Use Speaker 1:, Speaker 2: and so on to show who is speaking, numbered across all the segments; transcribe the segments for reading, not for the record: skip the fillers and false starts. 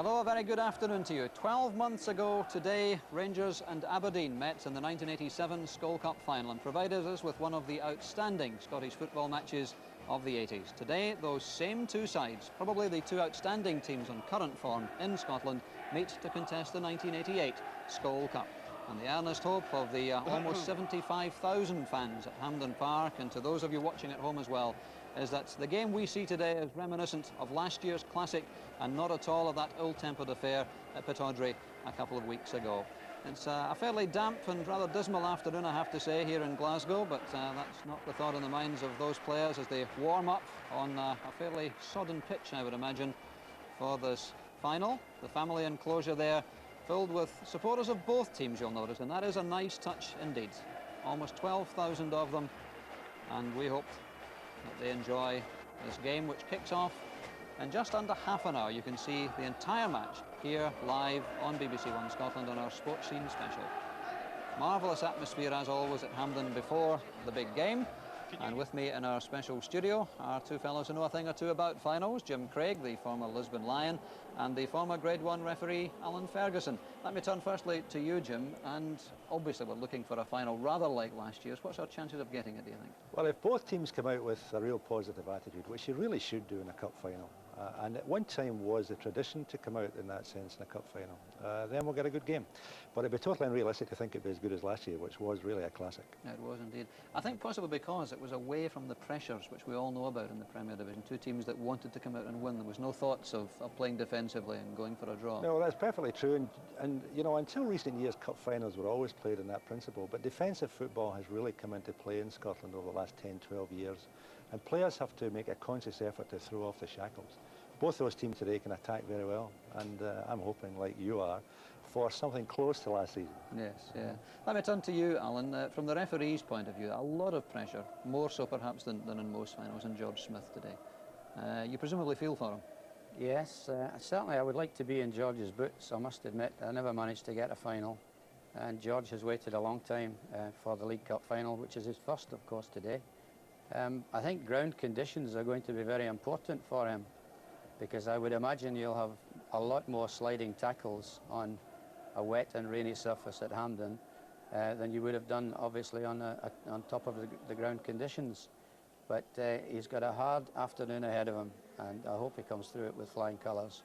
Speaker 1: Hello, a very good afternoon to you. 12 months ago today, Rangers and Aberdeen met in the 1987 Skol Cup final and provided us with one of the outstanding Scottish football matches of the 80s. Today, those same two sides, probably the two outstanding teams on current form in Scotland, meet to contest the 1988 Skol Cup. And the earnest hope of the almost 75,000 fans at Hampden Park, and to those of you watching at home as well, is that the game we see today is reminiscent of last year's classic and not at all of that ill-tempered affair at Pittodrie a couple of weeks ago. It's a fairly damp and rather dismal afternoon, I have to say, here in Glasgow, but that's not the thought in the minds of those players as they warm up on a fairly sodden pitch, I would imagine, for this final. The family enclosure there filled with supporters of both teams, you'll notice, and that is a nice touch indeed. Almost 12,000 of them, and we hope that they enjoy this game, which kicks off in just under half an hour. You can see the entire match here live on BBC One Scotland on our Sports Scene special. Marvellous atmosphere as always at Hampden before the big game. And with me in our special studio are two fellows who know a thing or two about finals, Jim Craig, the former Lisbon Lion, and the former Grade 1 referee, Alan Ferguson. Let me turn firstly to you, Jim, and obviously we're looking for a final rather like last year's. What's our chances of getting it, do you think?
Speaker 2: Well, if both teams come out with a real positive attitude, which you really should do in a cup final, and at one time was a tradition to come out in that sense in a cup final, then we'll get a good game. But it'd be totally unrealistic to think it'd be as good as last year, which was really a classic.
Speaker 1: It was indeed. I think possibly because it was away from the pressures which we all know about in the Premier Division. Two teams that wanted to come out and win. There was no thoughts of playing defensively and going for a draw.
Speaker 2: No, that's perfectly true. And you know, until recent years, cup finals were always played in that principle. But defensive football has really come into play in Scotland over the last 10, 12 years. And players have to make a conscious effort to throw off the shackles. Both those teams today can attack very well. And I'm hoping, like you are, for something close to last season.
Speaker 1: Yes, yeah. Let me turn to you, Alan. From the referee's point of view, a lot of pressure, more so perhaps than in most finals, in George Smith today. You presumably feel for him?
Speaker 3: Yes, certainly I would like to be in George's boots. I must admit, I never managed to get a final. And George has waited a long time for the League Cup final, which is his first, of course, today. I think ground conditions are going to be very important for him, because I would imagine you'll have a lot more sliding tackles on a wet and rainy surface at Hampden than you would have done, obviously, on top of the ground conditions. But he's got a hard afternoon ahead of him, and I hope he comes through it with flying colours.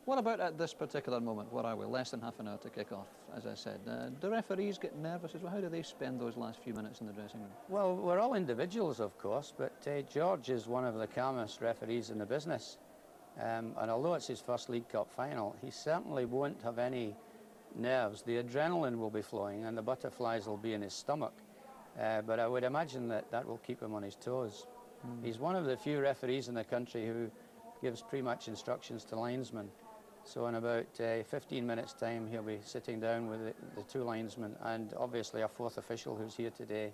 Speaker 1: What about at this particular moment? What are we? Less than half an hour to kick off, as I said. Do referees get nervous as well? How do they spend those last few minutes in the dressing room?
Speaker 3: Well, we're all individuals, of course, but George is one of the calmest referees in the business. And although it's his first League Cup final, he certainly won't have any nerves. The adrenaline will be flowing and the butterflies will be in his stomach. But I would imagine that will keep him on his toes. He's one of the few referees in the country who gives pre-match instructions to linesmen. So in about 15 minutes' time, he'll be sitting down with the two linesmen and obviously a fourth official who's here today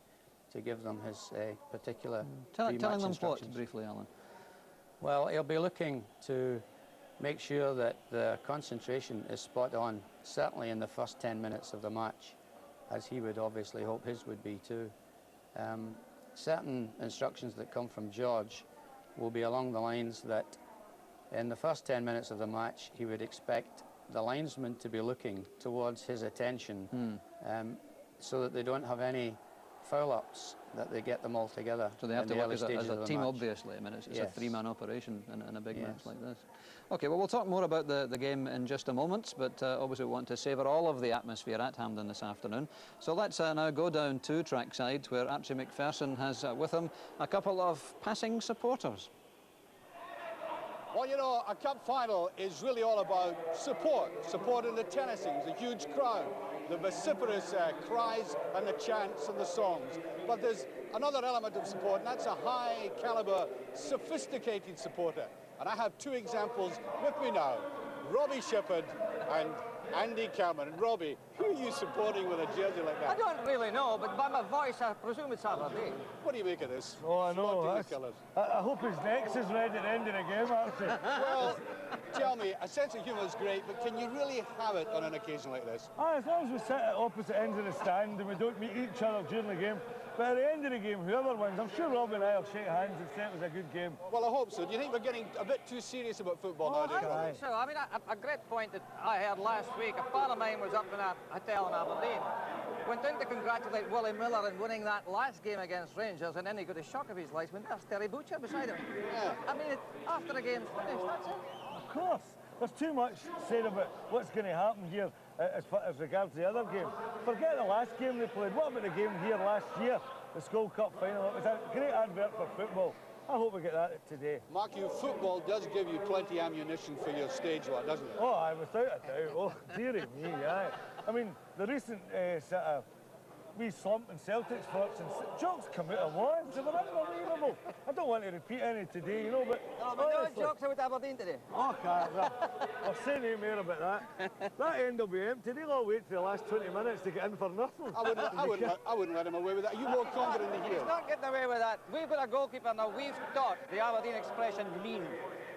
Speaker 3: to give them his particular pre-match
Speaker 1: Telling them
Speaker 3: instructions.
Speaker 1: what, briefly, Alan?
Speaker 3: Well, he'll be looking to make sure that the concentration is spot on, certainly in the first 10 minutes of the match, as he would obviously hope his would be too. Certain instructions that come from George will be along the lines that in the first 10 minutes of the match, he would expect the linesman to be looking towards his attention so that they don't have any foul-ups, that they get them all together.
Speaker 1: So they have to work as a team,
Speaker 3: match.
Speaker 1: Obviously. I mean, it's
Speaker 3: Yes.
Speaker 1: a three-man operation in a big
Speaker 3: Yes.
Speaker 1: match like this. OK, well, we'll talk more about the game in just a moment, but obviously we want to savour all of the atmosphere at Hampden this afternoon. So let's now go down to trackside, where Archie McPherson has with him a couple of passing supporters.
Speaker 4: Well, you know, a cup final is really all about support in the tennis scenes, the huge crowd, the vociferous cries and the chants and the songs. But there's another element of support, and that's a high-caliber, sophisticated supporter. And I have two examples with me now, Robbie Shepherd and Andy Cameron. And Robbie, who are you supporting with a jersey like that?
Speaker 5: I don't really know, but by my voice, I presume it's Aberdeen.
Speaker 4: What do you make of this?
Speaker 6: Oh, I know.
Speaker 4: Colours.
Speaker 6: I hope his next is red at the end of the game, Archie.
Speaker 4: Well, tell me, a sense of humour is great, but can you really have it on an occasion like this?
Speaker 6: As long as we sit at opposite ends of the stand and we don't meet each other during the game, But at the end of the game, whoever wins, I'm sure Rob and I will shake hands and say it was a good game.
Speaker 4: Well, I hope so. Do you think we're getting a bit too serious about football
Speaker 5: I
Speaker 4: nowadays?
Speaker 5: don't think so. I mean, a great point that I heard last week. A pal of mine was up in a hotel in Aberdeen. Went in to congratulate Willie Miller in winning that last game against Rangers, and then he got a shock of his life when there's Terry Butcher beside him.
Speaker 4: Yeah.
Speaker 5: I mean, after the game's finished, that's it.
Speaker 6: Of course. There's too much said about what's going to happen here as regards the other game. Forget the last game they played. What about the game here last year? The Skol Cup final. It was a great advert for football. I hope we get that today.
Speaker 4: Mark, football does give you plenty of ammunition for your stage lot, doesn't it?
Speaker 6: Oh, I without a doubt. Oh, dearie me, aye. I mean, the recent sort of wee slump in Celtic's forts and jokes come out of once. They were unbelievable. I don't want to repeat any today, you know, but
Speaker 5: No
Speaker 6: honestly,
Speaker 5: jokes about Aberdeen today.
Speaker 6: oh, I'll say no more about that. That end will be empty. They'll all wait for the last 20 minutes to get in for nothing.
Speaker 4: I wouldn't let him away with that. Are you more confident than he
Speaker 5: He's
Speaker 4: is?
Speaker 5: not getting away with that. We've got a goalkeeper now. We've taught the Aberdeen expression mean.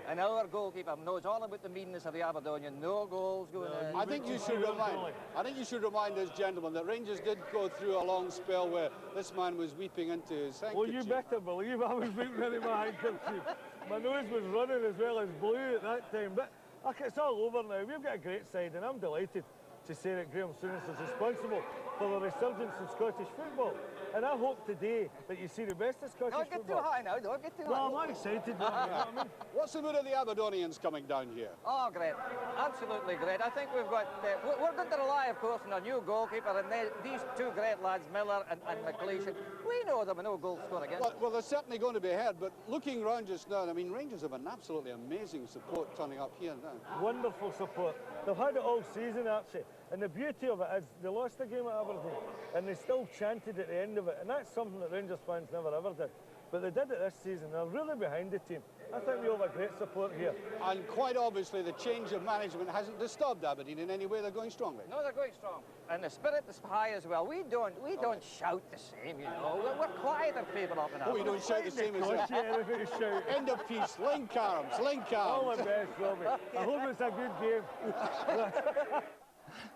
Speaker 5: And our goalkeeper knows all about the meanness of the Aberdonian. No goals going in.
Speaker 4: I think you should remind us, gentlemen, that Rangers did go through a long spell where this man was weeping into his handkerchief.
Speaker 6: Well, you better believe I was weeping into my handkerchief. My nose was running as well as blue at that time. But look, it's all over now. We've got a great side, and I'm delighted to say that Graham Souness is responsible for the resurgence of Scottish football. And I hope today that you see the best of Scottish
Speaker 5: Don't get
Speaker 6: football.
Speaker 5: too high now. Don't get too
Speaker 6: Well,
Speaker 5: high.
Speaker 6: I'm not excited, you know what I mean?
Speaker 4: What's the mood of the Aberdonians coming down here?
Speaker 5: Oh, great. Absolutely great. I think we've got... we're going to rely, of course, on a new goalkeeper, and these two great lads, Miller and McLeish. We know them, no goal score against.
Speaker 4: Well, they're certainly going to be ahead, but looking round just now, I mean, Rangers have an absolutely amazing support turning up here now.
Speaker 6: Wonderful support. They've had it all season, actually. And the beauty of it is they lost the game at Aberdeen and they still chanted at the end of it. And that's something that Rangers fans never ever did. But they did it this season. They're really behind the team. I think we have a great support here.
Speaker 4: And quite obviously, the change of management hasn't disturbed Aberdeen in any way. They're going strongly.
Speaker 5: No, they're going strong. And the spirit is high as well. We don't shout the same, you know. We're quieter people up in
Speaker 4: Oh, you
Speaker 5: Aberdeen.
Speaker 4: don't shout the same as
Speaker 6: Gosh,
Speaker 4: that.
Speaker 6: yeah, anything to shout.
Speaker 4: End of peace. Link arms. Link
Speaker 6: All
Speaker 4: arms.
Speaker 6: the best, Robbie. I hope it's a good game.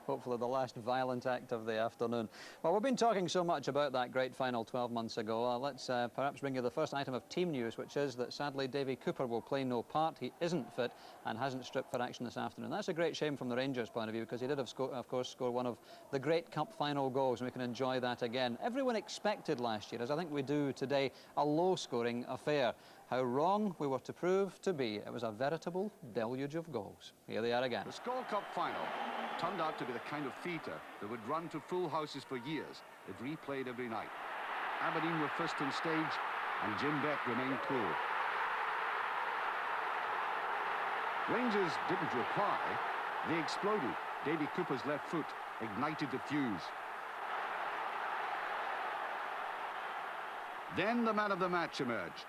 Speaker 1: Hopefully the last violent act of the afternoon. Well, we've been talking so much about that great final 12 months ago. Let's perhaps bring you the first item of team news, which is that sadly Davy Cooper will play no part. He isn't fit and hasn't stripped for action this afternoon. That's a great shame from the Rangers' point of view, because he did, of course, score one of the great cup final goals, and we can enjoy that again. Everyone expected last year, as I think we do today, a low-scoring affair. How wrong we were to prove to be. It was a veritable deluge of goals. Here they are again.
Speaker 7: The Skol Cup final turned out to be the kind of theatre that would run to full houses for years if replayed every night. Aberdeen were first on stage and Jim Beck remained cool. Rangers didn't reply. They exploded. Davy Cooper's left foot ignited the fuse. Then the man of the match emerged.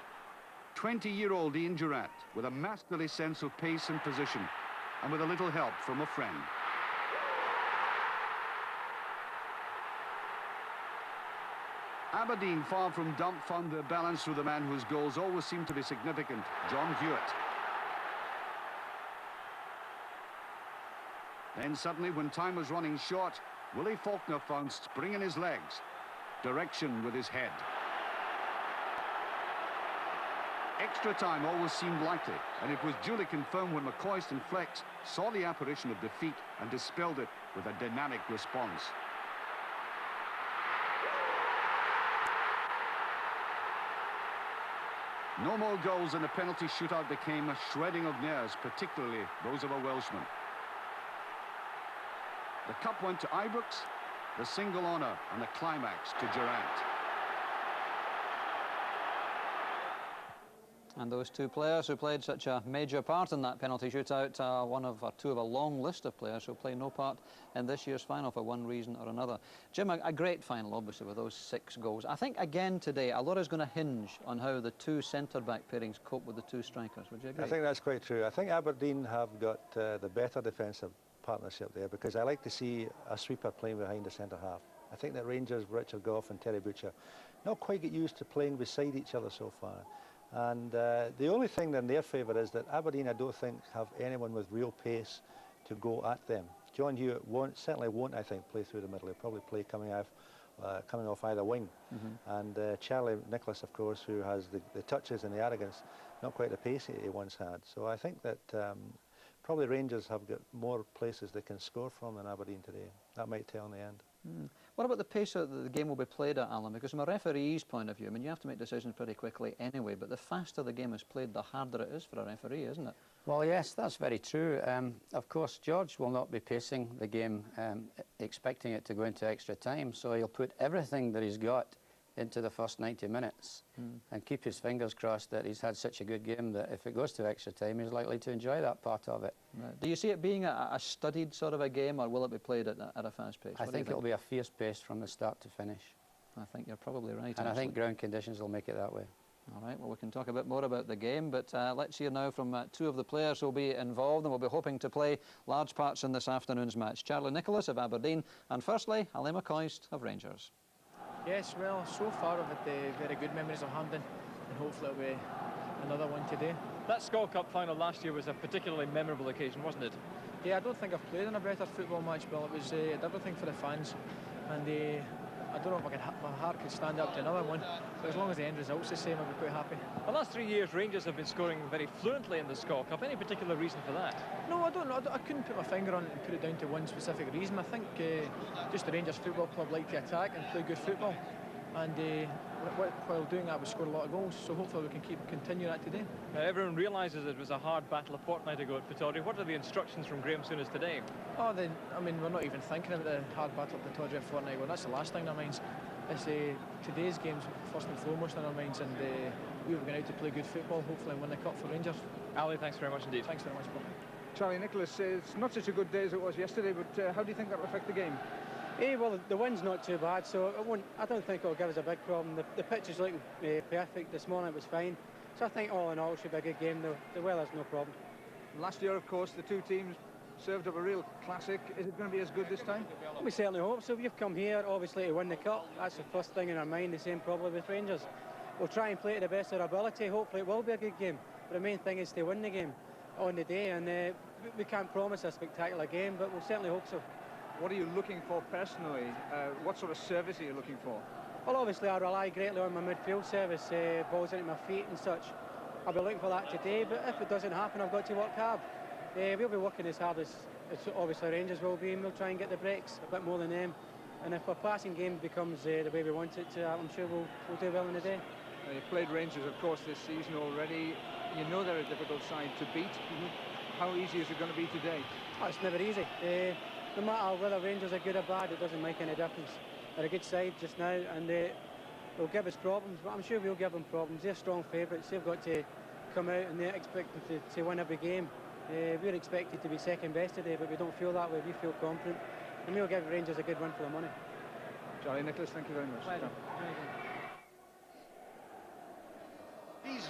Speaker 7: 20-year-old Ian Durrant, with a masterly sense of pace and position, and with a little help from a friend. Aberdeen, far from dump, found their balance through the man whose goals always seemed to be significant, John Hewitt. Then suddenly, when time was running short, Willie Faulkner found spring in his legs, direction with his head. Extra time always seemed likely, and it was duly confirmed when McCoist and Flex saw the apparition of defeat and dispelled it with a dynamic response. No more goals, and the penalty shootout became a shredding of nerves, particularly those of a Welshman. The cup went to Ibrox, the single honour and the climax to Durrant.
Speaker 1: And those two players who played such a major part in that penalty shootout are one of or two of a long list of players who play no part in this year's final for one reason or another. Jim, a great final, obviously, with those 6 goals. I think, again, today, a lot is going to hinge on how the two centre-back pairings cope with the two strikers. Would you agree?
Speaker 2: I think that's quite true. I think Aberdeen have got the better defensive partnership there, because I like to see a sweeper playing behind the centre half. I think that Rangers, Richard Gough and Terry Butcher not quite get used to playing beside each other so far. And the only thing in their favour is that Aberdeen, I don't think, have anyone with real pace to go at them. John Hewitt certainly won't, I think, play through the middle. He'll probably play coming off coming off either wing. And Charlie Nicholas, of course, who has the touches and the arrogance, not quite the pace he once had. So I think that probably Rangers have got more places they can score from than Aberdeen today. That might tell in the end.
Speaker 1: What about the pace that the game will be played at, Alan? Because from a referee's point of view, I mean, you have to make decisions pretty quickly anyway, but the faster the game is played, the harder it is for a referee, isn't it?
Speaker 3: Well, yes, that's very true. Of course, George will not be pacing the game, expecting it to go into extra time, so he'll put everything that he's got into the first 90 minutes and keep his fingers crossed that he's had such a good game that if it goes to extra time, he's likely to enjoy that part of it.
Speaker 1: Right. Do you see it being a studied sort of a game, or will it be played at a fast pace?
Speaker 3: I think it'll be a fierce pace from the start to finish.
Speaker 1: I think you're probably right.
Speaker 3: And I think ground conditions will make it that way.
Speaker 1: All right, well, we can talk a bit more about the game, but let's hear now from two of the players who will be involved and will be hoping to play large parts in this afternoon's match. Charlie Nicholas of Aberdeen, and firstly, Ali McCoist of Rangers.
Speaker 8: Yes, well, so far I've had very good memories of Hampden, and hopefully it'll be another one today.
Speaker 9: That Skol Cup final last year was a particularly memorable occasion, wasn't it?
Speaker 8: Yeah, I don't think I've played in a better football match, Bill. It was everything for the fans, and I don't know if my heart could stand up to another one, but as long as the end result's the same, I'll be quite happy.
Speaker 9: The last 3 years, Rangers have been scoring very fluently in the Skol Cup. Any particular reason for that?
Speaker 8: No, I don't know. I couldn't put my finger on it and put it down to one specific reason. I think just the Rangers Football Club like to attack and play good football, and while doing that, we scored a lot of goals, so hopefully we can continue that today.
Speaker 9: Now, everyone realises it was a hard battle a fortnight ago at Pittodrie. What are the instructions from Graham Souness today?
Speaker 8: Oh, I mean, we're not even thinking about the hard battle at Pittodrie a fortnight ago. That's the last thing in our minds. It's today's game's first and foremost in our minds, and we were going out to play good football, hopefully and win the cup for Rangers.
Speaker 9: Ali, thanks very much indeed.
Speaker 8: Thanks very much, Paul.
Speaker 10: Charlie Nicholas, it's not such a good day as it was yesterday, but how do you think that will affect the game?
Speaker 11: Well, the wind's not too bad, so I don't think it'll give us a big problem. The pitch is looking perfect. This morning it was fine. So I think all in all it should be a good game. The weather's no problem.
Speaker 10: Last year, of course, the two teams served up a real classic. Is it going to be as good this time?
Speaker 11: We certainly hope so. We've come here, obviously, to win the cup. That's the first thing in our mind, the same probably with Rangers. We'll try and play to the best of our ability. Hopefully it will be a good game. But the main thing is to win the game on the day. And we can't promise a spectacular game, but we'll certainly hope so.
Speaker 10: What are you looking for personally? What sort of service are you looking for?
Speaker 11: Well, obviously I rely greatly on my midfield service, balls into my feet and such. I'll be looking for that today, but if it doesn't happen, I've got to work hard. We'll be working as hard as obviously Rangers will be, and we'll try and get the breaks a bit more than them. And if our passing game becomes the way we want it to, I'm sure we'll do well in the day.
Speaker 10: You've played Rangers, of course, this season already. You know they're a difficult side to beat. How easy is it going to be today?
Speaker 11: Oh, it's never easy. No matter whether Rangers are good or bad, it doesn't make any difference. They're a good side just now, and they'll give us problems, but I'm sure we'll give them problems. They're strong favourites. They've got to come out and they're expected to win every game. We're expected to be second best today, but we don't feel that way. We feel confident, and we'll give Rangers a good win for the money.
Speaker 10: Charlie Nicholas, thank you very much.
Speaker 11: Pleasure.
Speaker 7: These,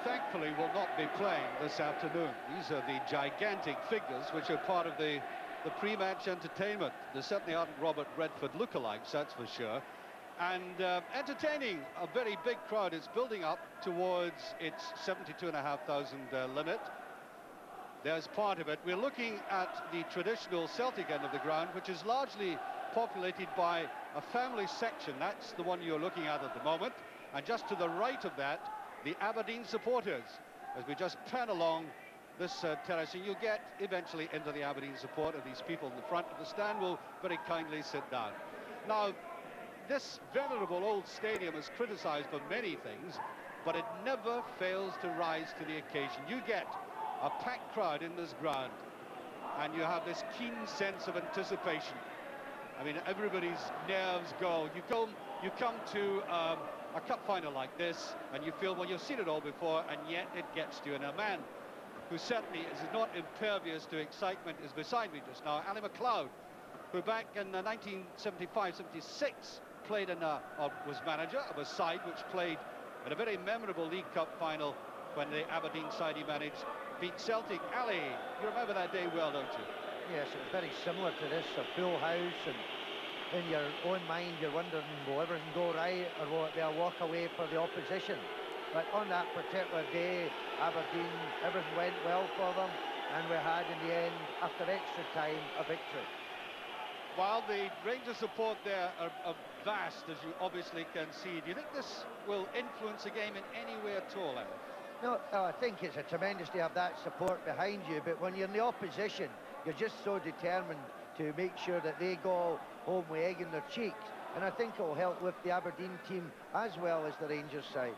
Speaker 7: thankfully, will not be playing this afternoon. These are the gigantic figures which are part of the pre-match entertainment. They certainly aren't Robert Redford lookalikes, that's for sure. And entertaining a very big crowd. It's building up towards its 72,500 limit. There's part of it. We're looking at the traditional Celtic end of the ground, which is largely populated by a family section. That's the one you're looking at the moment. And just to the right of that, the Aberdeen supporters. As we just pan along this terrace, and you'll get eventually into the Aberdeen support, and these people in the front of the stand will very kindly sit down. Now, this venerable old stadium is criticised for many things, but it never fails to rise to the occasion. You get a packed crowd in this ground, and you have this keen sense of anticipation. I mean, everybody's nerves go. You come to a cup final like this, and you feel, well, you've seen it all before, and yet it gets to you. And a man who certainly is not impervious to excitement is beside me just now, Ali McLeod, who back in 1975-76 played was manager of a side which played in a very memorable League Cup final when the Aberdeen side he managed beat Celtic. Ali, you remember that day well, don't you?
Speaker 12: Yes, it was very similar to this, a full house, and in your own mind you're wondering, will everything go right, or will it be a walk away for the opposition? But on that particular day, Aberdeen, everything went well for them, and we had in the end, after extra time, a victory.
Speaker 7: While the Rangers support there are vast, as you obviously can see. Do you think this will influence the game in any way at all, Alan?
Speaker 12: No, I think it's a tremendous to have that support behind you, but when you're in the opposition, you're just so determined to make sure that they go home with egg in their cheeks. And I think it will help lift the Aberdeen team as well as the Rangers side.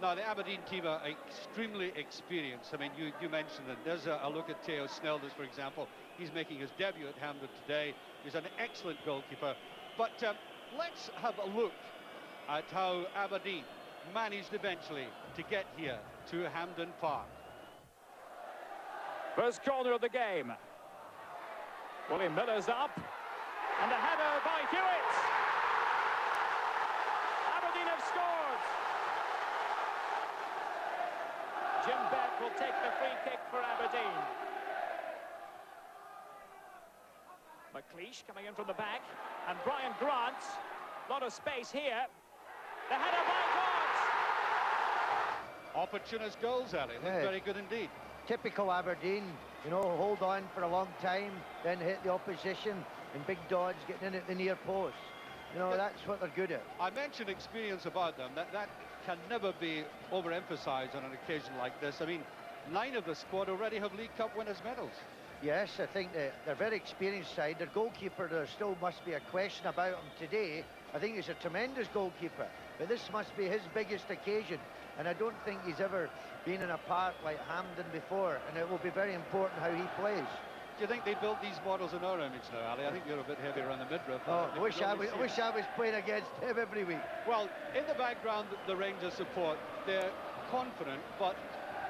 Speaker 7: Now, the Aberdeen team are extremely experienced. I mean, you mentioned it. There's a look at Theo Snelders, for example. He's making his debut at Hampden today. He's an excellent goalkeeper. But let's have a look at how Aberdeen managed eventually to get here to Hampden Park.
Speaker 13: First corner of the game. Willie Miller's up. And a header by Hewitt. Aberdeen have scored. Jim Beck will take the free kick for Aberdeen. McLeish coming in from the back. And Brian Grant. A lot of space here. The header by Grant.
Speaker 7: Opportunist goals, Ali. Look very good indeed.
Speaker 12: Typical Aberdeen, you know, hold on for a long time, then hit the opposition, and big dodge getting in at the near post. You know, that's what they're good at.
Speaker 7: I mentioned experience about them. That can never be overemphasized on an occasion like this. I mean, 9 of the squad already have League Cup winners' medals.
Speaker 12: Yes, I think they're very experienced side. Their goalkeeper, there still must be a question about him today. I think he's a tremendous goalkeeper, but this must be his biggest occasion. And I don't think he's ever been in a park like Hampden before, and it will be very important how he plays.
Speaker 7: Do you think they built these models in our image now, Ali? I think you're a bit heavy around the midriff.
Speaker 12: Oh, I wish I was playing against him every week.
Speaker 7: Well, in the background, the Rangers support, they're confident, but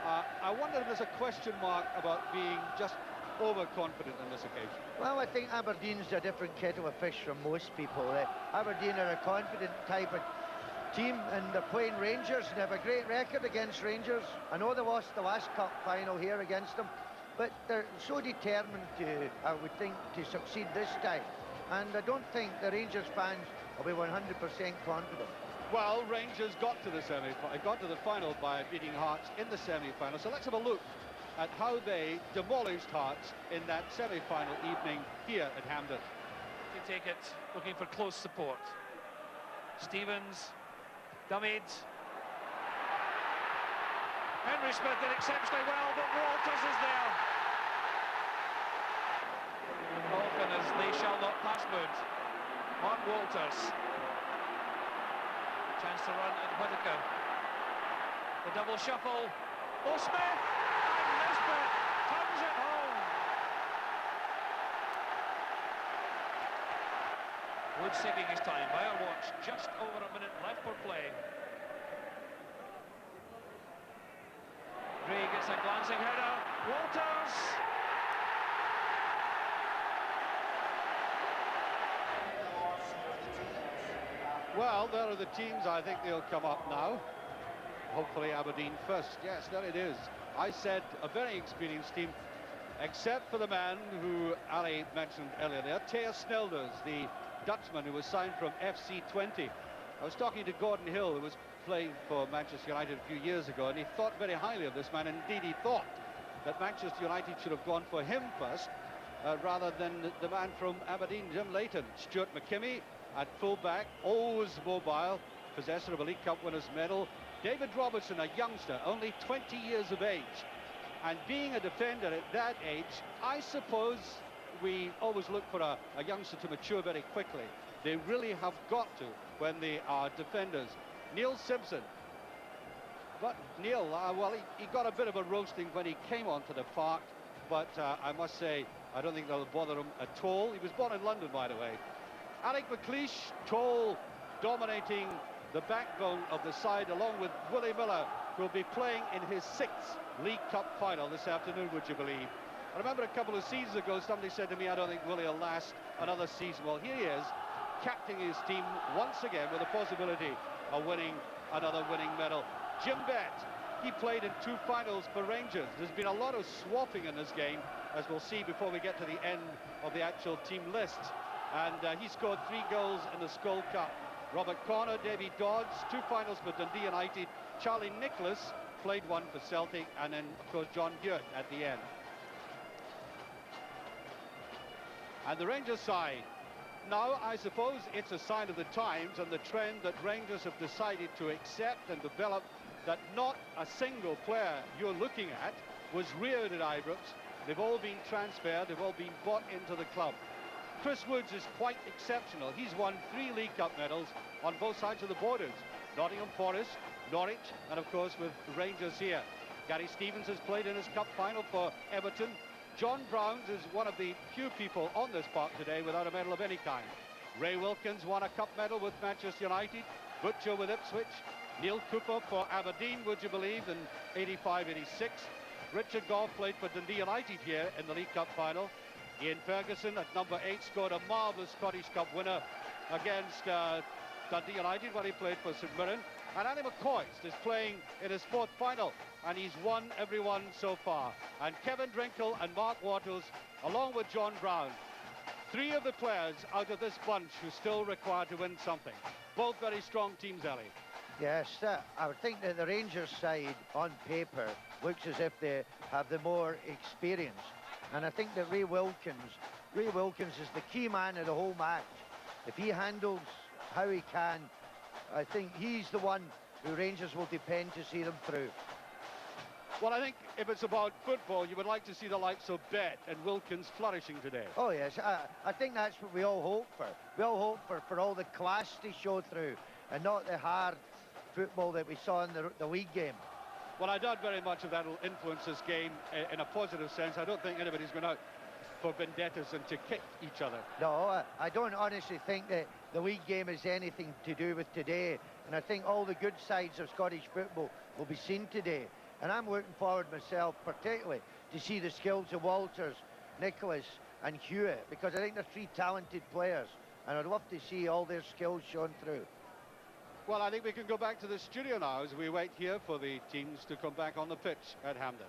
Speaker 7: I wonder if there's a question mark about being just overconfident on this occasion.
Speaker 12: Well, I think Aberdeen's a different kettle of fish from most people. Aberdeen are a confident type of team, and they're playing Rangers and have a great record against Rangers. I know they lost the last cup final here against them, but they're so determined to, I would think, to succeed this time. And I don't think the Rangers fans will be 100% confident.
Speaker 7: Well, Rangers got to the final by beating Hearts in the semi-final. So let's have a look at how they demolished Hearts in that semi-final evening here at Hampden.
Speaker 14: You take it, looking for close support. Stevens, dummied. Henry Smith did exceptionally well, but Walters is there. Falcon as they shall not pass mood. Mark Walters. Chance to run at Whittaker. The double shuffle. Oh, Smith! And Nisbet turns it home. Wood saving his time by our watch. Just over a minute left for play. Gray gets a glancing header. Walters!
Speaker 7: Well, there are the teams. I think they'll come up now. Hopefully Aberdeen first. Yes, there it is. I said a very experienced team, except for the man who Ali mentioned earlier there, Theo Snelders, the Dutchman who was signed from FC 20. I was talking to Gordon Hill, who was playing for Manchester United a few years ago, and he thought very highly of this man. Indeed, he thought that Manchester United should have gone for him first, rather than the man from Aberdeen, Jim Leighton. Stuart McKimmie at full-back, always mobile, possessor of a League Cup winners' medal. David Robertson, a youngster, only 20 years of age. And being a defender at that age, I suppose we always look for a youngster to mature very quickly. They really have got to when they are defenders. Neil Simpson. But Neil, well, he got a bit of a roasting when he came onto the park, but I must say, I don't think that'll bother him at all. He was born in London, by the way. Alec McLeish, tall, dominating the backbone of the side, along with Willie Miller, who will be playing in his 6th League Cup final this afternoon, would you believe? I remember a couple of seasons ago, somebody said to me, I don't think Willie will last another season. Well, here he is, captaining his team once again with the possibility of winning another winning medal. Jim Bett, he played in 2 finals for Rangers. There's been a lot of swapping in this game, as we'll see before we get to the end of the actual team list. And he scored 3 goals in the Skol Cup. Robert Connor, Davy Dodds, 2 finals for Dundee United. Charlie Nicholas played 1 for Celtic, and then, of course, John Hewitt at the end. And the Rangers side, Now, I suppose it's a sign of the times and the trend that Rangers have decided to accept and develop, that not a single player you're looking at was reared at Ibrox. They've all been transferred, they've all been bought into the club. Chris Woods is quite exceptional. He's won 3 League Cup medals on both sides of the borders. Nottingham Forest, Norwich, and of course with Rangers here. Gary Stevens has played in his cup final for Everton. John Browns is one of the few people on this park today without a medal of any kind. Ray Wilkins won a cup medal with Manchester United. Butcher with Ipswich. Neil Cooper for Aberdeen, would you believe, in 85-86. Richard Gough played for Dundee United here in the League Cup final. Ian Ferguson at number 8 scored a marvellous Scottish Cup winner against Dundee United when he played for St Mirren. And Andy McCoist is playing in his 4th final, and he's won every one so far. And Kevin Drinkle and Mark Wattles, along with John Brown, 3 of the players out of this bunch who still required to win something. Both very strong teams, Ellie.
Speaker 12: Yes, I would think that the Rangers side, on paper, looks as if they have the more experience. And I think that Ray Wilkins is the key man of the whole match. If he handles how he can, I think he's the one who Rangers will depend to see them through.
Speaker 7: Well, I think if it's about football, you would like to see the likes of Bett and Wilkins flourishing today.
Speaker 12: Oh, yes, I think that's what we all hope for. We all hope for all the class to show through and not the hard football that we saw in the league game.
Speaker 7: Well, I doubt very much of that will influence this game in a positive sense. I don't think anybody's going out for vendettas and to kick each other.
Speaker 12: No, I don't honestly think that the league game has anything to do with today. And I think all the good sides of Scottish football will be seen today. And I'm looking forward myself, particularly, to see the skills of Walters, Nicholas and Hewitt, because I think they're 3 talented players. And I'd love to see all their skills shown through.
Speaker 7: Well, I think we can go back to the studio now as we wait here for the teams to come back on the pitch at Hampden.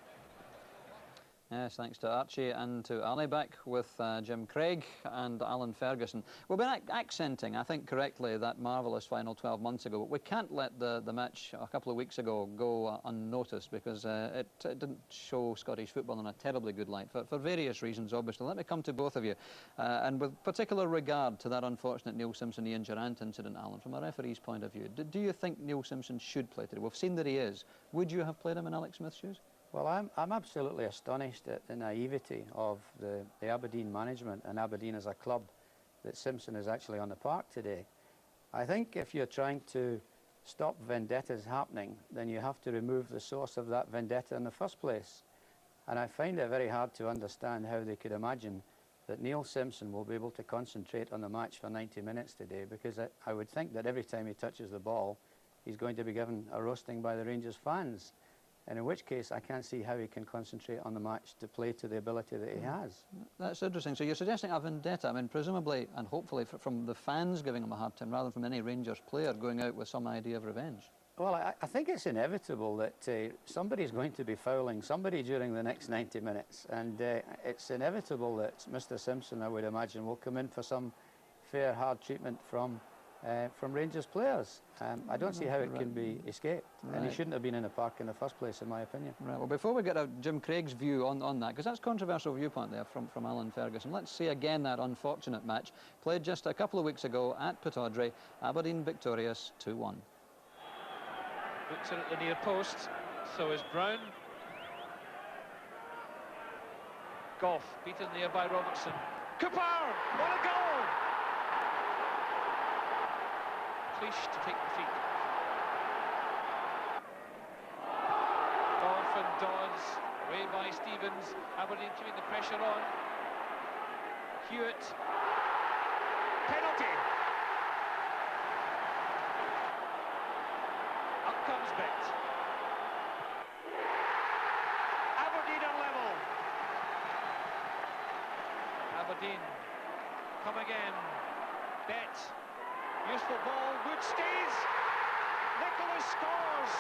Speaker 1: Yes, thanks to Archie and to Ali, back with Jim Craig and Alan Ferguson. We've been accenting, I think correctly, that marvellous final 12 months ago, but we can't let the match a couple of weeks ago go unnoticed, because it didn't show Scottish football in a terribly good light, for various reasons, obviously. Let me come to both of you, and with particular regard to that unfortunate Neil Simpson-Ian Durrant incident, Alan, from a referee's point of view. Do you think Neil Simpson should play today? We've seen that he is. Would you have played him in Alex Smith's shoes?
Speaker 3: Well, I'm absolutely astonished at the naivety of the Aberdeen management and Aberdeen as a club that Simpson is actually on the park today. I think if you're trying to stop vendettas happening, then you have to remove the source of that vendetta in the first place. And I find it very hard to understand how they could imagine that Neil Simpson will be able to concentrate on the match for 90 minutes today, because I would think that every time he touches the ball, he's going to be given a roasting by the Rangers fans. And in which case, I can't see how he can concentrate on the match to play to the ability that he has. That's interesting. So you're suggesting a vendetta, I mean, presumably and hopefully from the fans giving him a hard time, rather than from any Rangers player going out with some idea of revenge? Well, I think it's inevitable that somebody's going to be fouling somebody during the next 90 minutes. And it's inevitable that Mr Simpson, I would imagine, will come in for some fair, hard treatment from Rangers players. I don't see how it can be escaped. Right. And he shouldn't have been in the park in the first place, in my opinion. Right, well, before we get Jim Craig's view on that, because that's a controversial viewpoint there from Alan Ferguson, let's see again that unfortunate match played just a couple of weeks ago at Pittodrie. Aberdeen victorious 2-1.
Speaker 14: Looks in at the near post, so is Brown. Gough beaten there by Robertson. Cooper! What a goal! Cleach to take the feet. Gough and Dawes, away by Stevens. Aberdeen keeping the pressure on. Hewitt. Penalty! Up comes Bett. Aberdeen are level. Aberdeen come again. Bett. Useful ball, Wood stays, Nicholas scores!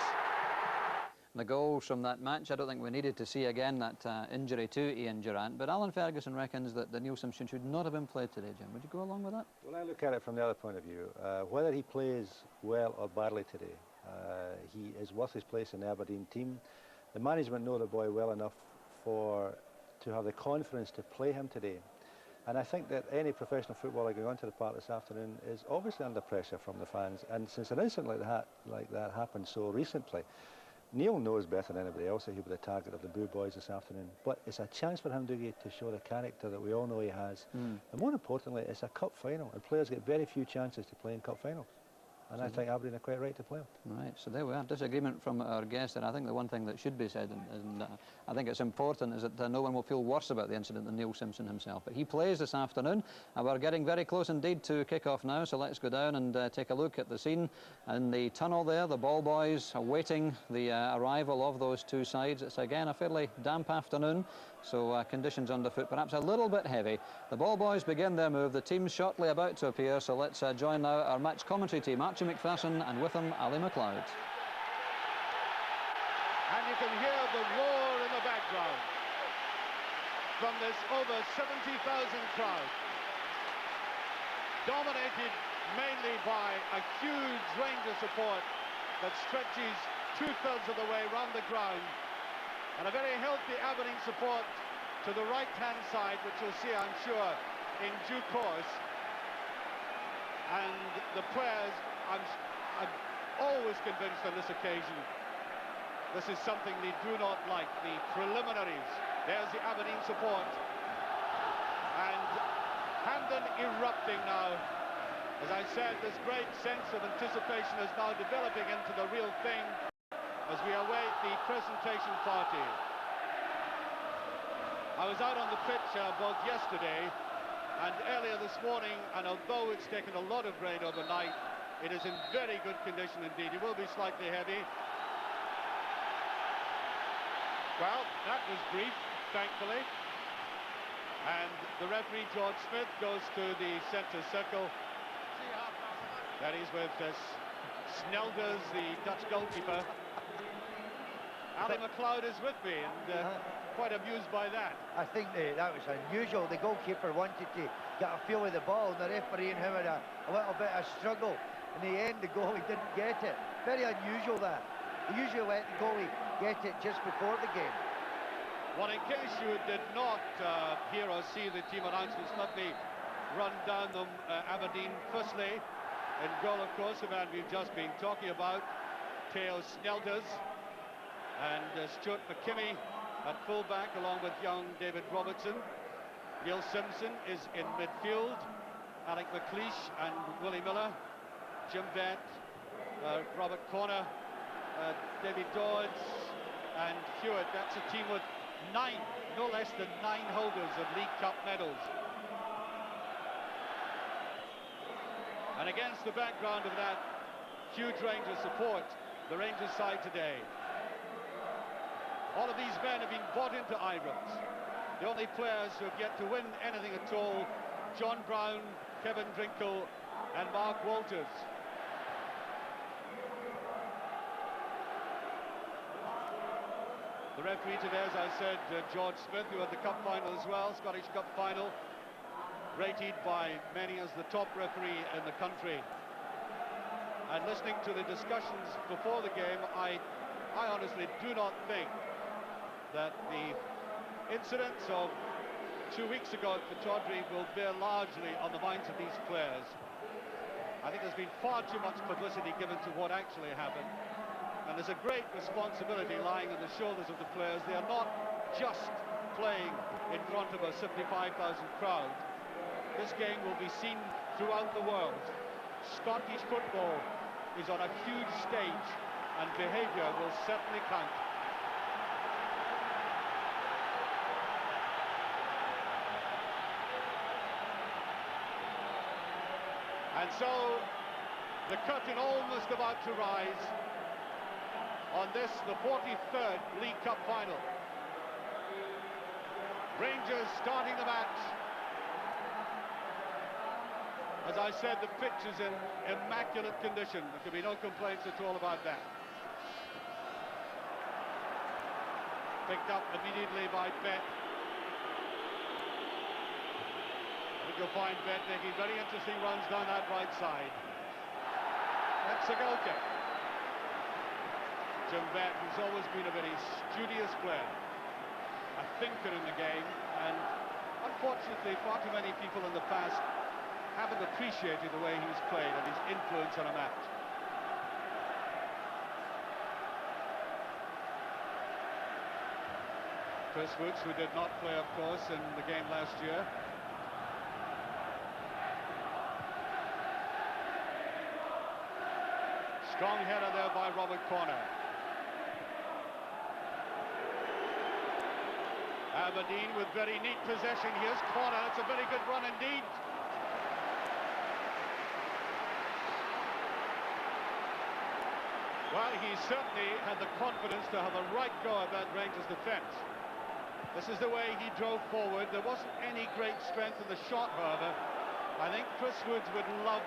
Speaker 1: The goals from that match, I don't think we needed to see again that injury to Ian Durrant, but Alan Ferguson reckons that Neil Simpson should not have been played today, Jim. Would you go along with that?
Speaker 2: Well, I look at it from the other point of view. Whether he plays well or badly today, he is worth his place in the Aberdeen team. The management know the boy well enough to have the confidence to play him today. And I think that any professional footballer going onto the park this afternoon is obviously under pressure from the fans. And since an incident like that happened so recently, Neil knows better than anybody else that he'll be the target of the Boo Boys this afternoon. But it's a chance for him, Dougie, to show the character that we all know he has. And more importantly, it's a cup final, and players get very few chances to play in cup finals. And I think Aberdeen are quite right to play him.
Speaker 1: Right, so there we are, disagreement from our guest, and I think the one thing that should be said, and I think it's important, is that no one will feel worse about the incident than Neil Simpson himself. But he plays this afternoon, and we're getting very close indeed to kick-off now, so let's go down and take a look at the scene. In the tunnel there, the ball boys awaiting the arrival of those two sides. It's again a fairly damp afternoon, so conditions underfoot perhaps a little bit heavy. The ball boys begin their move, the team's shortly about to appear, so let's join now our match commentary team, Archie McPherson, and with him Ali McLeod.
Speaker 7: And you can hear the roar in the background from this over 70,000 crowd, dominated mainly by a huge Rangers support that stretches 2/3 of the way round the ground, and a very healthy Aberdeen support to the right-hand side, which you'll see, I'm sure, in due course. And the players, I'm always convinced on this occasion, this is something they do not like, the preliminaries. There's the Aberdeen support. And Hampden erupting now. As I said, this great sense of anticipation is now developing into the real thing as we await the presentation party. I was out on the pitch both yesterday and earlier this morning, and although it's taken a lot of rain overnight, it is in very good condition indeed. It will be slightly heavy. Well, that was brief, thankfully. And the referee, George Smith, goes to the centre circle. That is with Snelders, the Dutch goalkeeper. Ali McLeod is with me, and quite amused by that.
Speaker 12: I think that was unusual. The goalkeeper wanted to get a feel of the ball, and the referee and him had a little bit of struggle. In the end, the goalie didn't get it. Very unusual, that. He usually let the goalie get it just before the game.
Speaker 7: Well, in case you did not hear or see the team announcements, let me run down them. Aberdeen, firstly, in goal, of course, the man we've just been talking about, Theo Snelders, and Stuart McKimmie at full-back, along with young David Robertson. Neil Simpson is in midfield, Alec McLeish and Willie Miller, Jim Bett, Robert Corner, David Dodds and Hewitt. That's a team with no less than 9 holders of League Cup medals. And against the background of that huge Rangers support, the Rangers side today, all of these men have been bought into Ibrox. The only players who have yet to win anything at all, John Brown, Kevin Drinkle and Mark Walters. The referee today, as I said, George Smith, who had the cup final as well, Scottish Cup final, rated by many as the top referee in the country. And listening to the discussions before the game, I honestly do not think that the incidents of 2 weeks ago at Pittodrie will bear largely on the minds of these players. I think there's been far too much publicity given to what actually happened. And there's a great responsibility lying on the shoulders of the players. They are not just playing in front of a 75,000 crowd. This game will be seen throughout the world. Scottish football is on a huge stage, and behaviour will certainly count. And so, the curtain almost about to rise on this, the 43rd League Cup final. Rangers starting the match. As I said, the pitch is in immaculate condition. There can be no complaints at all about that. Picked up immediately by Bett. I think you'll find Bett making very interesting runs down that right side. That's a goal kick. Jim Bett, who's always been a very studious player, a thinker in the game, and Unfortunately, far too many people in the past haven't appreciated the way he's played and his influence on a match. Chris Woods, who did not play, of course, in the game last year. Strong header there by Robert Corner. Aberdeen with very neat possession. Here's Corner. It's a very good run indeed. Well, he certainly had the confidence to have a right go at that Rangers defence. This is the way he drove forward. There wasn't any great strength in the shot, however. I think Chris Woods would love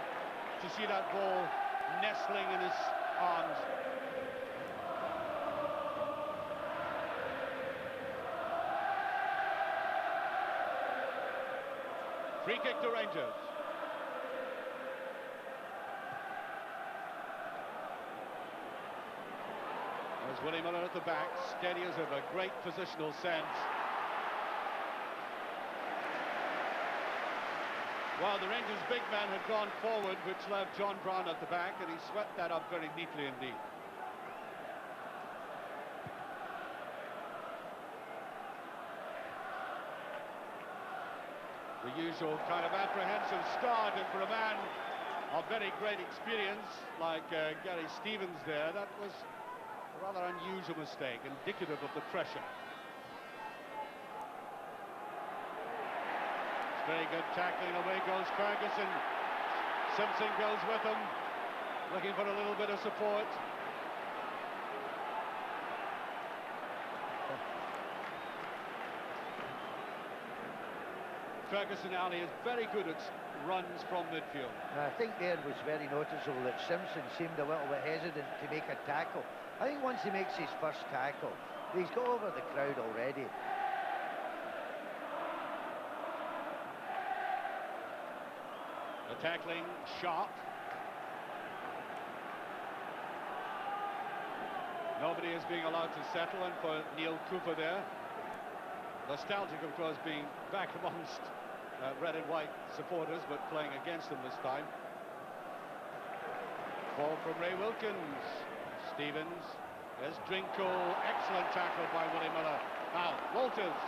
Speaker 7: to see that ball nestling in his arms. Free kick to Rangers. There's Willie Miller at the back, steady as ever, great positional sense. Well, the Rangers' big man had gone forward, which left John Brown at the back, and he swept that up very neatly indeed. The usual kind of apprehensive start, and for a man of very great experience like Gary Stevens there, that was a rather unusual mistake, indicative of the pressure. Very good tackling, away goes Ferguson. Simpson goes with him, looking for a little bit of support. Ferguson, Ali, is very good at runs from midfield.
Speaker 12: I think there was very noticeable that Simpson seemed a little bit hesitant to make a tackle. I think once he makes his first tackle, he's got over the crowd already.
Speaker 7: The tackling, sharp. Nobody is being allowed to settle, and for Neil Cooper there, nostalgic, of course, being back amongst red and white supporters, but playing against them this time. Ball from Ray Wilkins. Stevens. There's Drinkle. Excellent tackle by Willie Miller. Now, Walters.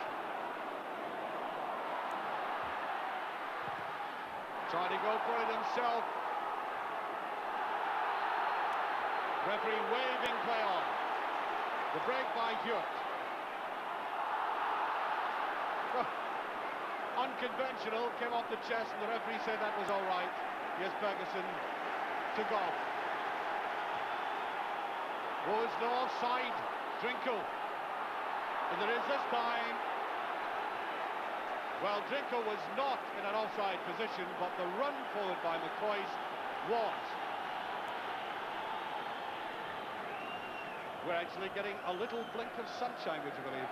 Speaker 7: Trying to go for it himself. Referee waving play on. The break by Hewitt. Unconventional, came off the chest, and the referee said that was all right. Here's Ferguson to golf. Was no offside. Drinkle. And there is this time. Well, Drinkle was not in an offside position, but the run forward by McCoist was. We're actually getting a little blink of sunshine, would you believe?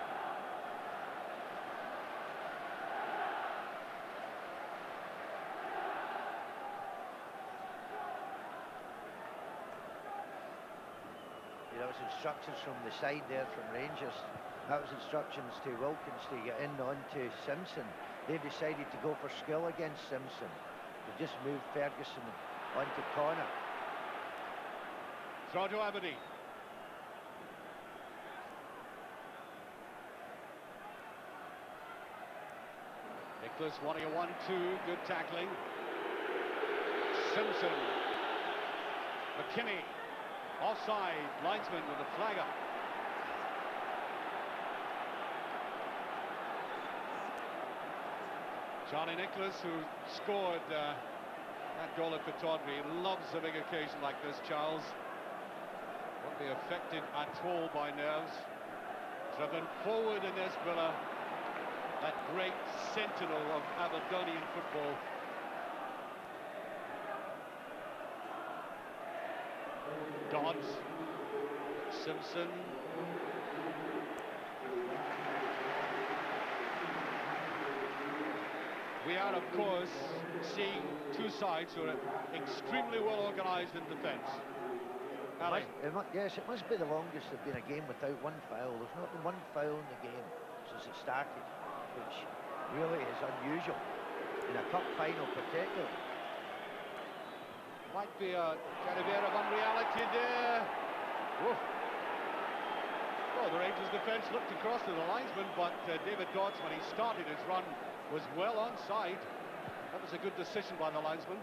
Speaker 12: That was instructions from the side there from Rangers. That was instructions to Wilkins to get in onto Simpson. They've decided to go for Skol against Simpson. They just moved Ferguson onto corner.
Speaker 7: Throw to Aberdeen. Nicholas wanting a 1-2, good tackling. Simpson. McKinney. Offside, linesman with a flag up. Johnny Nicholas, who scored that goal at Pittodrie, loves a big occasion like this, Charles. Won't be affected at all by nerves. Driven forward in this Villa, that great sentinel of Aberdonian football. Dodds, Simpson. We are, of course, seeing two sides who are extremely well organised in defence.
Speaker 12: Yes, it must be the longest there's been a game without one foul. There's not been one foul in the game since it started, which really is unusual in a cup final particularly.
Speaker 7: Might be a kind of air of unreality there. Woof. Oh, the Rangers defence looked across to the linesman, but David Dodds, when he started his run, was well onside. That was a good decision by the linesman.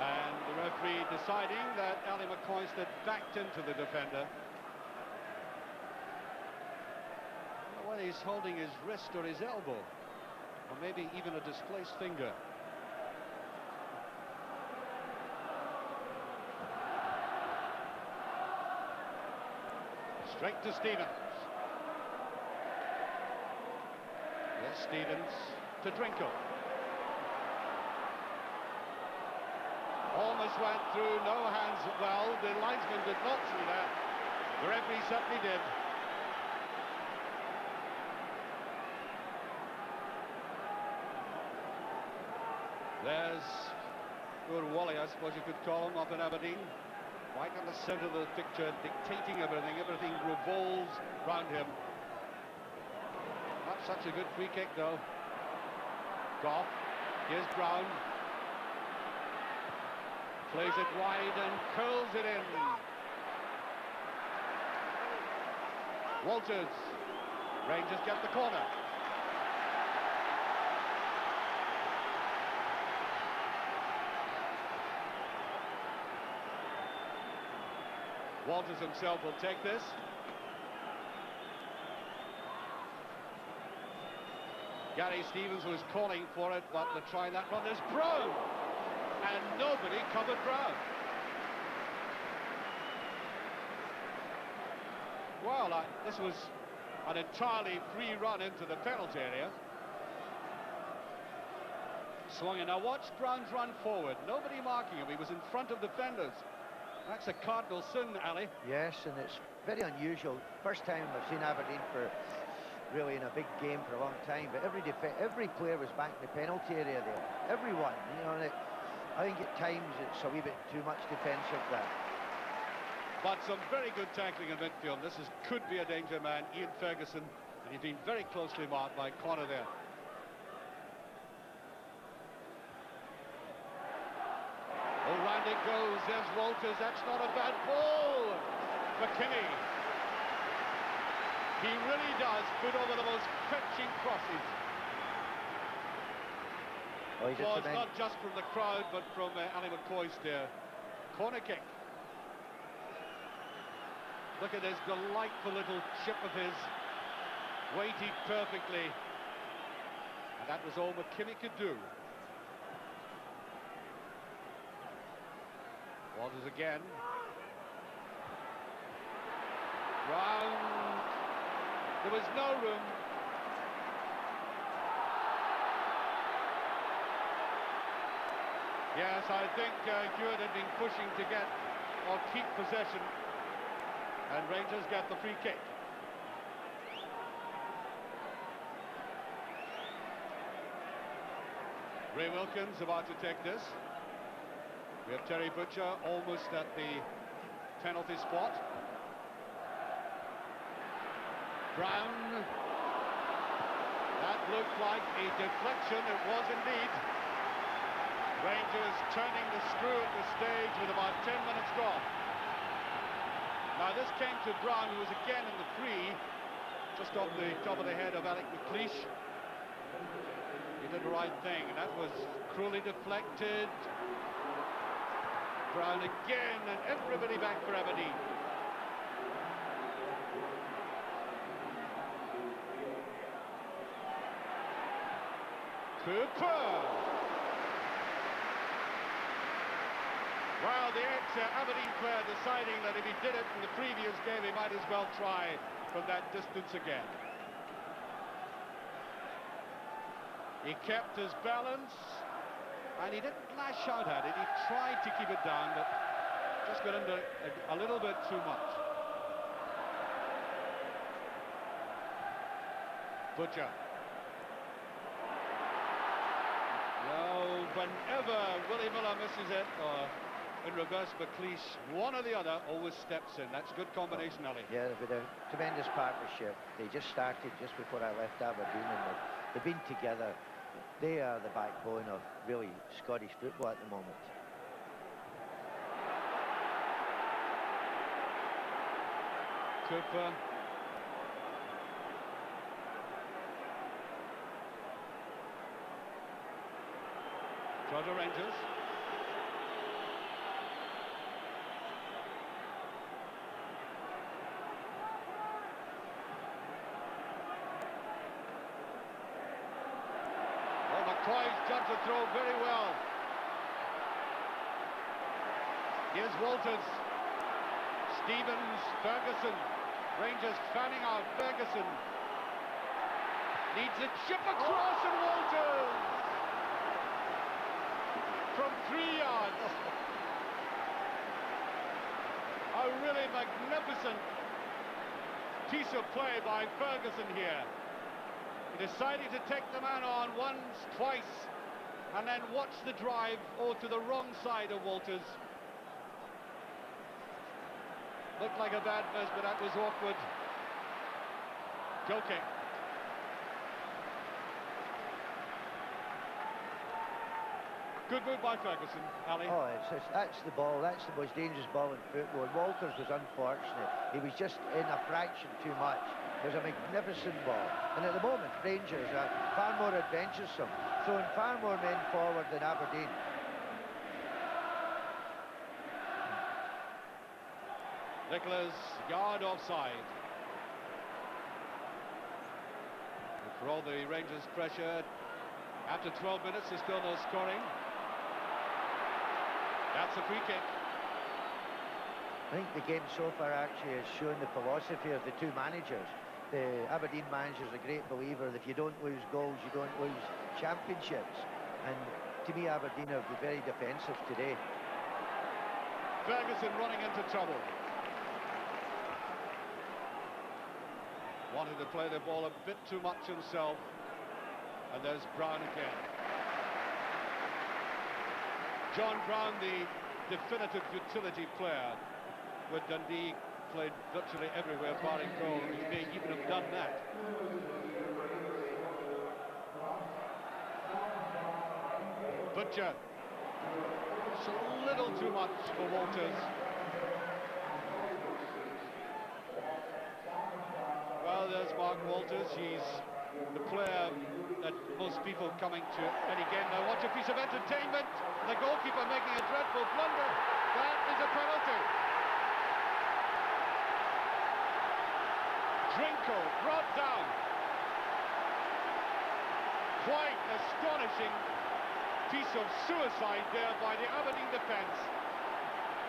Speaker 7: And the referee deciding that Ali McCoist had backed into the defender. I don't know whether he's holding his wrist or his elbow, or maybe even a displaced finger. Straight to Stevens. Yes, Stevens to Drinkle. Almost went through, no hands. Well, the linesman did not see that. The referee certainly did. There's poor Wally, I suppose you could call him, up in Aberdeen. Right in the centre of the picture, dictating everything. Everything revolves round him. Not such a good free kick, though. Goff. Here's Brown. Plays it wide and curls it in. Walters. Rangers get the corner. Walters himself will take this. Gary Stevens was calling for it, but they're trying that one. There's Brown! And nobody covered Brown. Well, this was an entirely free run into the penalty area. Swung in. Now watch Brown's run forward. Nobody marking him. He was in front of defenders. That's a cardinal sin, Ali.
Speaker 12: Yes, and it's very unusual. First time I've seen Aberdeen for really in a big game for a long time, but every player was back in the penalty area there. Everyone, you know, and I think at times it's a wee bit too much defensive there.
Speaker 7: But some very good tackling in midfield. This could be a danger man, Ian Ferguson, and he's been very closely marked by Connor there. Oh, round it goes. There's Walters. That's not a bad ball. McKinney. He really does put over the most fetching crosses.
Speaker 12: Oh,
Speaker 7: applause not just from the crowd, but from Ali McCoist there. Corner kick. Look at this delightful little chip of his. Weighted perfectly. And that was all McKinney could do. Walters again. Round. There was no room. Yes, I think Hewitt had been pushing to get or keep possession. And Rangers get the free kick. Ray Wilkins about to take this. We have Terry Butcher almost at the penalty spot. Brown. That looked like a deflection. It was indeed. Rangers turning the screw at the stage with about 10 minutes gone. Now this came to Brown, who was again in the free, just off the top of the head of Alec McLeish. He did the right thing, and that was cruelly deflected. Brown again, and everybody back for Aberdeen. Cooper! Well, the ex-Aberdeen player deciding that if he did it in the previous game, he might as well try from that distance again. He kept his balance, and he didn't lash out at it. He tried to keep it down, but just got under a little bit too much. Butcher. No, whenever Willie Miller misses it, or in reverse McLeish, one or the other always steps in. That's a good combination, Ali.
Speaker 12: Yeah, they've been a tremendous partnership. They just started just before I left Aberdeen, and they've been together. They are the backbone of really Scottish football at the moment.
Speaker 7: Cooper. Trotter Rangers. Oh, McCoy's judged the throw very well. Here's Walters. Stevens, Ferguson. Rangers fanning out Ferguson. Needs a chip across and Walters! From 3 yards. A really magnificent piece of play by Ferguson here. He decided to take the man on once, twice, and then watch the drive to the wrong side of Walters. Looked like a bad miss, but that was awkward. Joking. Good move by Ferguson, Ali.
Speaker 12: Oh, that's the ball. That's the most dangerous ball in football. Walters was unfortunate. He was just in a fraction too much. It was a magnificent ball. And at the moment, Rangers are far more adventuresome, throwing far more men forward than Aberdeen.
Speaker 7: Nicholas, yard offside. And for all the Rangers' pressure, after 12 minutes, there's still no scoring. That's a free kick.
Speaker 12: I think the game so far actually has shown the philosophy of the two managers. The Aberdeen manager is a great believer that if you don't lose goals, you don't lose championships. And to me, Aberdeen have been very defensive today.
Speaker 7: Ferguson running into trouble. Wanted to play the ball a bit too much himself. And there's Brown again. John Brown, the definitive utility player, with Dundee played virtually everywhere barring goal. He may even have done that. Butcher. It's a little too much for Walters. Well, there's Mark Walters. He's the player that most people coming to any game now watch a piece of entertainment. The goalkeeper making a dreadful blunder. That is a penalty. Drinko brought down. Quite astonishing piece of suicide there by the Aberdeen defence.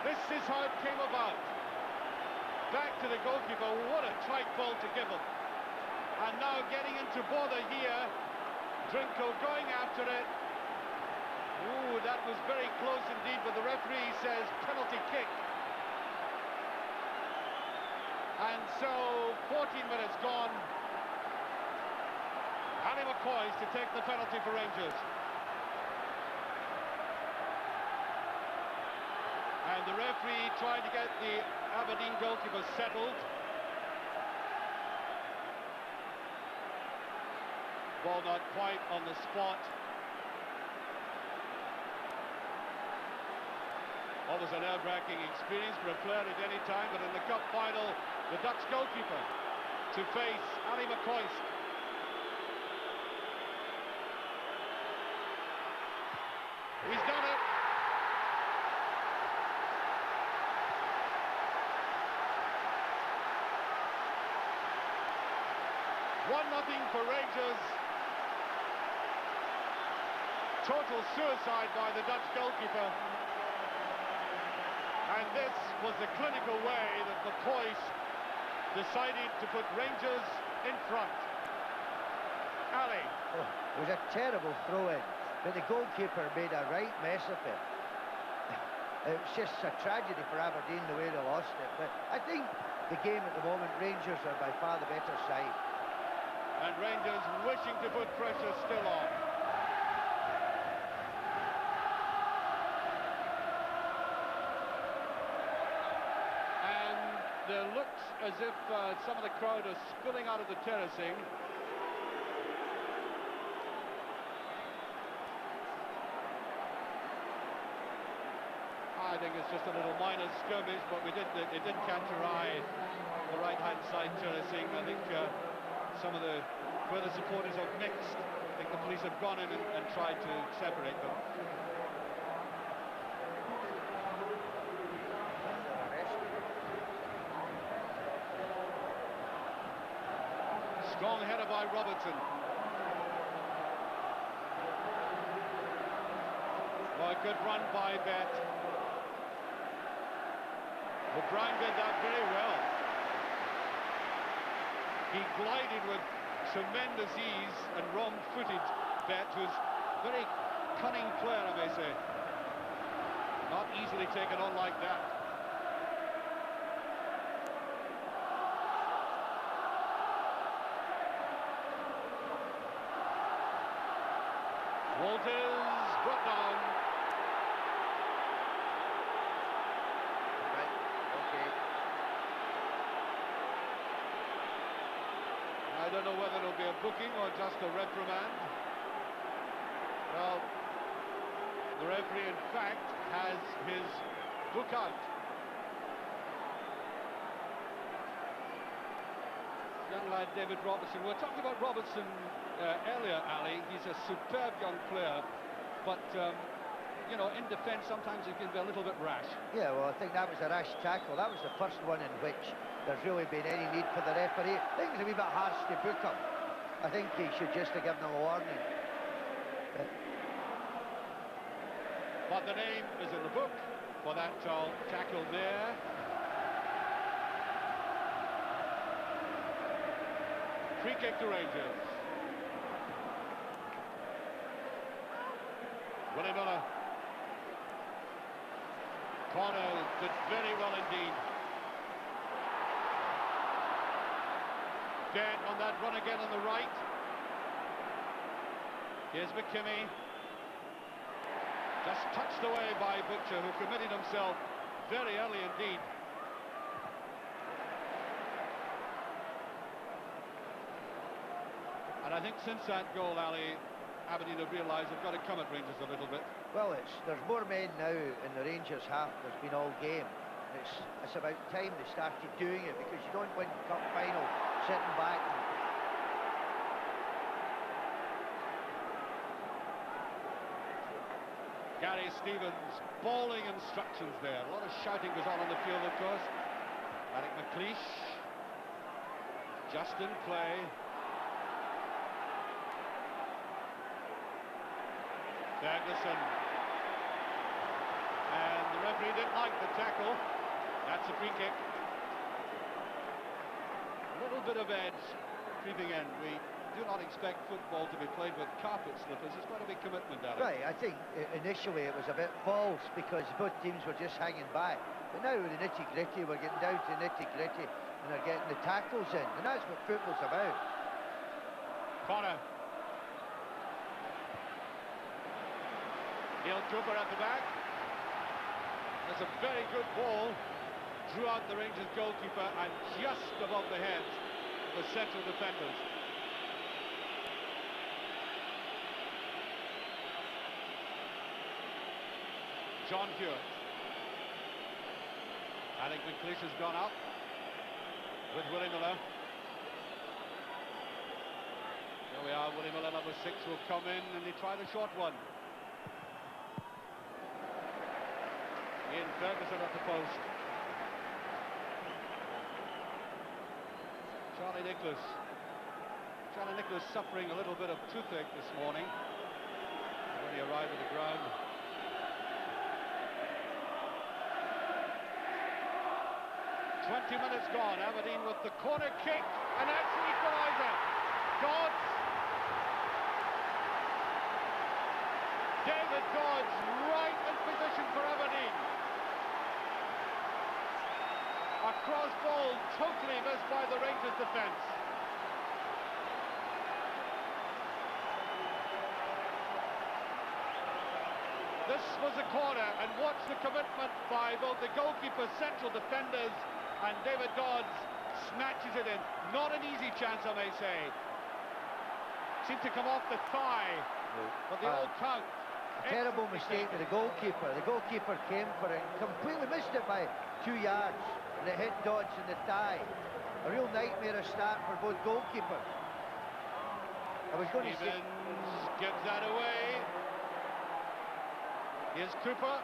Speaker 7: This is how it came about. Back to the goalkeeper. What a tight ball to give him. And now getting into bother here. Drinko going after it. Ooh, that was very close indeed, but the referee says penalty kick. And so 14 minutes gone. Harry McCoy to take the penalty for Rangers. And the referee trying to get the Aberdeen goalkeeper settled. Ball not quite on the spot. Always a nerve-wracking experience for a player at any time, but in the cup final, the Dutch goalkeeper to face Ali McCoy. He's done it. Nothing for Rangers. Total suicide by the Dutch goalkeeper. And this was the clinical way that McCoy decided to put Rangers in front. Ali.
Speaker 12: Oh, it was a terrible throw-in, but the goalkeeper made a right mess of it. It was just a tragedy for Aberdeen the way they lost it. But I think the game at the moment, Rangers are by far the better side.
Speaker 7: And Rangers wishing to put pressure still on. there looks as if some of the crowd are spilling out of the terracing. I think it's just a little minor skirmish, but it did catch your eye. The right-hand side terracing. I think some of the where the supporters are mixed. I think the police have gone in and tried to separate them. Strong header by Robertson. Well, a good run by Bet. O'Brien did that very well. He glided with tremendous ease and wrong-footed Bet, who's a very cunning player, I may say. Not easily taken on like that. Walters brought down.
Speaker 12: Right, okay.
Speaker 7: I don't know whether it'll be a booking or just a reprimand. Well, the referee, in fact, has his book out. Young lad David Robertson. We were talking about Robertson earlier, Ali. He's a superb young player, but you know, in defence sometimes he can be a little bit rash.
Speaker 12: Yeah, well, I think that was a rash tackle. That was the first one in which there's really been any need for the referee. I think it's a wee bit harsh to book him. I think he should just have given him a warning.
Speaker 7: But the name is in the book for that tackle there. Free kick to Rangers. Willie Miller. Corner did very well indeed. Ben on that run again on the right. Here's McKimmie. Just touched away by Butcher, who committed himself very early indeed. And I think since that goal, Ali, Aberdeen have realised they've got to come at Rangers a little bit.
Speaker 12: Well, there's more men now in the Rangers half than there's been all game. It's about time they started doing it, because you don't win cup final sitting back.
Speaker 7: Gary Stevens, bowling instructions there. A lot of shouting goes on the field, of course. Eric McLeish, just in play. Ferguson. And the referee didn't like the tackle. That's a free kick. A little bit of edge creeping in. We do not expect football to be played with carpet slippers. There's got to be commitment at it.
Speaker 12: Right, I think initially it was a bit false because both teams were just hanging back. But now with the nitty-gritty, we're getting down to the nitty-gritty and they're getting the tackles in. And that's what football's about.
Speaker 7: Corner. Neil Cooper at the back. That's a very good ball. Drew out the Rangers goalkeeper and just above the heads of the central defenders. John Hewitt. I think McLeish has gone up with Willie Miller. Here we are, Willie Miller, number 6, will come in and they try the short one. Ian Ferguson at the post. Charlie Nicholas. Charlie Nicholas suffering a little bit of toothache this morning when he arrived at the ground. Minutes gone. Aberdeen with the corner kick, and that's the equaliser. Dodds. David Dodds right in position for Aberdeen. A cross ball totally missed by the Rangers defence. This was a corner, and watch the commitment by both the goalkeeper, central defenders, and David Dodds snatches it in. Not an easy chance, I may say. Seemed to come off the thigh, but the old count.
Speaker 12: A terrible mistake of the goalkeeper. The goalkeeper came for it, completely missed it by 2 yards, and it hit Dodds in the thigh. A real nightmare start for both goalkeepers. I was going to say...
Speaker 7: gives that away. Here's Cooper.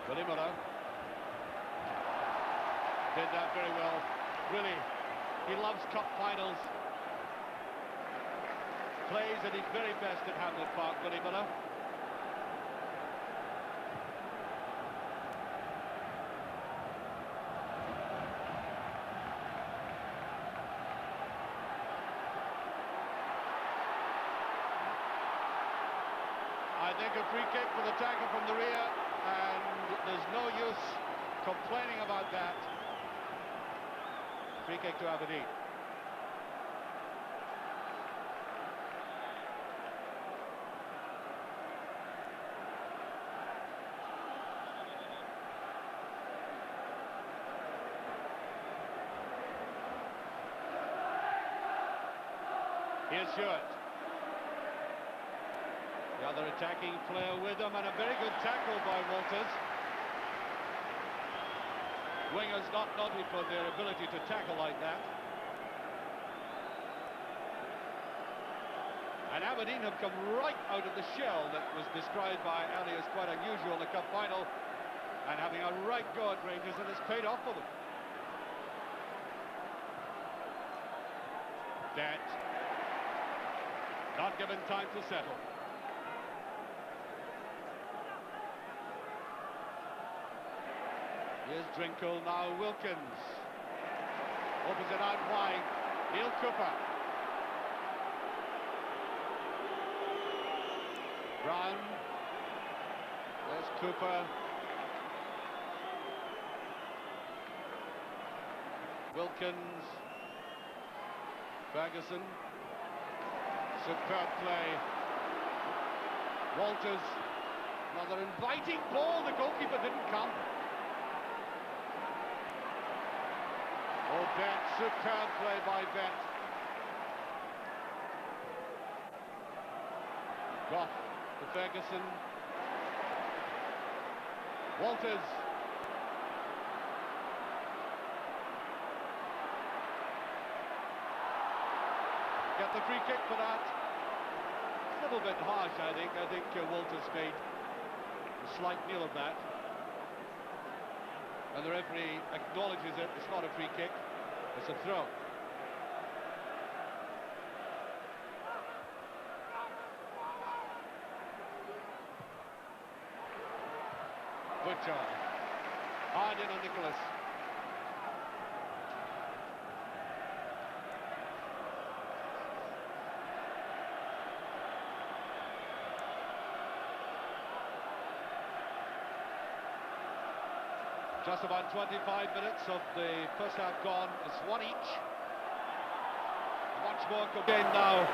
Speaker 7: Willie Miller did that very well. Really, he loves cup finals. Plays at his very best at Hamlet Park, Willie Miller. I think a free kick for the tackle from the rear, and there's no use complaining about that. Free kick to Aberdeen. Here's Stewart. The other attacking player with him, and a very good tackle by Walters. Wingers not noted for their ability to tackle like that. And Aberdeen have come right out of the shell that was described by Ali as quite unusual in the cup final, and having a right go at Rangers, and it's paid off for them. Dent. Not given time to settle. Here's Drinkle, now Wilkins. Opens it out wide. Neil Cooper. Brown. There's Cooper. Wilkins. Ferguson. Superb play. Walters. Another inviting ball. The goalkeeper didn't come. Oh, Bent, superb play by Bent. Goff to Ferguson. Walters. Get the free kick for that. A little bit harsh, I think. I think Walters made a slight kneel of that. And the referee acknowledges it. It's not a free kick. It's a throw. Butcher. Hard in on Nicholas. Just about 25 minutes of the first half gone. It's one each. Much more game now.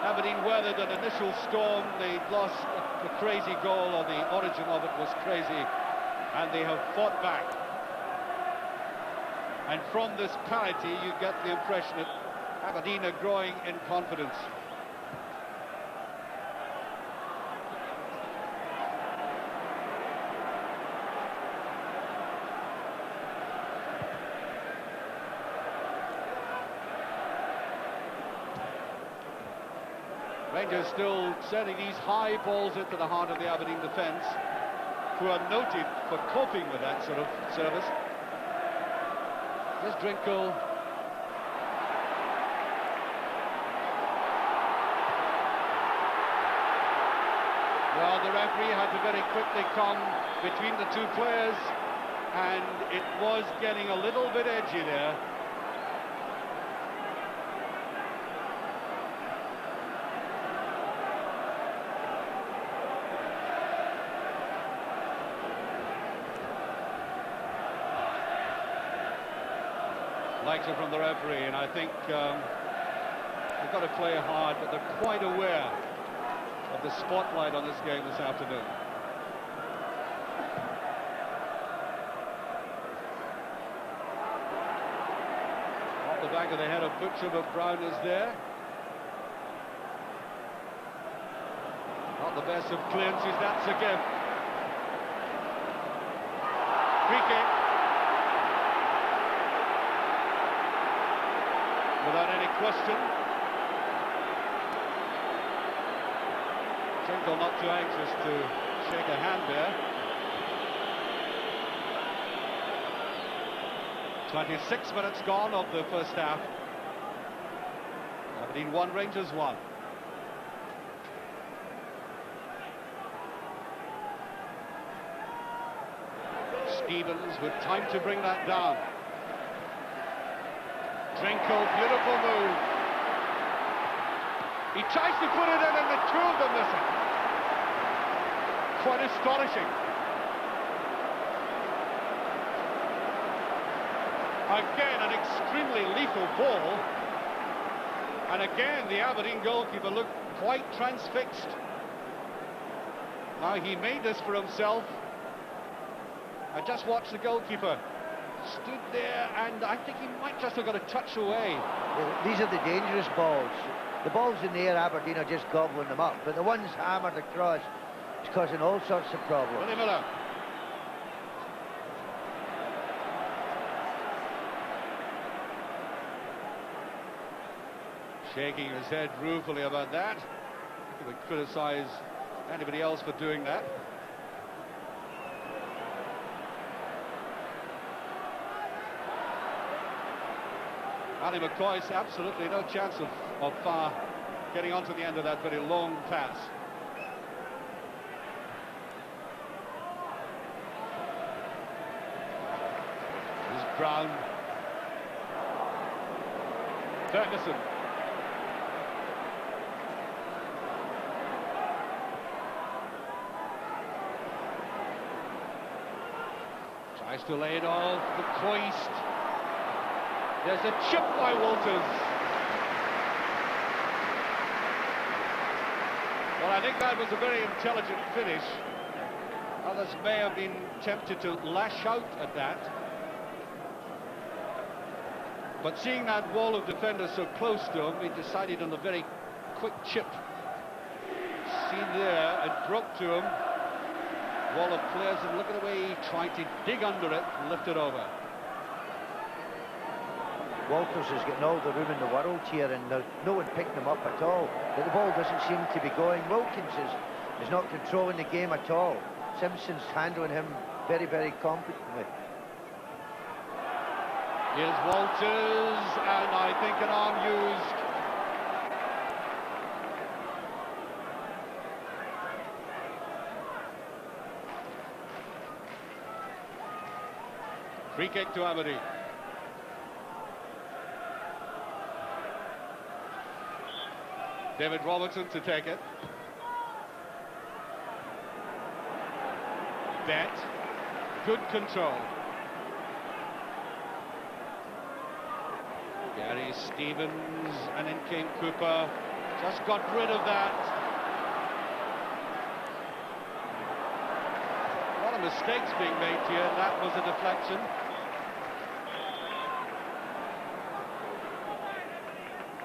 Speaker 7: Aberdeen weathered an initial storm. They lost a crazy goal, or the origin of it was crazy, and they have fought back. And from this parity, you get the impression that Aberdeen are growing in confidence. Rangers still sending these high balls into the heart of the Aberdeen defence, who are noted for coping with that sort of service. Here's Drinkle. Well, the referee had to very quickly come between the two players, and it was getting a little bit edgy there. Likes it from the referee, and I think they've got to play hard, but they're quite aware of the spotlight on this game this afternoon. Off the back of the head of Butcher, but Brown is there. Not the best of clearances, that's a gift. Free kick. Without any question. Tinkle not too anxious to shake a hand there. 26 minutes gone of the first half. Aberdeen 1, Rangers 1. Stevens with time to bring that down. Drinkle, beautiful move. He tries to put it in and the two of them miss it. Quite astonishing. Again, an extremely lethal ball. And again, the Aberdeen goalkeeper looked quite transfixed. Now, he made this for himself. I just watched the goalkeeper. Stood there, and I think he might just have got a touch away.
Speaker 12: These are the dangerous balls. The balls in the air, Aberdeen are just gobbling them up. But the ones hammered across, it's causing all sorts of problems.
Speaker 7: Willie Miller. Shaking his head ruefully about that. He would criticise anybody else for doing that. Ali McCoy's absolutely no chance of getting onto the end of that very long pass. Here's Brown. Ferguson. Tries to lay it off, the hoist. There's a chip by Walters. Well, I think that was a very intelligent finish. Others may have been tempted to lash out at that. But seeing that wall of defenders so close to him, he decided on a very quick chip. Seen there, it broke to him. Wall of players, and look at the way he tried to dig under it and lift it over.
Speaker 12: Walters has got all the room in the world here, and no one picked him up at all. But the ball doesn't seem to be going. Wilkins is not controlling the game at all. Simpson's handling him very, very competently.
Speaker 7: Here's Walters, and I think an arm used. Free kick to Aberdeen. David Robertson to take it. Bet. Good control. Gary Stevens, and in came Cooper. Just got rid of that. A lot of mistakes being made here. That was a deflection.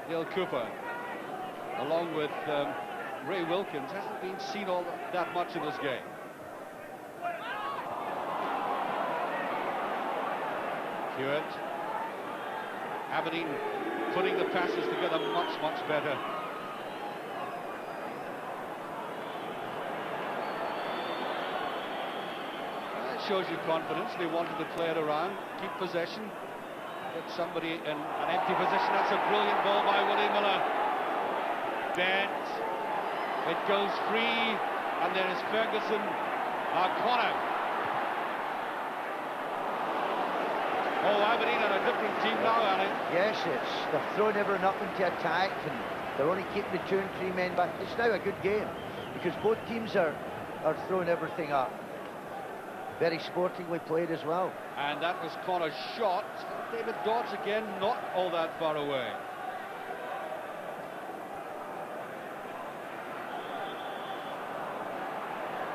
Speaker 7: Neil Cooper, along with Ray Wilkins, hasn't been seen all that much in this game. Hewitt. Aberdeen putting the passes together much, much better. That shows you confidence. They wanted to play it around, keep possession, get somebody in an empty position. That's a brilliant ball by Willie Miller. Bent. It goes free, and there is Ferguson. Connor. Oh, Aberdeen are a different team now, Alan.
Speaker 12: Yes, they're throwing everyone up into attack, and they're only keeping the 2 and 3 men back. It's now a good game because both teams are throwing everything up. Very sportingly played as well.
Speaker 7: And that was Connor's shot. David Dodds again, not all that far away.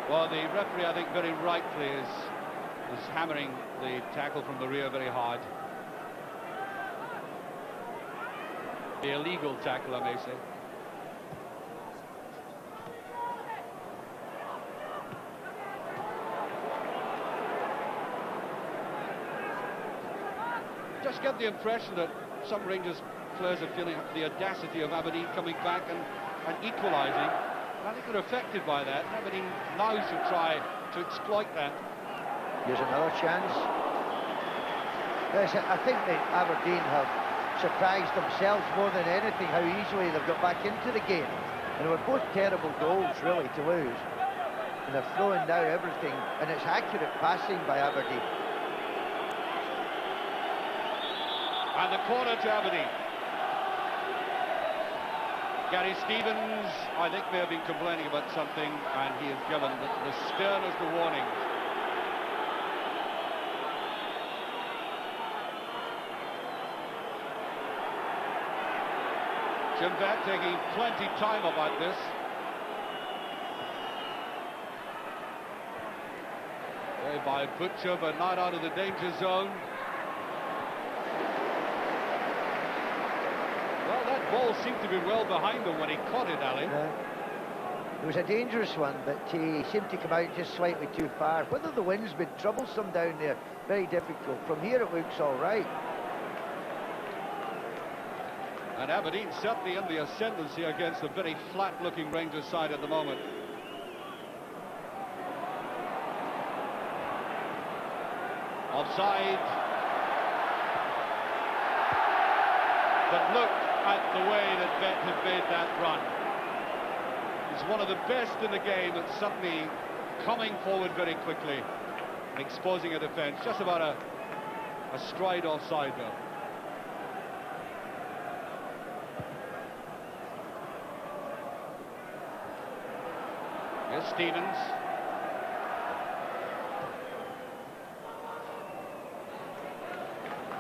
Speaker 7: Well, the referee, I think, very rightly is hammering the tackle from the rear very hard. The illegal tackle, I may say. Just get the impression that some Rangers players are feeling the audacity of Aberdeen coming back and equalising. I think they're affected by that. Aberdeen now should try to exploit that.
Speaker 12: Here's another chance. Yes, I think that Aberdeen have surprised themselves more than anything how easily they've got back into the game. And they were both terrible goals, really, to lose. And they're throwing now everything, and it's accurate passing by Aberdeen.
Speaker 7: And the corner to Aberdeen. Gary Stevens, I think, may have been complaining about something, and he has given the sternest of warnings. Jim Vett taking plenty time about this. Played by Butcher, but not out of the danger zone. Well, that ball seemed to be well behind him when he caught it, Ali.
Speaker 12: It was a dangerous one, but he seemed to come out just slightly too far. Whether the wind's been troublesome down there, very difficult. From here it looks all right.
Speaker 7: And Aberdeen certainly in the ascendancy against a very flat-looking Rangers side at the moment. Offside. But look at the way that Vett had made that run. He's one of the best in the game at suddenly coming forward very quickly and exposing a defence. Just about a stride offside though. Here's Stevens.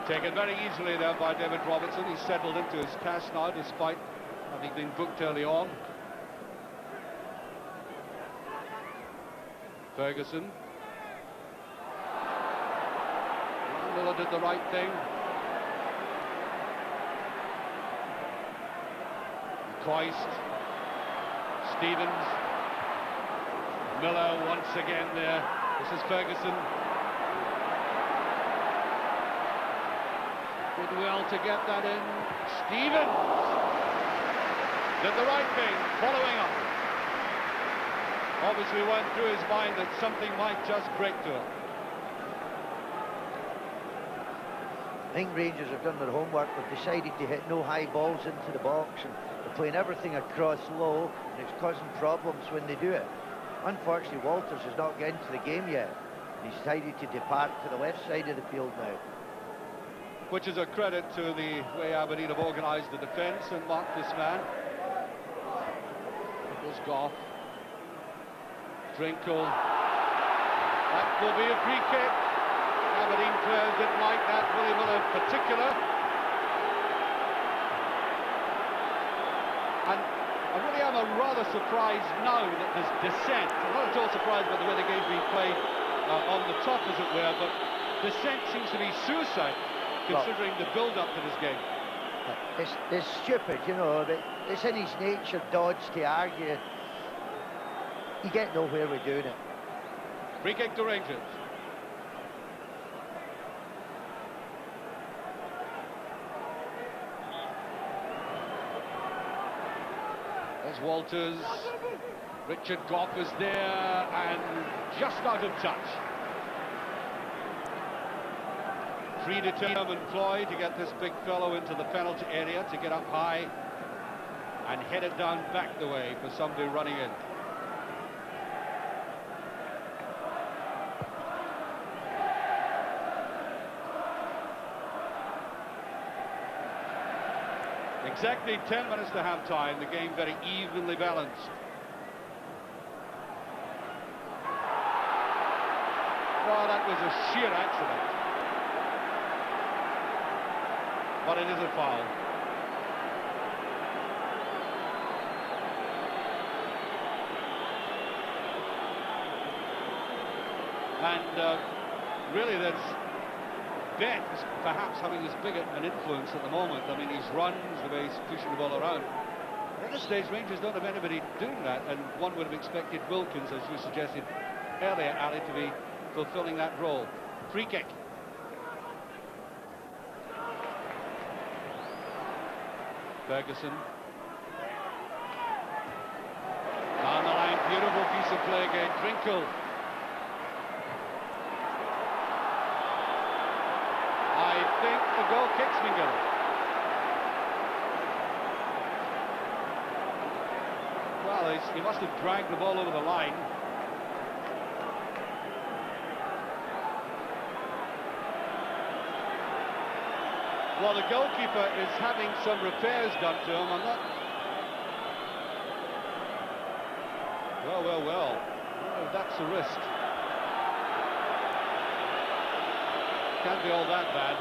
Speaker 7: Taken very easily there by David Robertson. He's settled into his task now despite having been booked early on. Ferguson. Miller did the right thing. Coist. Stevens. Miller once again there. This is Ferguson. Did well to get that in. Stevens did the right thing, following up. Obviously went through his mind that something might just break to him.
Speaker 12: I think Rangers have done their homework. They've decided to hit no high balls into the box, and they're playing everything across low, and it's causing problems when they do it. Unfortunately, Walters is not getting to the game yet. He's decided to depart to the left side of the field now.
Speaker 7: Which is a credit to the way Aberdeen have organised the defence and marked this man. There's Goff. Drinkle. That will be a free kick. Aberdeen players didn't like that, Willie Miller in particular. And I really am rather surprised now that there's dissent. I'm not at all surprised by the way the game's been played on the top, as it were, but dissent seems to be suicide, considering the build-up to this game.
Speaker 12: It's stupid, you know, but it's in his nature, Dodge, to argue. You get nowhere with doing it.
Speaker 7: Free kick to Rangers. There's Walters. Richard Goff is there and just out of touch. Predetermined ploy to get this big fellow into the penalty area, to get up high and head it down back the way for somebody running in. Exactly 10 minutes to half-time, the game very evenly balanced. Well, that was a sheer accident. But it is a foul. And really that's Bet is perhaps having as big an influence at the moment. I mean, his runs, the way he's pushing the ball around. At this stage, Rangers don't have anybody doing that, and one would have expected Wilkins, as you suggested earlier, Ali, to be fulfilling that role. Free kick. Ferguson. Down the line, beautiful piece of play again. Drinkle. I think the goal kick's been given. Well, he must have dragged the ball over the line. Well, the goalkeeper is having some repairs done to him. I'm not... Well. Oh, that's a risk. Can't be all that bad.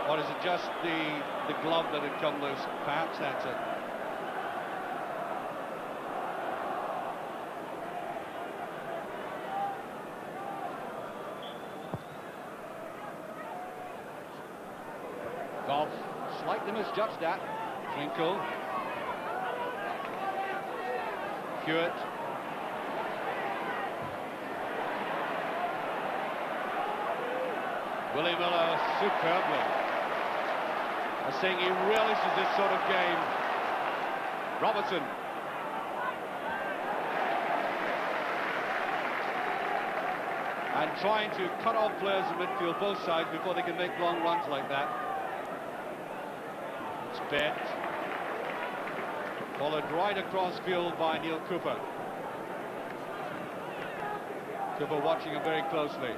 Speaker 7: Or is it just the glove that had come loose? Perhaps that's it. Golf slightly misjudged that. Drinkle. Hewitt. Willie Miller superbly. I saying he relishes this sort of game. Robertson. And trying to cut off players in midfield, both sides, before they can make long runs like that. It's Bent. Followed right across field by Neil Cooper. Cooper watching him very closely.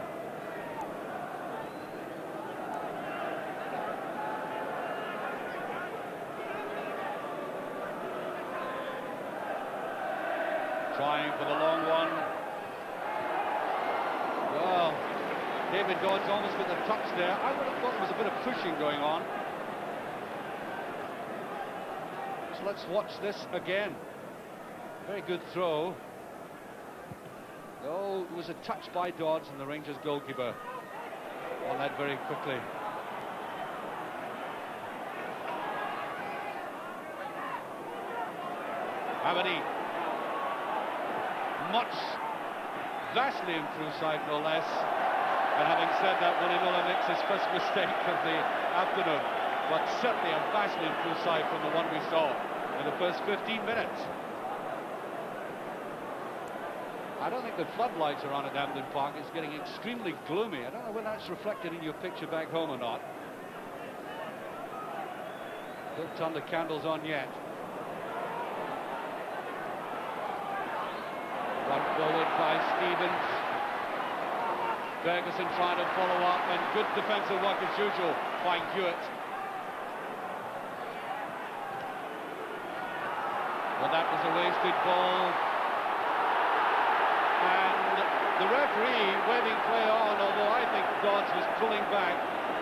Speaker 7: Trying for the long one. Well, David Dodds almost with the touch there. I would have thought there was a bit of pushing going on. So let's watch this again. Very good throw. Oh, it was a touch by Dodds, and the Rangers goalkeeper on that very quickly. Aberdeen. Much, vastly improved side, no less. And having said that, Willie Miller makes his first mistake of the afternoon. But certainly a vastly improved side from the one we saw in the first 15 minutes. I don't think the floodlights are on at Aberdeen Park. It's getting extremely gloomy. I don't know whether that's reflected in your picture back home or not. Don't turn the candles on yet. Run forward by Stevens. Ferguson trying to follow up, and good defensive work as usual by Hewitt. Well, that was a wasted ball. And the referee waving play on, although I think Dodds was pulling back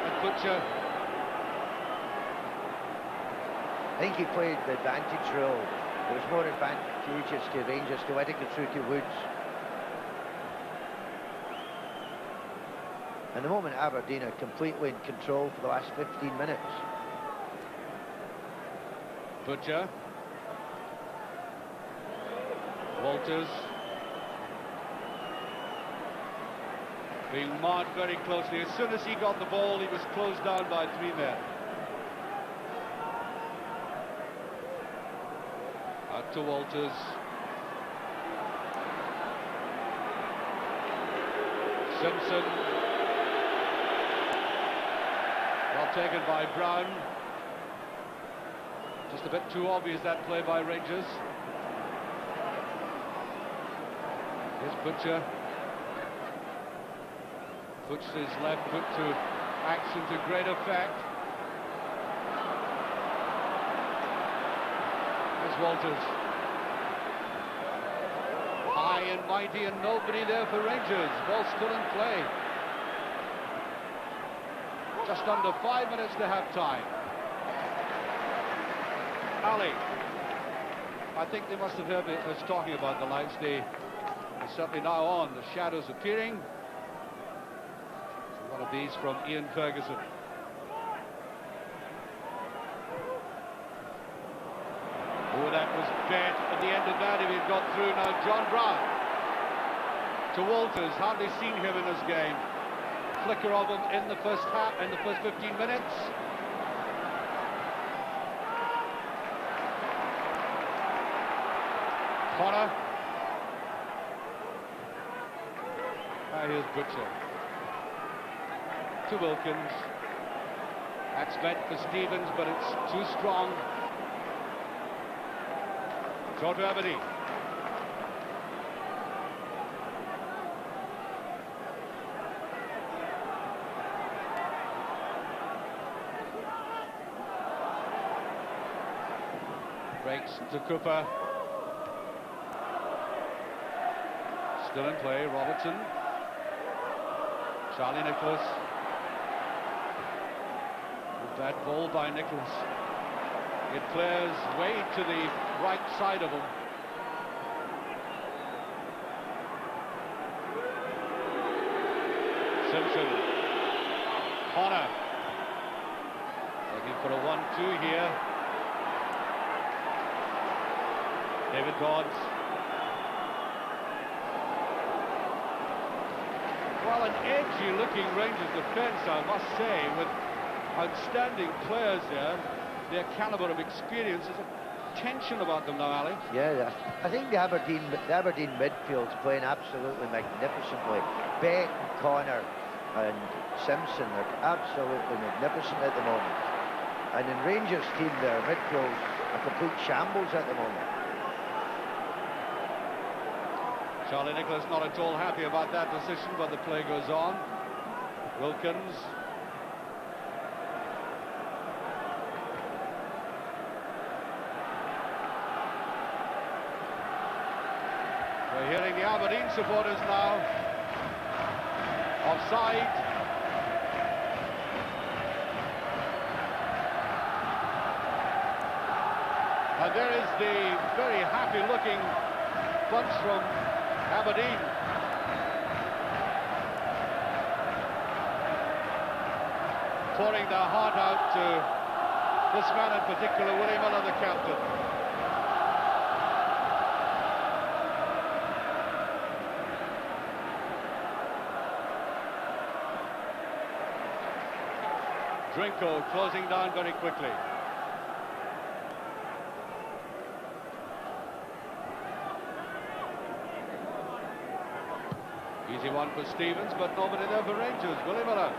Speaker 7: at Butcher.
Speaker 12: I think he played the advantage role. It was more advantageous to Rangers to let it go through to Woods. And the moment Aberdeen are completely in control for the last 15 minutes.
Speaker 7: Butcher. Walters. Being marked very closely. As soon as he got the ball, he was closed down by 3 men. Out to Walters. Simpson. Well taken by Brown. Just a bit too obvious, that play by Rangers. Here's Butcher. Puts his left foot to action to great effect. There's Walters. High and mighty, and nobody there for Rangers. Ball still in play. Just under 5 minutes to half-time. Ali. I think they must have heard us talking about the lights. It's certainly now on, the shadows appearing. So one of these from Ian Ferguson. Oh, that was bad at the end of that if he'd got through. Now John Brown to Walters, hardly seen him in this game. Flicker of him in the first half, in the first 15 minutes. Connor. Here's Butcher. To Wilkins. That's meant for Stevens, but it's too strong. Draw to Aberdeen. Breaks to Cooper. Still in play, Robertson. Charlie Nicholas. Bad ball by Nicholas. It plays way to the right side of him. Simpson. Connor. Looking for a 1-2 here. David Dodds. Well, an edgy-looking Rangers defence, I must say, with outstanding players there. Their calibre of experience. There's a tension about them now, Ali.
Speaker 12: Yeah, I think the Aberdeen midfield's playing absolutely magnificently. Beck, Connor and Simpson are absolutely magnificent at the moment. And in Rangers' team, their midfield's a complete shambles at the moment.
Speaker 7: Charlie Nicholas not at all happy about that decision, but the play goes on. Wilkins. We're hearing the Aberdeen supporters now. Offside. And there is the very happy-looking bunch from Aberdeen. Pouring their heart out to this man in particular, Willie Miller, the captain. Drinko closing down very quickly. Easy one for Stevens, but nobody there for Rangers. Willie Miller.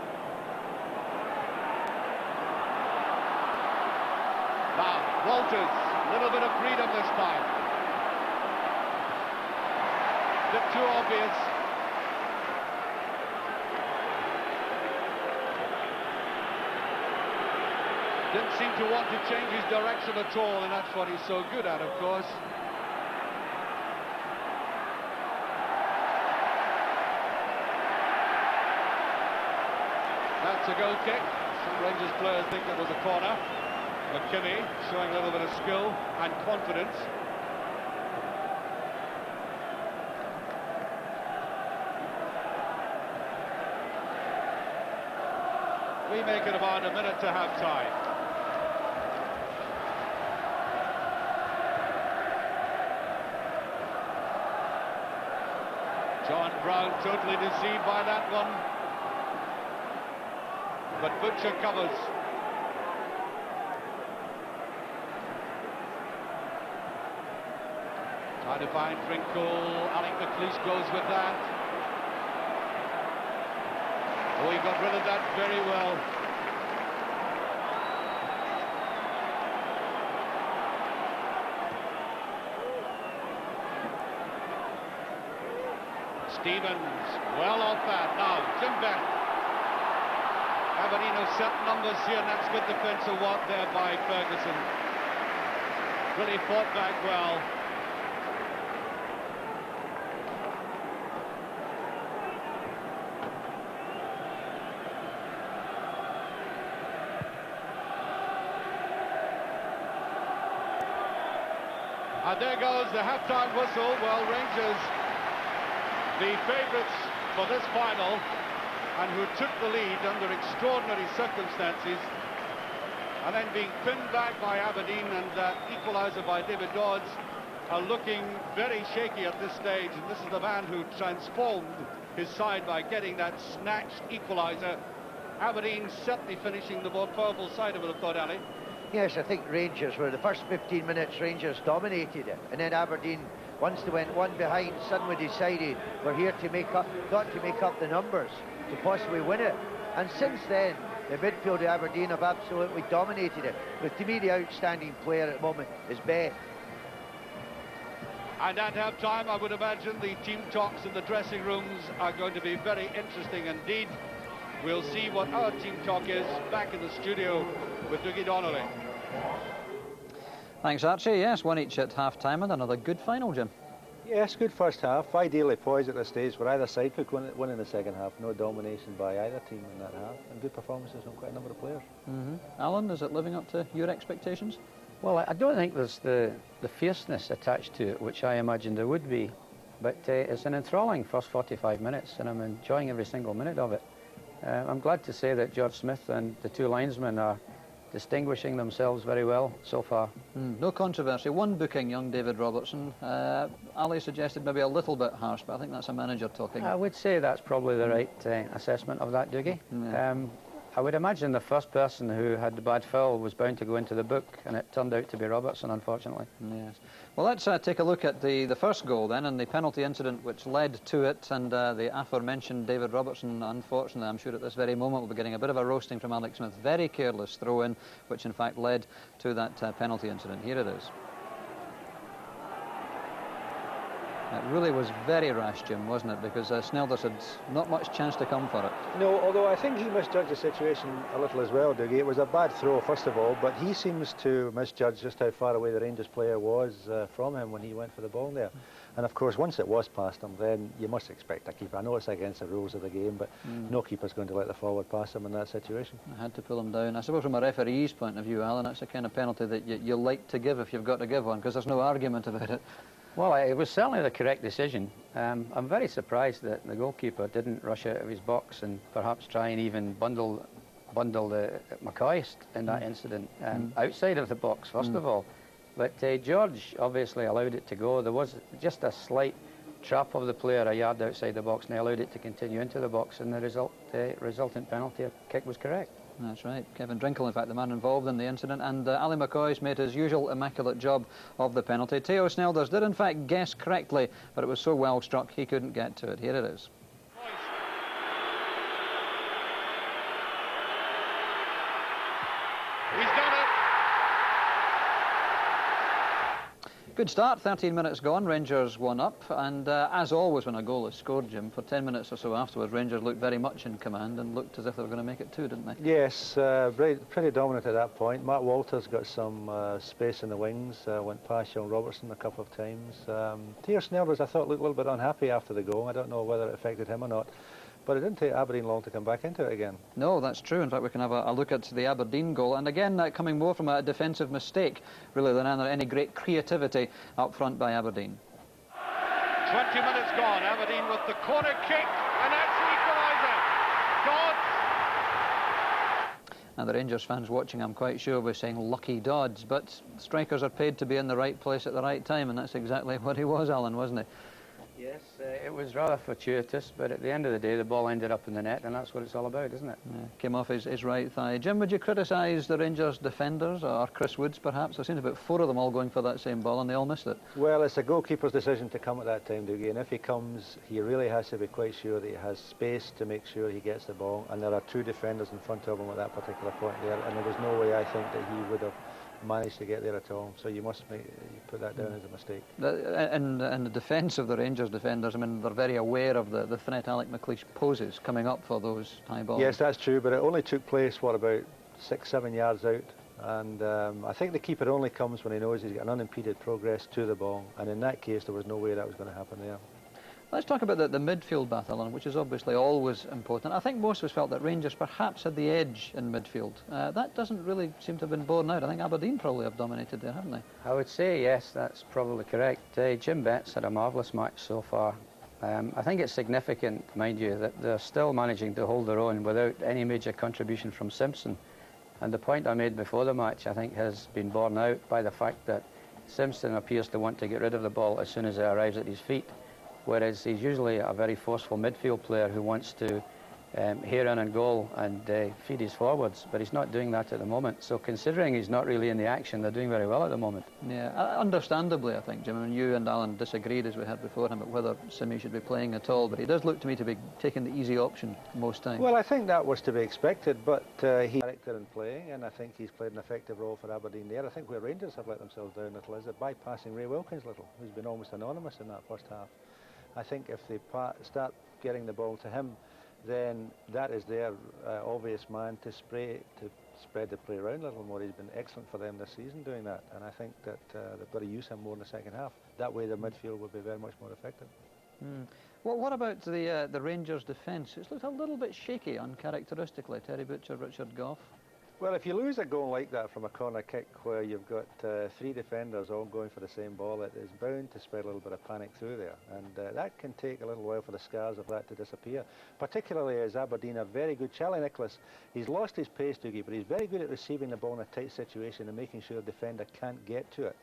Speaker 7: Now, Walters, a little bit of freedom this time. Bit too obvious. Didn't seem to want to change his direction at all, and that's what he's so good at, of course. That's a goal kick. Some Rangers players think it was a corner. McKinney showing a little bit of skill and confidence. We make it about a minute to half-time. John Brown totally deceived by that one. But Butcher covers. Trying to find Trinkle. Alec McLeish goes with that. Oh, he got rid of that very well. Stevens, well off that. Now, Jim Beck. Aberdeen have set numbers here, and that's good defensive work there by Ferguson. Really fought back well. And there goes the half-time whistle. Well, Rangers the favourites for this final and who took the lead under extraordinary circumstances, and then being pinned back by Aberdeen and equaliser by David Dodds, are looking very shaky at this stage, and this is the man who transformed his side by getting that snatched equaliser. Aberdeen certainly finishing the more powerful side, I would have thought, Ali.
Speaker 12: Yes, I think Rangers were the first 15 minutes, Rangers dominated it, and then Aberdeen, once they went one behind, suddenly decided we're here to make up, got to make up the numbers to possibly win it. And since then, the midfield of Aberdeen have absolutely dominated it. But to me, the outstanding player at the moment is Beth.
Speaker 7: And at half-time, I would imagine the team talks in the dressing rooms are going to be very interesting indeed. We'll see what our team talk is back in the studio with Dougie Donnelly.
Speaker 1: Thanks, Archie. Yes, one each at half-time and another good final, Jim.
Speaker 2: Yes, good first half. Ideally poised at this stage where either side could win in the second half. No domination by either team in that half, and good performances from quite a number of players.
Speaker 1: Alan, is it living up to your expectations?
Speaker 3: Well, I don't think there's the fierceness attached to it, which I imagined there would be. But it's an enthralling first 45 minutes, and I'm enjoying every single minute of it. I'm glad to say that George Smith and the two linesmen are distinguishing themselves very well so far.
Speaker 1: No controversy. One booking, young David Robertson. Ali suggested maybe a little bit harsh, but I think that's a manager talking.
Speaker 3: I would say that's probably the right assessment of that, Dougie.
Speaker 1: Yeah.
Speaker 3: I would imagine the first person who had the bad foul was bound to go into the book, and it turned out to be Robertson, unfortunately.
Speaker 1: Yes. Well, let's take a look at the first goal then, and the penalty incident which led to it, and the aforementioned David Robertson, unfortunately, I'm sure at this very moment, will be getting a bit of a roasting from Alex Smith. Very careless throw-in, which in fact led to that penalty incident. Here it is. It really was very rash, Jim, wasn't it? Because Snelders had not much chance to come for it.
Speaker 2: No, although I think he misjudged the situation a little as well, Dougie. It was a bad throw, first of all, but he seems to misjudge just how far away the Rangers player was from him when he went for the ball there. And of course, once it was past him, then you must expect a keeper. I know it's against the rules of the game, but no keeper's going to let the forward pass him in that situation.
Speaker 1: I had to pull him down. I suppose from a referee's point of view, Alan, that's the kind of penalty that you like to give if you've got to give one, because there's no argument about it.
Speaker 3: Well, it was certainly the correct decision. I'm very surprised that the goalkeeper didn't rush out of his box and perhaps try and even bundle the McCoist in that incident outside of the box, first of all. But George obviously allowed it to go. There was just a slight trap of the player a yard outside the box, and he allowed it to continue into the box, and the resultant penalty kick was correct.
Speaker 1: That's right. Kevin Drinkle, in fact, the man involved in the incident, and Ali McCoy's made his usual immaculate job of the penalty. Theo Snelders did, in fact, guess correctly, but it was so well struck he couldn't get to it. Here it is.
Speaker 7: He's done it.
Speaker 1: Good start, 13 minutes gone, Rangers 1 up, and as always when a goal is scored, Jim, for 10 minutes or so afterwards, Rangers looked very much in command and looked as if they were going to make it 2, didn't they?
Speaker 2: Yes, pretty dominant at that point. Mark Walters got some space in the wings, went past young Robertson a couple of times. Theo Snelders, I thought, looked a little bit unhappy after the goal. I don't know whether it affected him or not. But it didn't take Aberdeen long to come back into it again.
Speaker 1: No, that's true. In fact, we can have a look at the Aberdeen goal. And again, coming more from a defensive mistake, really, than any great creativity up front by Aberdeen.
Speaker 7: 20 minutes gone. Aberdeen with the corner kick, and that's the equaliser. Dodds.
Speaker 1: And the Rangers fans watching, I'm quite sure, were saying lucky Dodds. But strikers are paid to be in the right place at the right time, and that's exactly what he was, Alan, wasn't he?
Speaker 3: Yes, it was rather fortuitous, but at the end of the day, the ball ended up in the net, and that's what it's all about, isn't it?
Speaker 1: Yeah, came off his right thigh. Jim, would you criticise the Rangers defenders, or Chris Woods, perhaps? I've seen about 4 of them all going for that same ball, and they all missed it.
Speaker 2: Well, it's a goalkeeper's decision to come at that time, Dougie, and if he comes, he really has to be quite sure that he has space to make sure he gets the ball, and there are 2 defenders in front of him at that particular point there, and there was no way, I think, that he would have managed to get there at all. So you must put that down as a mistake.
Speaker 1: In the defence of the Rangers defenders, I mean, they're very aware of the threat Alec McLeish poses coming up for those high balls.
Speaker 2: Yes, that's true, but it only took place, what, about 6-7 yards out, and I think the keeper only comes when he knows he's got an unimpeded progress to the ball, and in that case there was no way that was going to happen there.
Speaker 1: Let's talk about the midfield battle, which is obviously always important. I think most of us felt that Rangers perhaps had the edge in midfield. That doesn't really seem to have been borne out. I think Aberdeen probably have dominated there, haven't they?
Speaker 3: I would say yes, that's probably correct. Jim Betts had a marvellous match so far. I think it's significant, mind you, that they're still managing to hold their own without any major contribution from Simpson. And the point I made before the match, I think, has been borne out by the fact that Simpson appears to want to get rid of the ball as soon as it arrives at his feet, whereas he's usually a very forceful midfield player who wants to hear in and goal and feed his forwards, but he's not doing that at the moment. So considering he's not really in the action, they're doing very well at the moment.
Speaker 1: Yeah, understandably, I think, Jim. I mean, you and Alan disagreed, as we had before him, about whether Simi should be playing at all, but he does look to me to be taking the easy option most times.
Speaker 2: Well, I think that was to be expected, but he's character in playing, and I think he's played an effective role for Aberdeen there. I think where Rangers have let themselves down a little is bypassing Ray Wilkins little, who's been almost anonymous in that first half. I think if they start getting the ball to him, then that is their obvious man to spread the play around a little more. He's been excellent for them this season doing that, and I think that they've got to use him more in the second half. That way the midfield will be very much more effective.
Speaker 1: Well, what about the Rangers' defence? It's looked a little bit shaky, uncharacteristically. Terry Butcher, Richard Gough.
Speaker 2: Well, if you lose a goal like that from a corner kick where you've got three defenders all going for the same ball, it is bound to spread a little bit of panic through there, and that can take a little while for the scars of that to disappear, particularly as Aberdeen are very good. Charlie Nicholas, he's lost his pace, Doogie, but he's very good at receiving the ball in a tight situation and making sure the defender can't get to it.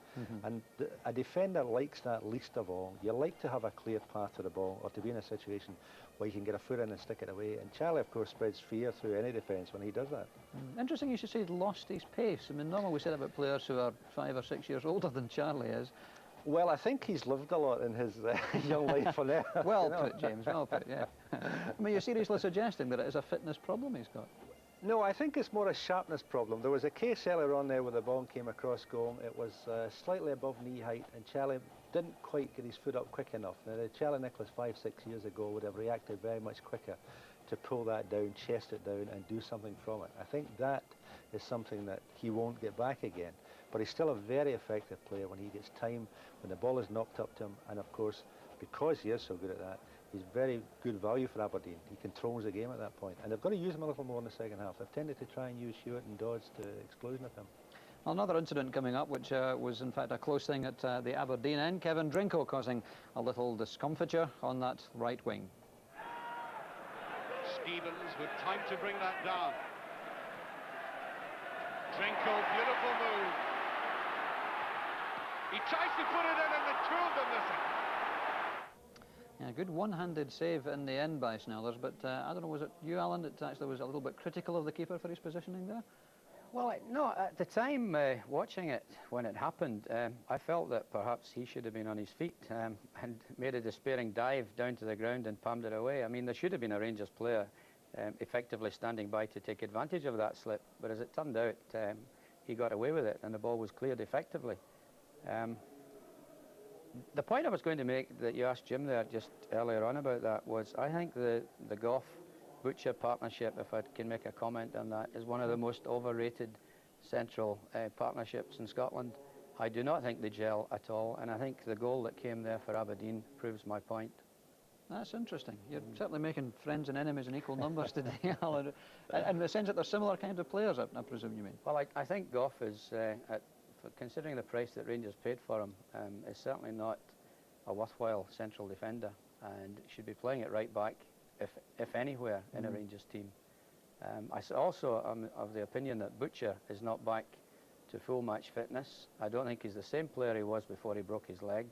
Speaker 2: And a defender likes that least of all. You like to have a clear path to the ball, or to be in a situation where you can get a foot in and stick it away. And Charlie, of course, spreads fear through any defence when he does that.
Speaker 1: Interesting you should say he's lost his pace. I mean, normally we say that about players who are 5 or 6 years older than Charlie is.
Speaker 2: Well, I think he's lived a lot in his young life for now.
Speaker 1: Well put, James, well put, yeah. I mean, you're seriously suggesting that it is a fitness problem he's got?
Speaker 2: No, I think it's more a sharpness problem. There was a case earlier on there where the ball came across goal. It was slightly above knee height, and Charlie didn't quite get his foot up quick enough. Now, Charlie Nicholas 5, 6 years ago would have reacted very much quicker to pull that down, chest it down, and do something from it. I think that is something that he won't get back again. But he's still a very effective player when he gets time, when the ball is knocked up to him, and of course, because he is so good at that, he's very good value for Aberdeen. He controls the game at that point, and they've got to use him a little more in the second half. They've tended to try and use Hewitt and Dodds to exclusion of him.
Speaker 1: Well, another incident coming up, which was in fact a close thing at the Aberdeen end. Kevin Drinko causing a little discomfiture on that right wing.
Speaker 7: Stevens with time to bring that down. Drinko, beautiful move. He tries to put it in, and the two of them miss it.
Speaker 1: Yeah, good one-handed save in the end by Snellers, but I don't know, was it you, Alan, that actually was a little bit critical of the keeper for his positioning there?
Speaker 3: Well, no, at the time watching it when it happened, I felt that perhaps he should have been on his feet and made a despairing dive down to the ground and palmed it away. I mean, there should have been a Rangers player effectively standing by to take advantage of that slip, but as it turned out, he got away with it and the ball was cleared effectively. The point I was going to make that you asked Jim there just earlier on about that was, I think the Gough-Butcher partnership, if I can make a comment on that, is one of the most overrated central partnerships in Scotland. I do not think they gel at all, and I think the goal that came there for Aberdeen proves my point.
Speaker 1: That's interesting. You're certainly making friends and enemies in equal numbers today, Alan. In the sense that they're similar kind of players, I presume you mean?
Speaker 3: Well, I think Gough is, considering the price that Rangers paid for him, is certainly not a worthwhile central defender, and should be playing at right back, if anywhere, in a Rangers team. I also am of the opinion that Butcher is not back to full match fitness. I don't think he's the same player he was before he broke his leg,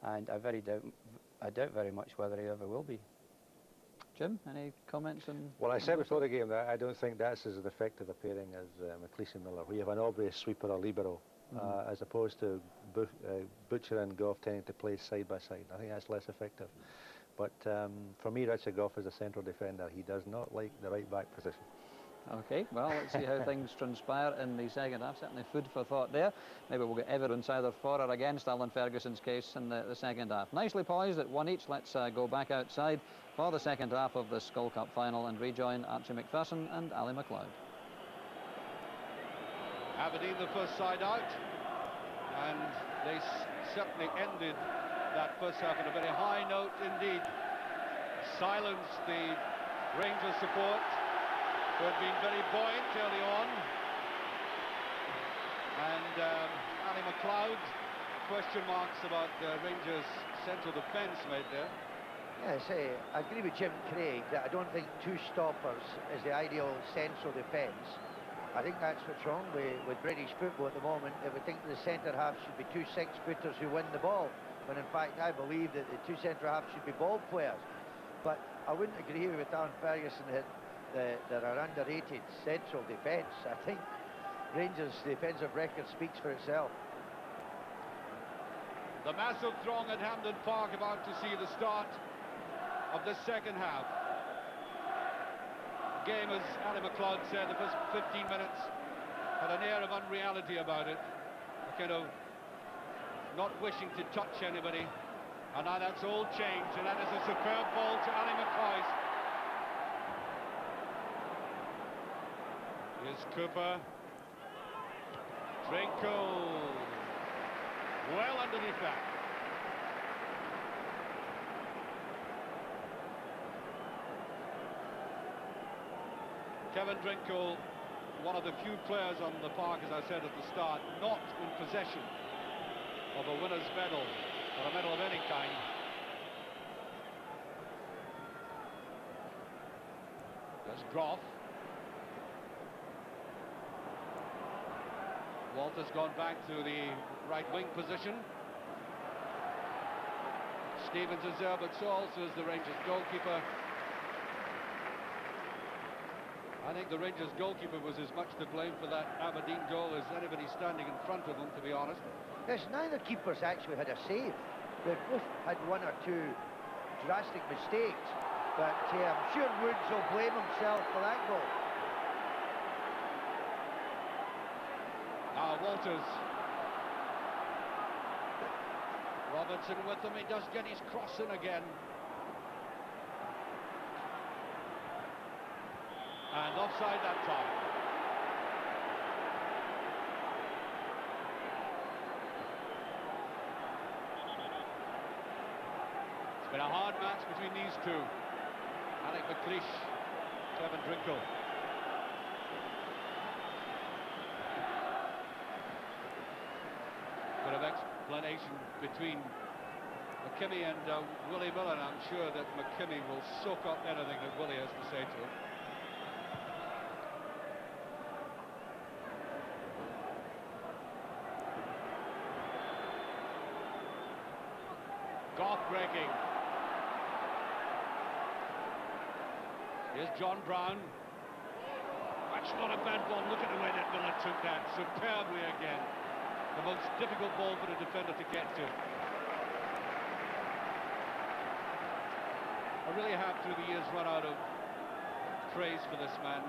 Speaker 3: and I doubt very much whether he ever will be.
Speaker 1: Jim, any comments on...
Speaker 2: Well, I said before the game that I don't think that's as effective a pairing as McLeish and Miller, where you have an obvious sweeper or libero, as opposed to Butcher and Gough tending to play side by side. I think that's less effective. But for me, Richard Gough is a central defender. He does not like the right back position.
Speaker 1: OK, well, let's see how things transpire in the second half. Certainly food for thought there. Maybe we'll get evidence either for or against Alan Ferguson's case in the second half. Nicely poised at 1 each. Let's go back outside for the second half of the Skol Cup final and rejoin Archie McPherson and Ali MacLeod.
Speaker 7: Aberdeen the first side out, and they certainly ended that first half on a very high note indeed. Silenced the Rangers support, who had been very buoyant early on. And Ali MacLeod, question marks about Rangers' central defence made there.
Speaker 12: Yes, I agree with Jim Craig that I don't think two stoppers is the ideal central defence. I think that's what's wrong with British football at the moment, that we think the centre-half should be two six-footers who win the ball, when in fact I believe that the two centre-halves should be ball players. But I wouldn't agree with Alan Ferguson that there are underrated central defence. I think Rangers' defensive record speaks for itself.
Speaker 7: The massive throng at Hampden Park about to see the start of the second half. The game, as Ali McLeod said, the first 15 minutes had an air of unreality about it, a kind of not wishing to touch anybody, and now that's all changed, and that is a superb ball to Ali McCoy. Here's Cooper. Drinkle. Well underneath that. Kevin Drinkle, one of the few players on the park, as I said at the start, not in possession of a winner's medal, or a medal of any kind. There's Groff. Walter's gone back to the right wing position. Stevens is there, but so also is the Rangers goalkeeper. I think the Rangers goalkeeper was as much to blame for that Aberdeen goal as anybody standing in front of him, to be honest.
Speaker 12: Yes, neither keepers actually had a save. They've both had one or two drastic mistakes, but I'm sure Woods will blame himself for that goal.
Speaker 7: Now Walters. Robertson with him, he does get his cross in again. And offside that time. It's been a hard match between these two. Alec McLeish, Kevin Drinkle. Bit of explanation between McKimmie and Willie Miller, and I'm sure that McKimmie will soak up anything that Willie has to say to him. Goff breaking. Here's John Brown. That's not a bad ball. Look at the way that Miller took that superbly again. The most difficult ball for the defender to get to. I really have through the years run out of praise for this man,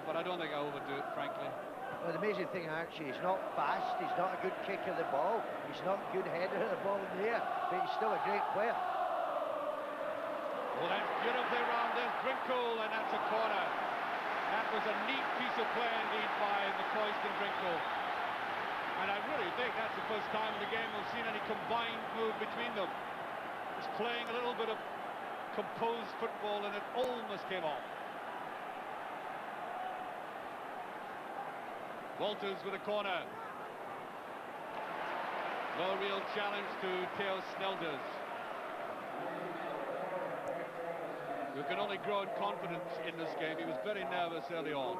Speaker 7: but I don't think I overdo it, frankly.
Speaker 12: Well, the amazing thing, Archie, he's not fast, he's not a good kicker of the ball, he's not a good header of the ball in the air, but he's still a great player.
Speaker 7: Well, that's beautifully round. There's Drinkle, and that's a corner. That was a neat piece of play indeed by McCoist and Drinkle. And I really think that's the first time in the game we've seen any combined move between them. He's playing a little bit of composed football, and it almost came off. Walters with a corner. No real challenge to Theo Snelders, who can only grow in confidence in this game. He was very nervous early on.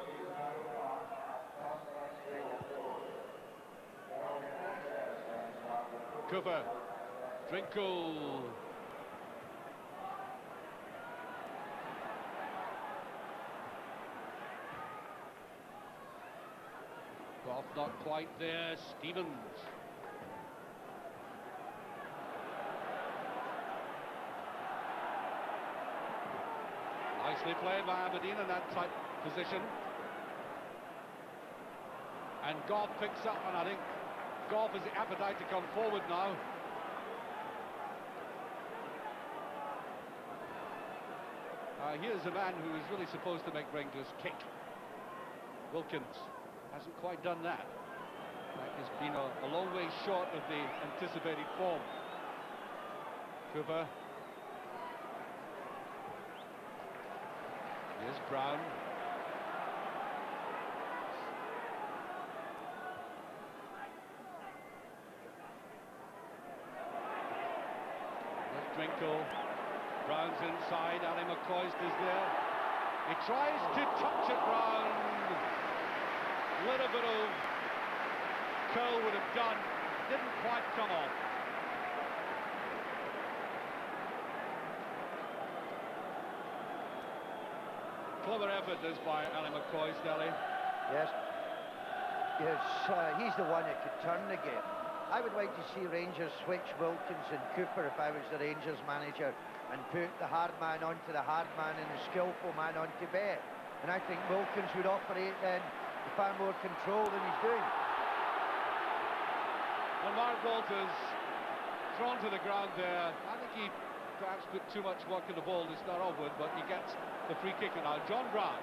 Speaker 7: Cooper. Drinkle. Goff not quite there. Stevens. Nicely played by Aberdeen in that tight position. And Goff picks up, and I think Goff has the appetite to come forward now. Here's a man who is really supposed to make Rangers kick. Wilkins hasn't quite done that. That has been a long way short of the anticipated form. Cooper. Here's Brown. There's Drinkle. Brown's inside, Ali McCoist is there. He tries to touch it round. Little bit of curl would have done. Didn't quite come off. Clever effort this by Ali McCoist, Ali.
Speaker 12: Yes. Yes, he's the one that could turn the game. I would like to see Rangers switch Wilkins and Cooper if I was the Rangers manager, and put the hard man onto the hard man and the skillful man onto Bet. And I think Wilkins would operate then with far more control than he's doing.
Speaker 7: And Mark Walters thrown to the ground there. I think he perhaps put too much work in the ball to start off with, but he gets the free kick now. John Brown.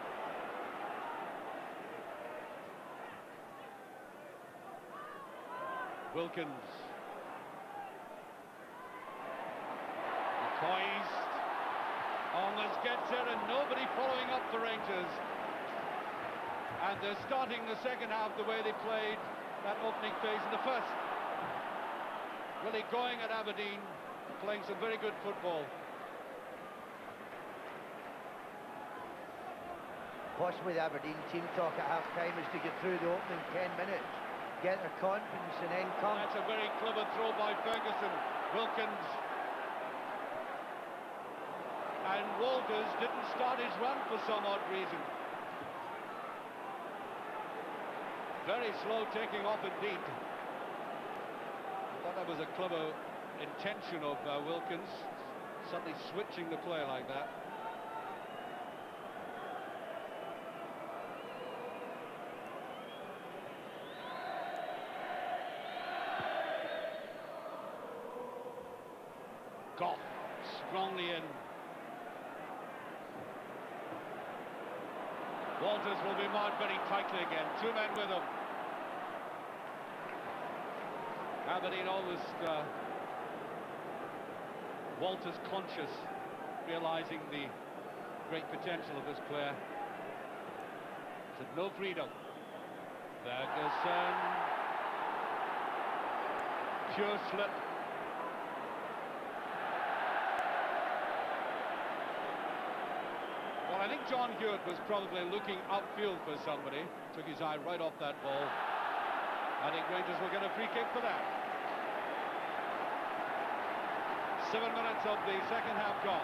Speaker 7: Wilkins. McCoist. Almost gets it, and nobody following up the Rangers. And they're starting the second half the way they played that opening phase in the first. Really going at Aberdeen, playing some very good football.
Speaker 12: Possibly the Aberdeen team talk at half-time is to get through the opening 10 minutes, get their confidence and then come.
Speaker 7: That's a very clever throw by Ferguson. Wilkins. And Walters didn't start his run for some odd reason. Very slow taking off indeed. I thought that was a clever intention of Wilkins, suddenly switching the play like that. Goff strongly in. Walters will be marked very tightly again. Two men with him. Aberdeen almost Walters conscious, realising the great potential of this player. Said no freedom. Ferguson. Pure slip. Well, I think John Hewitt was probably looking upfield for somebody. Took his eye right off that ball. I think Rangers will get a free kick for that. 7 minutes of the second half gone.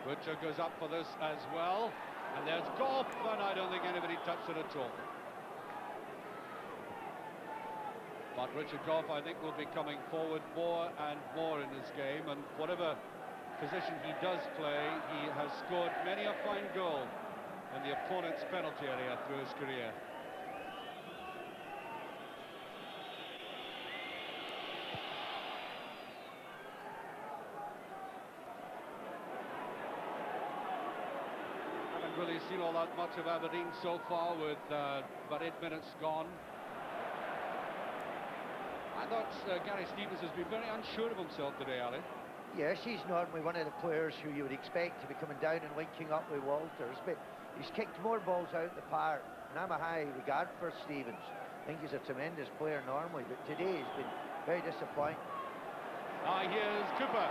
Speaker 7: Butcher goes up for this as well. And there's Goff, and I don't think anybody touched it at all. But Richard Goff, I think, will be coming forward more and more in this game, and whatever position he does play, he has scored many a fine goal in the opponent's penalty area through his career. Haven't really seen all that much of Aberdeen so far, with about 8 minutes gone. I thought Gary Stevens has been very unsure of himself today, Ali.
Speaker 12: Yes, he's normally one of the players who you would expect to be coming down and linking up with Walters, but he's kicked more balls out the park, and I'm a high regard for Stevens. I think he's a tremendous player normally, but today he's been very disappointing.
Speaker 7: Here's Cooper.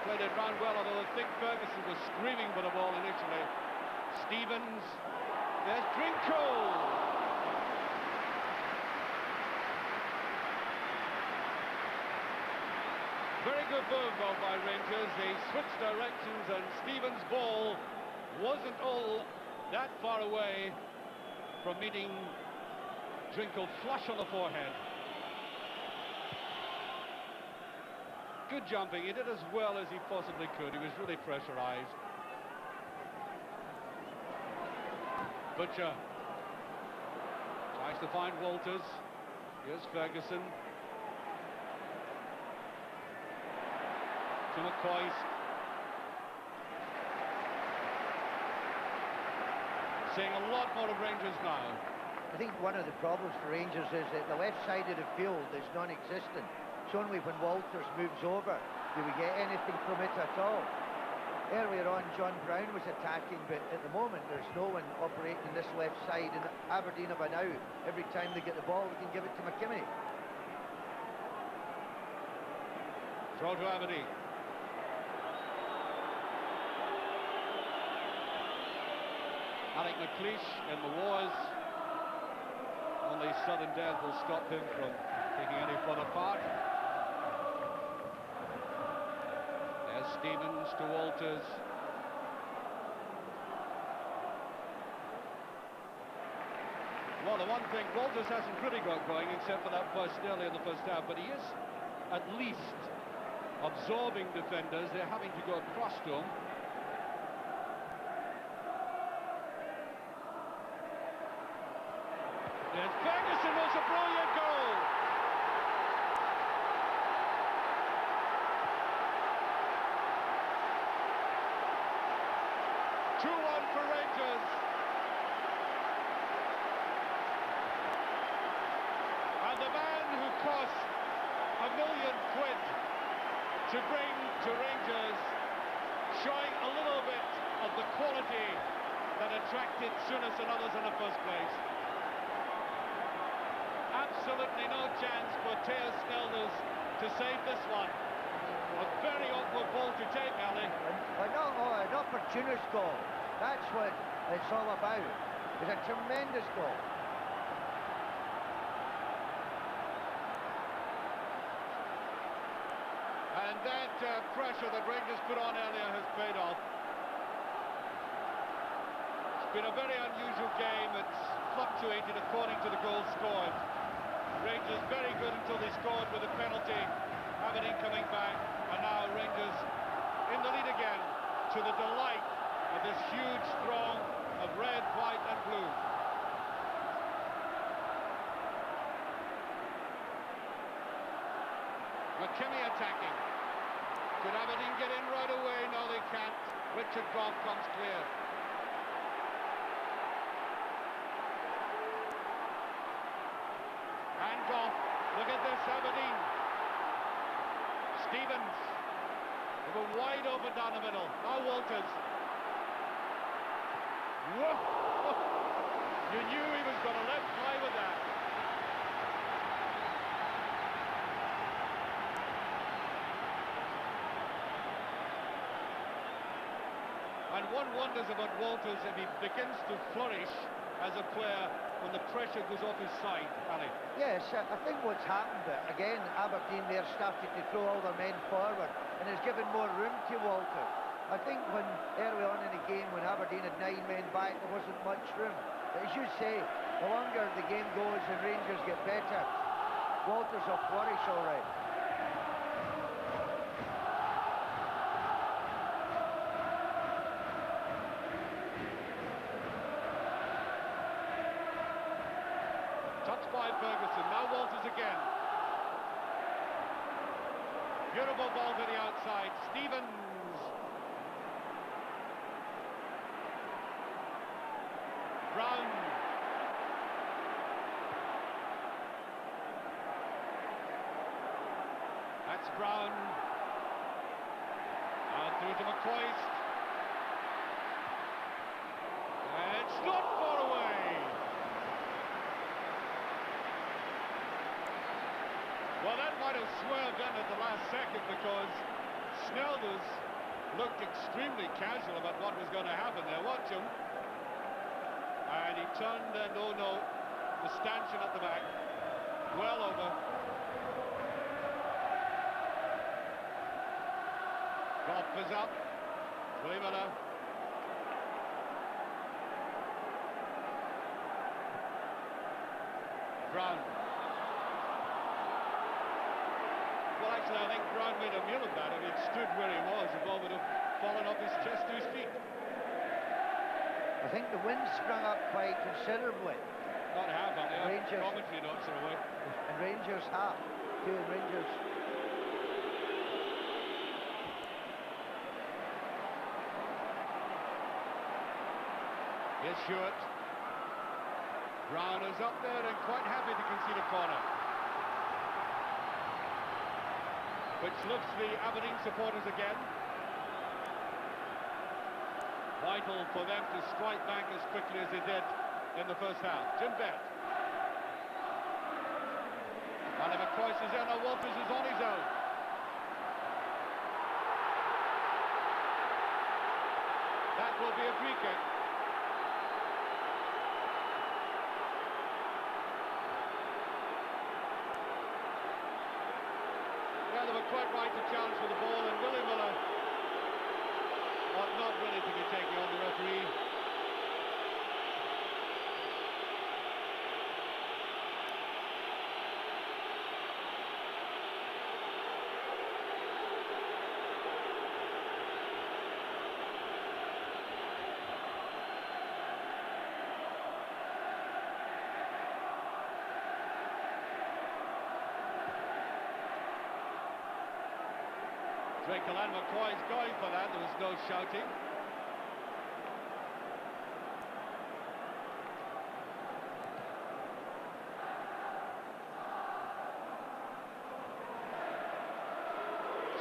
Speaker 7: Played it round well, although I think Ferguson was screaming for the ball initially. Stevens. There's Drinkle. Very good move by Rangers. They switched directions, and Stevens' ball wasn't all that far away from meeting Drinkle flush on the forehead. Good jumping. He did as well as he possibly could. He was really pressurized. Butcher tries to find Walters. Here's Ferguson. To McCoist. Seeing a lot more of Rangers now.
Speaker 12: I think one of the problems for Rangers is that the left side of the field is non-existent. It's only when Walters moves over do we get anything from it at all. earlier on John Brown was attacking, but at the moment there's no one operating this left side, and Aberdeen have an out. Every time they get the ball, they can give it to McKimmie.
Speaker 7: Throw to Aberdeen. Alec McLeish in the wars. Only sudden death will stop him from taking any further part. There's Stevens to Walters. Well, the one thing Walters hasn't really got going, except for that burst early in the first half, but he is at least absorbing defenders. They're having to go across to him. Yes, Ferguson was a brilliant goal. (2-1) for Rangers. And the man who cost £1 million to bring to Rangers, showing a little bit of the quality that attracted Souness and others in the first place. Absolutely no chance for Theo Snelders to save this one. A very awkward ball to take, Ali.
Speaker 12: But no, an opportunist goal. That's what it's all about. It's a tremendous goal.
Speaker 7: And that pressure that Rangers put on earlier has paid off. It's been a very unusual game. It's fluctuated according to the goals scored. Rangers very good until they scored with a penalty. Aberdeen coming back, and now Rangers in the lead again, to the delight of this huge throng of red, white and blue. McKimmie attacking. Could Aberdeen get in right away? No, they can't. Richard Gough comes clear. And Gough, look at this, Aberdeen. Stevens, they go wide open down the middle. Now Walters. Whoa! You knew he was going to let fly with that. And one wonders about Walters if he begins to flourish as a player when the pressure goes off his side, Ali.
Speaker 12: Yes, I think what's happened, again, Aberdeen there started to throw all their men forward, and has given more room to Walter. I think when early on in the game, when Aberdeen had 9 men back, there wasn't much room. But as you say, the longer the game goes and Rangers get better, Walters will flourish all right.
Speaker 7: Touched by Ferguson, now Walters again. Beautiful ball to the outside, Stevens. Brown. That's Brown. And through to McCoist. And it's not far away. Well, that might have swerved in at the last second because Snelders looked extremely casual about what was going to happen there. Watch him. And he turned and, oh no, the stanchion at the back. Well over. Gough is up. Willie Miller. Brown. Well, actually, I think Brown made a meal of that. If he'd stood where he was, the ball would have fallen off his chest to his feet.
Speaker 12: I think the wind sprung up quite considerably.
Speaker 7: Not half, on the
Speaker 12: Rangers,
Speaker 7: commentary notes are away.
Speaker 12: And Rangers half. Two Rangers.
Speaker 7: Here's Stewart. Brown is up there and quite happy to concede a corner. Which lifts the Aberdeen supporters again. Vital for them to strike back as quickly as they did in the first half. Jim Bett. Oliver Croyce is in, and Walters is on his own. That will be a free kick. Yeah, they were quite right to challenge for the ball, and Willie Miller ought not really to be taking on the referee. Drakell and McCoy's going for that. There was no shouting.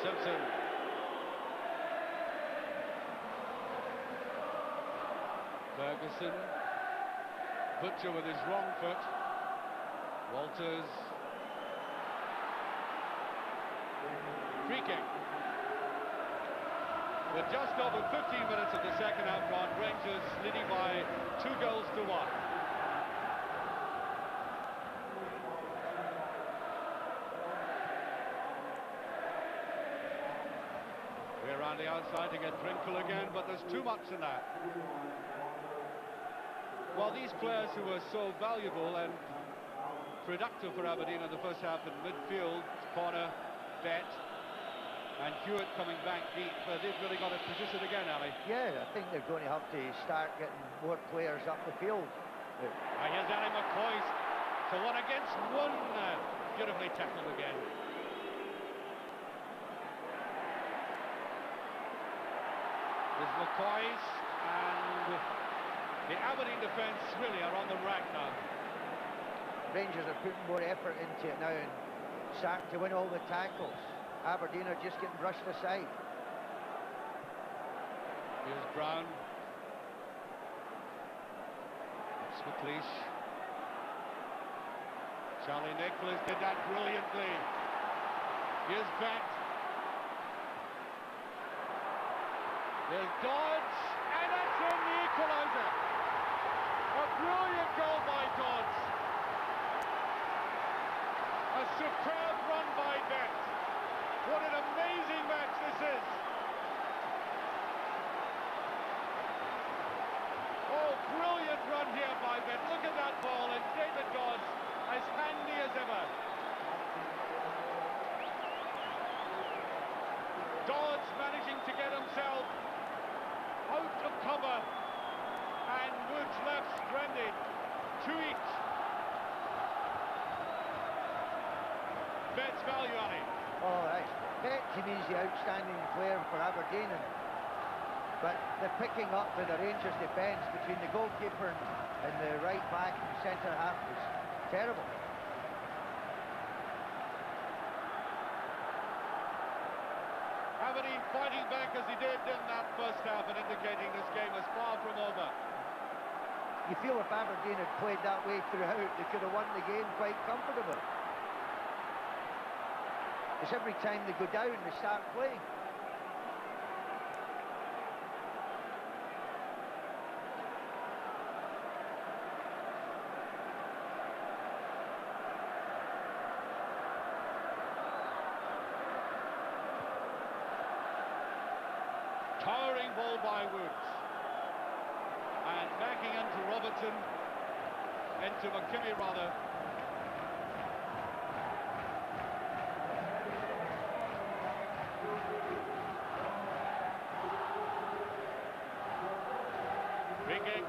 Speaker 7: Simpson. Ferguson. Butcher with his wrong foot. Walters. Free kick. With just over 15 minutes of the second half gone, Rangers leading by 2-1. We're around the outside to get Drakell again, but there's too much in that. Well, these players who were so valuable and productive for Aberdeen in the first half in midfield, corner, Bett, and Hewitt coming back deep, they've really got a position again, Ali.
Speaker 12: Yeah, I think they're going to have to start getting more players up the field.
Speaker 7: And here's Ali McCoy to 1 against 1. Beautifully tackled again. There's McCoy, and the Aberdeen defence really are on the rack now.
Speaker 12: Rangers are putting more effort into it now and starting to win all the tackles. Aberdeen are just getting brushed aside.
Speaker 7: Here's Brown. It's McLeish. Charlie Nicholas did that brilliantly. Here's Bett. There's Dodds, and that's in the equaliser. A brilliant goal by Dodds. A superb run by Bett. What an amazing match this is! Oh, brilliant run here by Bett. Look at that ball, and David Dodds as handy as ever. Dodds managing to get himself out of cover, and Woods left stranded. 2 each. Bett's value on it.
Speaker 12: Oh, right. Bett to me is the outstanding player for Aberdeen, but the picking up of the Rangers defence between the goalkeeper and the right back and centre half was terrible.
Speaker 7: Aberdeen fighting back as he did in that first half and indicating this game is far from over.
Speaker 12: You feel if Aberdeen had played that way throughout, they could have won the game quite comfortably. It's every time they go down, they start playing.
Speaker 7: Towering ball by Woods. And backing into Robertson, into McKimmie rather. Ringing.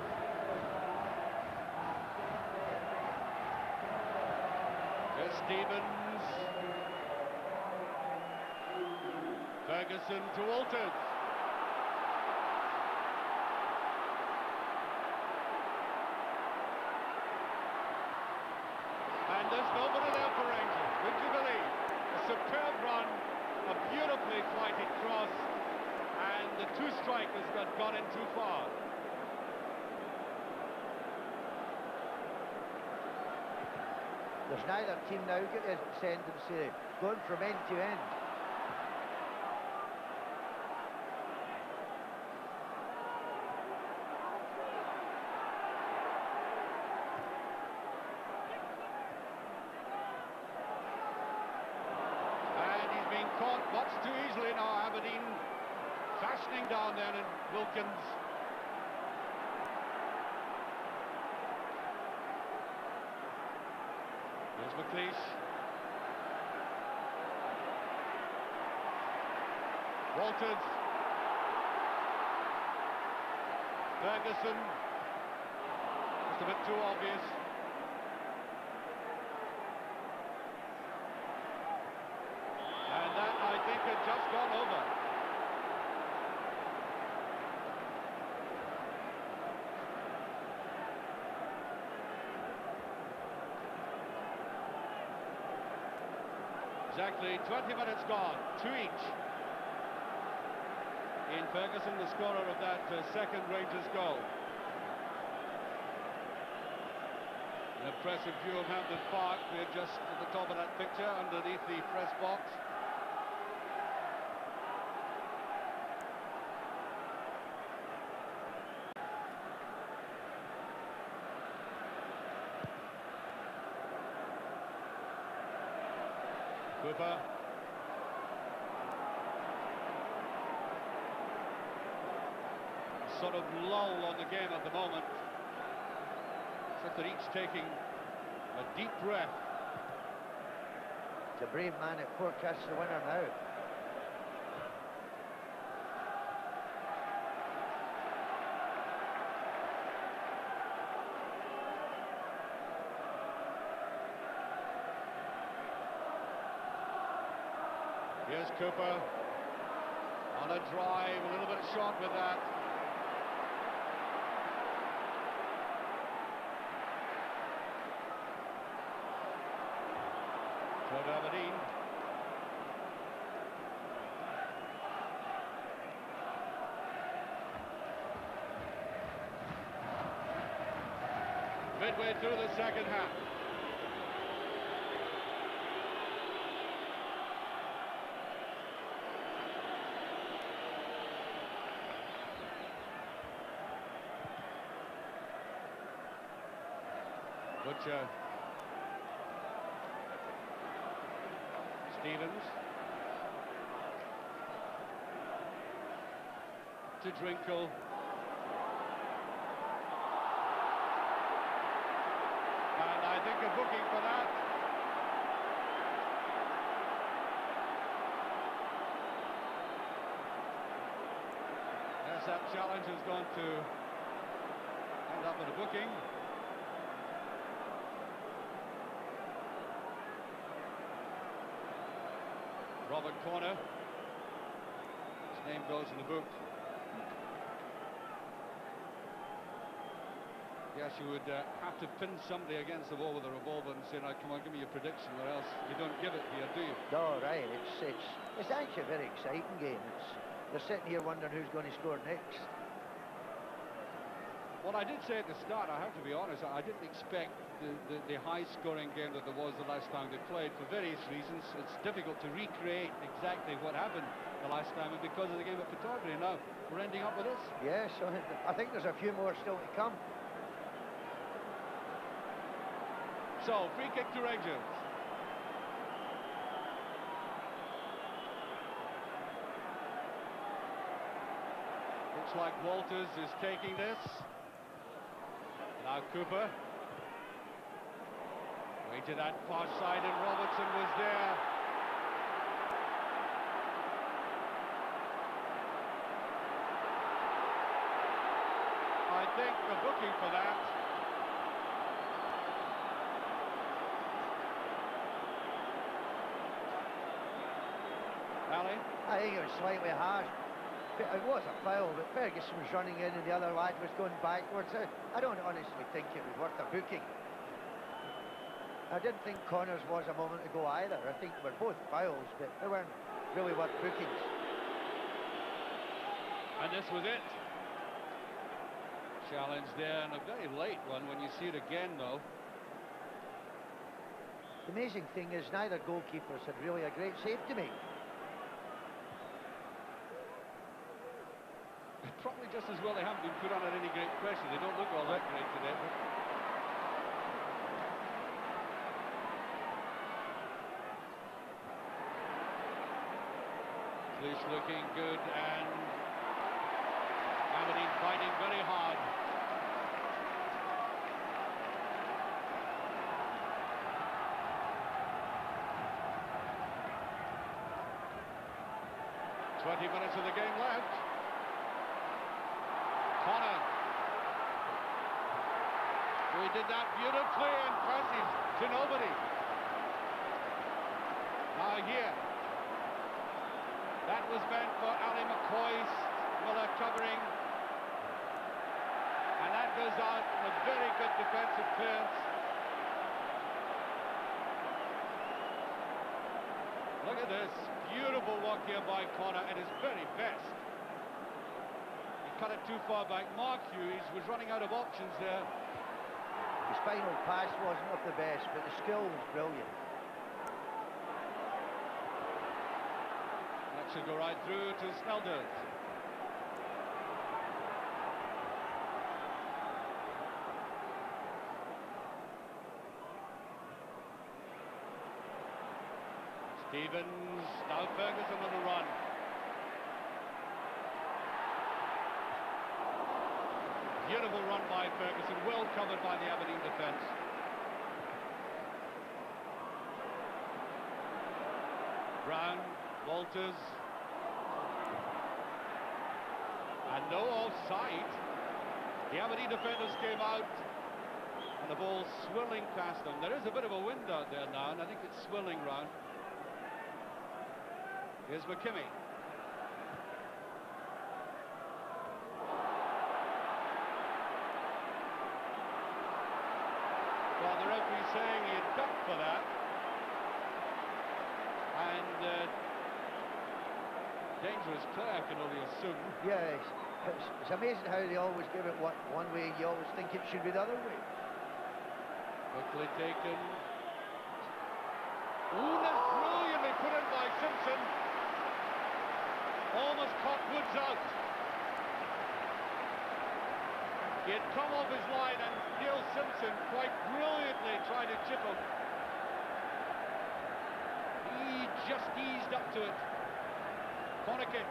Speaker 7: There's Stevens. Ferguson to Walters. And there's nobody there for Rangers. Would you believe? A superb run, a beautifully flighted cross, and the two strikers got in too far.
Speaker 12: There's neither team now got a tendency going from end to end.
Speaker 7: And he's been caught much too easily now, Aberdeen. Fashioning down there in Wilkins. Here's McLeish. Walters. Ferguson. Just a bit too obvious. And that, I think, had just gone over. Exactly 20 minutes gone, 2 each. Ian Ferguson, the scorer of that second Rangers goal. An impressive view of Hampden Park. They're just at the top of that picture, underneath the press box. Cooper. Sort of lull on the game at the moment. It's like they're each taking a deep breath.
Speaker 12: It's a brave man at forecasts the winner now.
Speaker 7: Here's Cooper on a drive, a little bit short with that. Throw to Aberdeen. Midway through the second half. Butcher. Stevens. To Drinkle. And I think a booking for that. Yes, that challenge is going to end up with a booking. Robert Corner. His name goes in the book. Yes, you would have to pin somebody against the wall with a revolver and say, "Now, come on, give me your prediction," or else you don't give it here, do you?
Speaker 12: No, right. It's actually a very exciting game. They're sitting here wondering who's going to score next.
Speaker 7: Well, I did say at the start, I have to be honest, I didn't expect the high-scoring game that there was the last time they played. For various reasons, it's difficult to recreate exactly what happened the last time, and because of the game at Pittodrie, now we're ending up with this.
Speaker 12: Yes, I think there's a few more still to come.
Speaker 7: So, free kick to Rangers. Looks like Walters is taking this. Now Cooper. Way to that far side, and Robertson was there. I think a booking for that. Ali?
Speaker 12: I think it was slightly harsh. It was a foul, but Ferguson was running in and the other lad was going backwards. I don't honestly think it was worth a booking. I didn't think Connors was a moment ago either. I think they were both fouls, but they weren't really worth bookings.
Speaker 7: And this was it. Challenge there, and a very late one when you see it again, though.
Speaker 12: The amazing thing is neither goalkeepers had really a great save to make.
Speaker 7: Probably just as well they haven't been put under any great pressure. They don't look all that great today. Cleese looking good, and Aberdeen fighting very hard. Minutes of the game left. Connor. He did that beautifully and passes to nobody. Now here. That was meant for Ali McCoy's. Miller covering. And that goes out. A very good defensive clearance. Look at this. Beautiful work here by Connor at his very best. He cut it too far back. Mark Hughes was running out of options there.
Speaker 12: His final pass wasn't of the best, but the skill was brilliant.
Speaker 7: That should go right through to Snelders. Stevens, now Ferguson on the run. Beautiful run by Ferguson, well covered by the Aberdeen defence. Brown, Walters. And no offside. The Aberdeen defenders came out. And the ball swirling past them. There is a bit of a wind out there now, and I think it's swirling round. Here's McKimmie. Well, the referee saying he had ducked for that. And dangerous play, I can only assume.
Speaker 12: Yeah, it's amazing how they always give it one way, you always think it should be the other way.
Speaker 7: Quickly taken. Ooh, that's brilliantly put in by Simpson. Almost caught Woods out. He had come off his line and Neil Simpson quite brilliantly tried to chip him. He just eased up to it. Corner kick.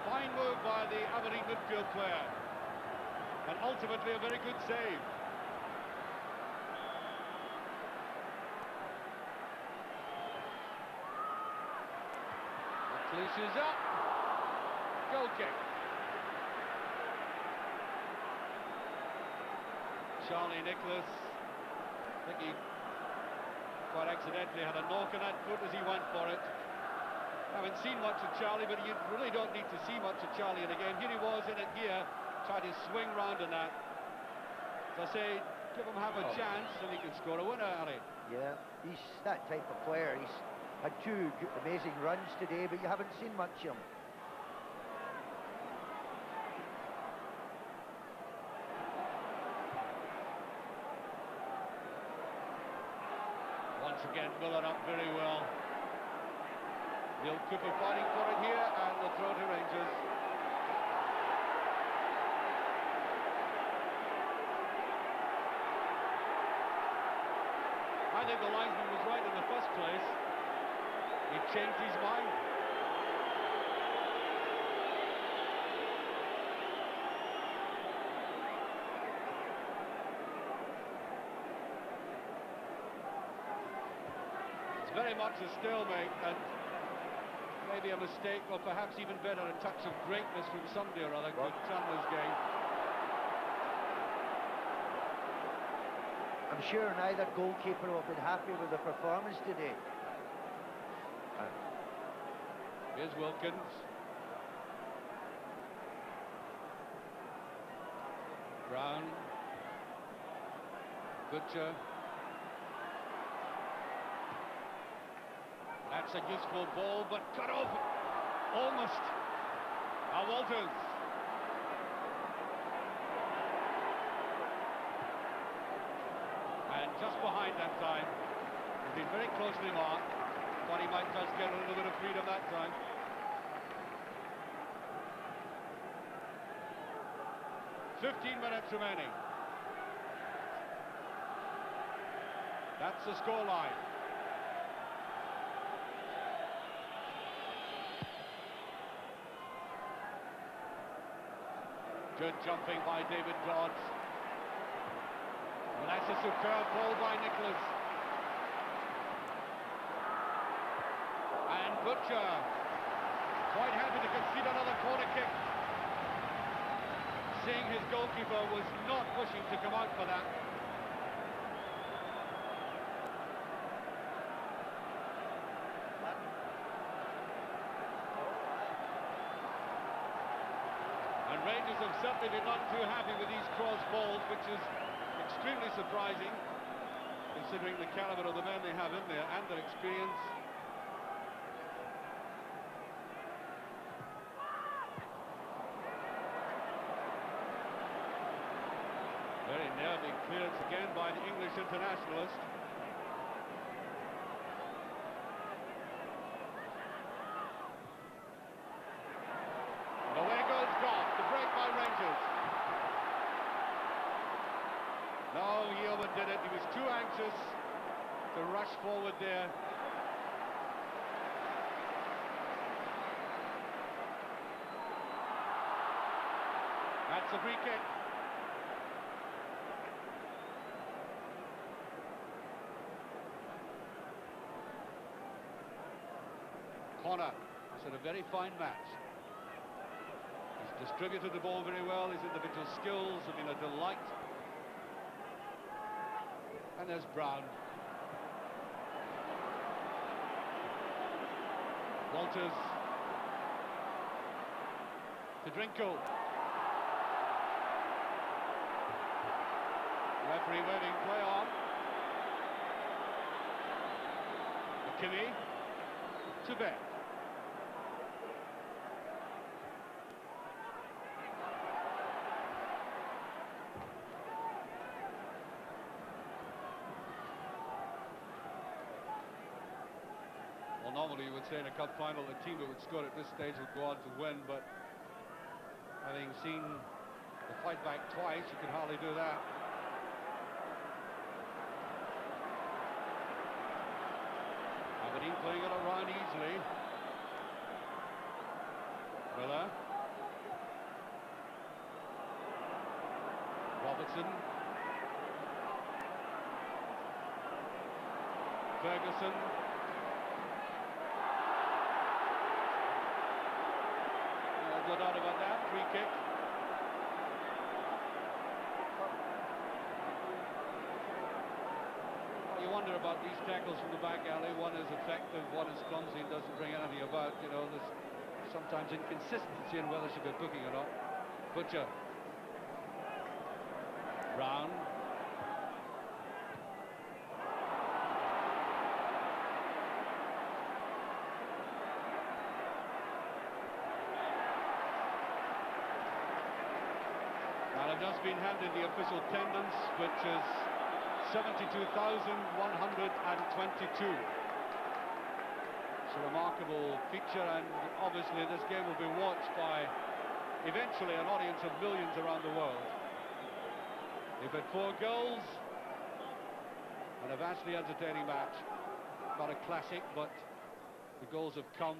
Speaker 7: Fine move by the Aberdeen midfield player. And ultimately a very good save. Cleese is up. Goal kick. Charlie Nicholas. I think he quite accidentally had a knock on that foot as he went for it. Haven't seen much of Charlie, but you really don't need to see much of Charlie in the game. Here he was in it here, tried to swing round in that. As I say, give him half a chance and he can score a winner, Ali.
Speaker 12: Yeah, he's that type of player. He's had two amazing runs today, but you haven't seen much of him.
Speaker 7: Once again, Miller up very well. Neil Cooper fighting for it here, and the throw to Rangers. I think the linesman was right in the first place. He changed his mind. It's very much a stalemate, and maybe a mistake, or perhaps even better, a touch of greatness from somebody or other could turn this game.
Speaker 12: I'm sure neither goalkeeper will have been happy with the performance today.
Speaker 7: Here's Wilkins. Brown. Butcher. That's a useful ball, but cut off. Almost. Now Walters. And just behind that time. He's been very closely marked. Thought he might just get a little bit of freedom that time. "15 minutes remaining. That's the scoreline. Good jumping by David Dodds. Well, that's a superb ball by Nicholas. And Butcher quite happy to concede another corner kick. Seeing his goalkeeper was not pushing to come out for that. And Rangers have certainly been none too happy with these cross balls, which is extremely surprising, considering the calibre of the men they have in there and their experience. Very nervy clearance again by the English internationalist. And away goes Goff, the break by Rangers. No, he overdid it. He was too anxious to rush forward there. That's a free kick. Connor has had a very fine match. He's distributed the ball very well. His individual skills have been a delight. And there's Brown. Walters. To Drinkle. Referee waving play on. McKinney. To Beck. Well, normally you would say in a cup final the team that would score at this stage would go on to win, but having seen the fight back twice, you can hardly do that. Aberdeen playing it around easily. Miller. Robertson. Ferguson. No doubt about that. Free kick. You wonder about these tackles from the back alley. One is effective, one is clumsy and doesn't bring anything about. You know, there's sometimes inconsistency in whether she'll be booking or not. Butcher. Brown. And I've just been handed the official attendance, which is 72,122. It's a remarkable feature, and obviously this game will be watched by eventually an audience of millions around the world. They've had 4 goals and a vastly entertaining match. Not a classic, but the goals have come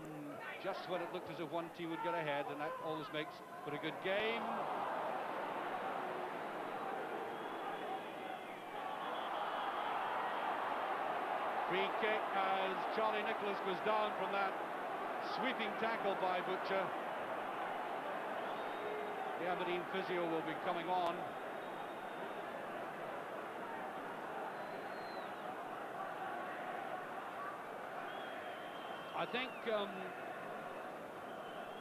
Speaker 7: just when it looked as if one team would get ahead, and that always makes for a good game. Free kick as Charlie Nicholas goes down from that sweeping tackle by Butcher. The Aberdeen physio will be coming on. I think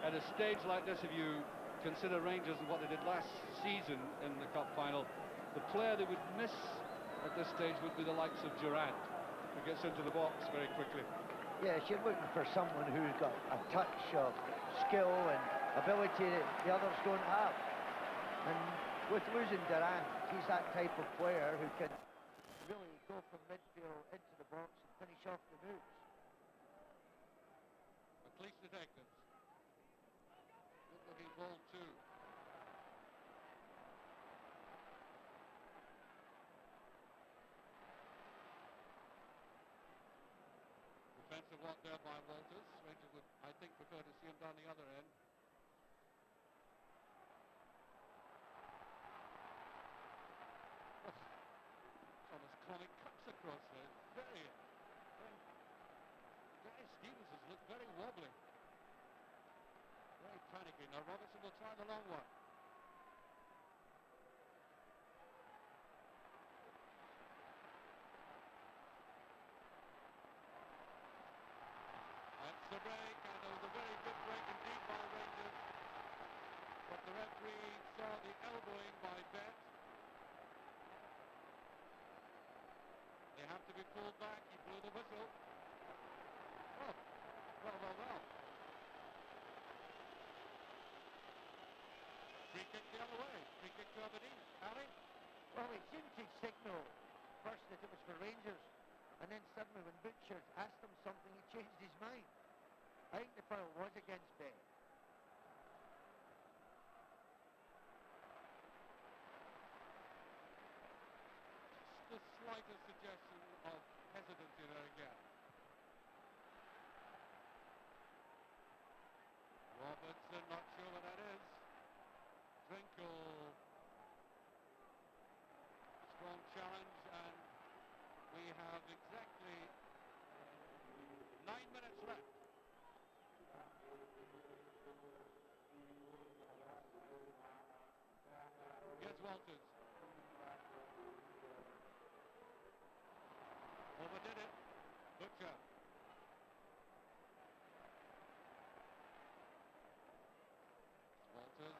Speaker 7: at a stage like this, if you consider Rangers and what they did last season in the cup final, the player they would miss at this stage would be the likes of Durant, who gets into the box very quickly.
Speaker 12: Yes, you're looking for someone who's got a touch of skill and ability that the others don't have. And with losing Durant, he's that type of player who can really go from midfield into the box and finish off the moves.
Speaker 7: The police detectives. Good looking ball too. Defensive work there by Walters. Rangers would, I think, prefer to see him down the other end. Thomas Connick cuts across there. Very. Guy Stevens has looked very wobbly. Very panicky. Now Robertson will try the long one. That's the break, and there was a very good break indeed by Rangers. But the referee saw the elbowing by Bet. They have to be pulled back. He blew the whistle. Oh, well. Free kick the other way. Free kick to Aberdeen. Harry?
Speaker 12: Well, he seemed to signal first that it was for Rangers, and then suddenly when Butcher asked him something, he changed his mind. I think the foul was against Bet.
Speaker 7: The slightest suggestion of hesitancy there again. Robertson, not sure what that is. Drinkle. Strong challenge, and we have exactly 9 minutes left. Here's Walters. Overdid it. Butcher. Walters.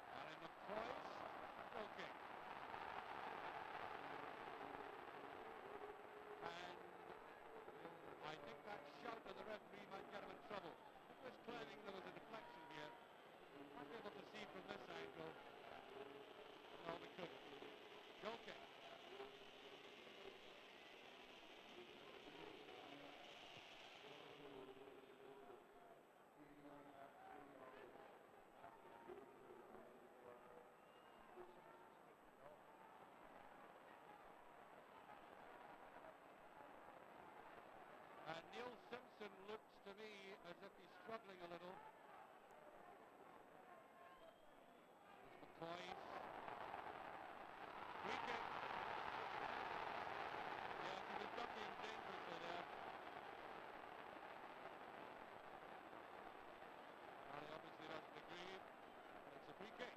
Speaker 7: And in the poise. Okay. And I think that shout of the referee might get him in trouble. He was claiming there was a deflection here. Might be able to see from this angle. No, we couldn't. Goal kick. And Neil Simpson looks to me as if he's struggling a little. McCoy. Free kick. Yeah, he was ducking dangerously there. And he obviously doesn't agree. And it's a free kick.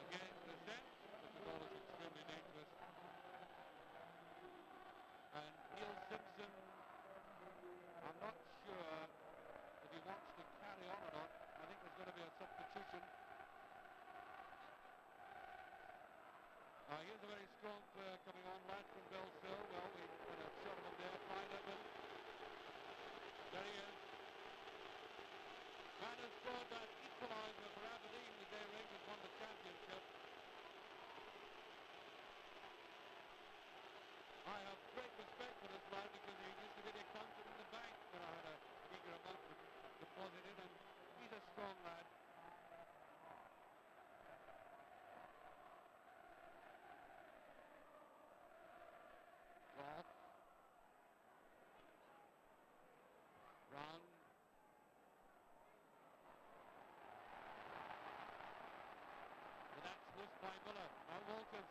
Speaker 7: Again, the sense that the ball is extremely dangerous. And Neil Simpson, I'm not sure if he wants to carry on or not. I think there's going to be a substitution. Here's a very strong player coming on, lad from Bellsill. Well, we've got a shot of him there, Fine. There he is. Man has scored that equaliser for Aberdeen the day Rangers won the championship. I have great respect for this lad because he used to be the accountant in the bank when I had a meager amount deposited, and he's a strong lad. Roth. Brown. Well, that's missed by Miller. Now Walters.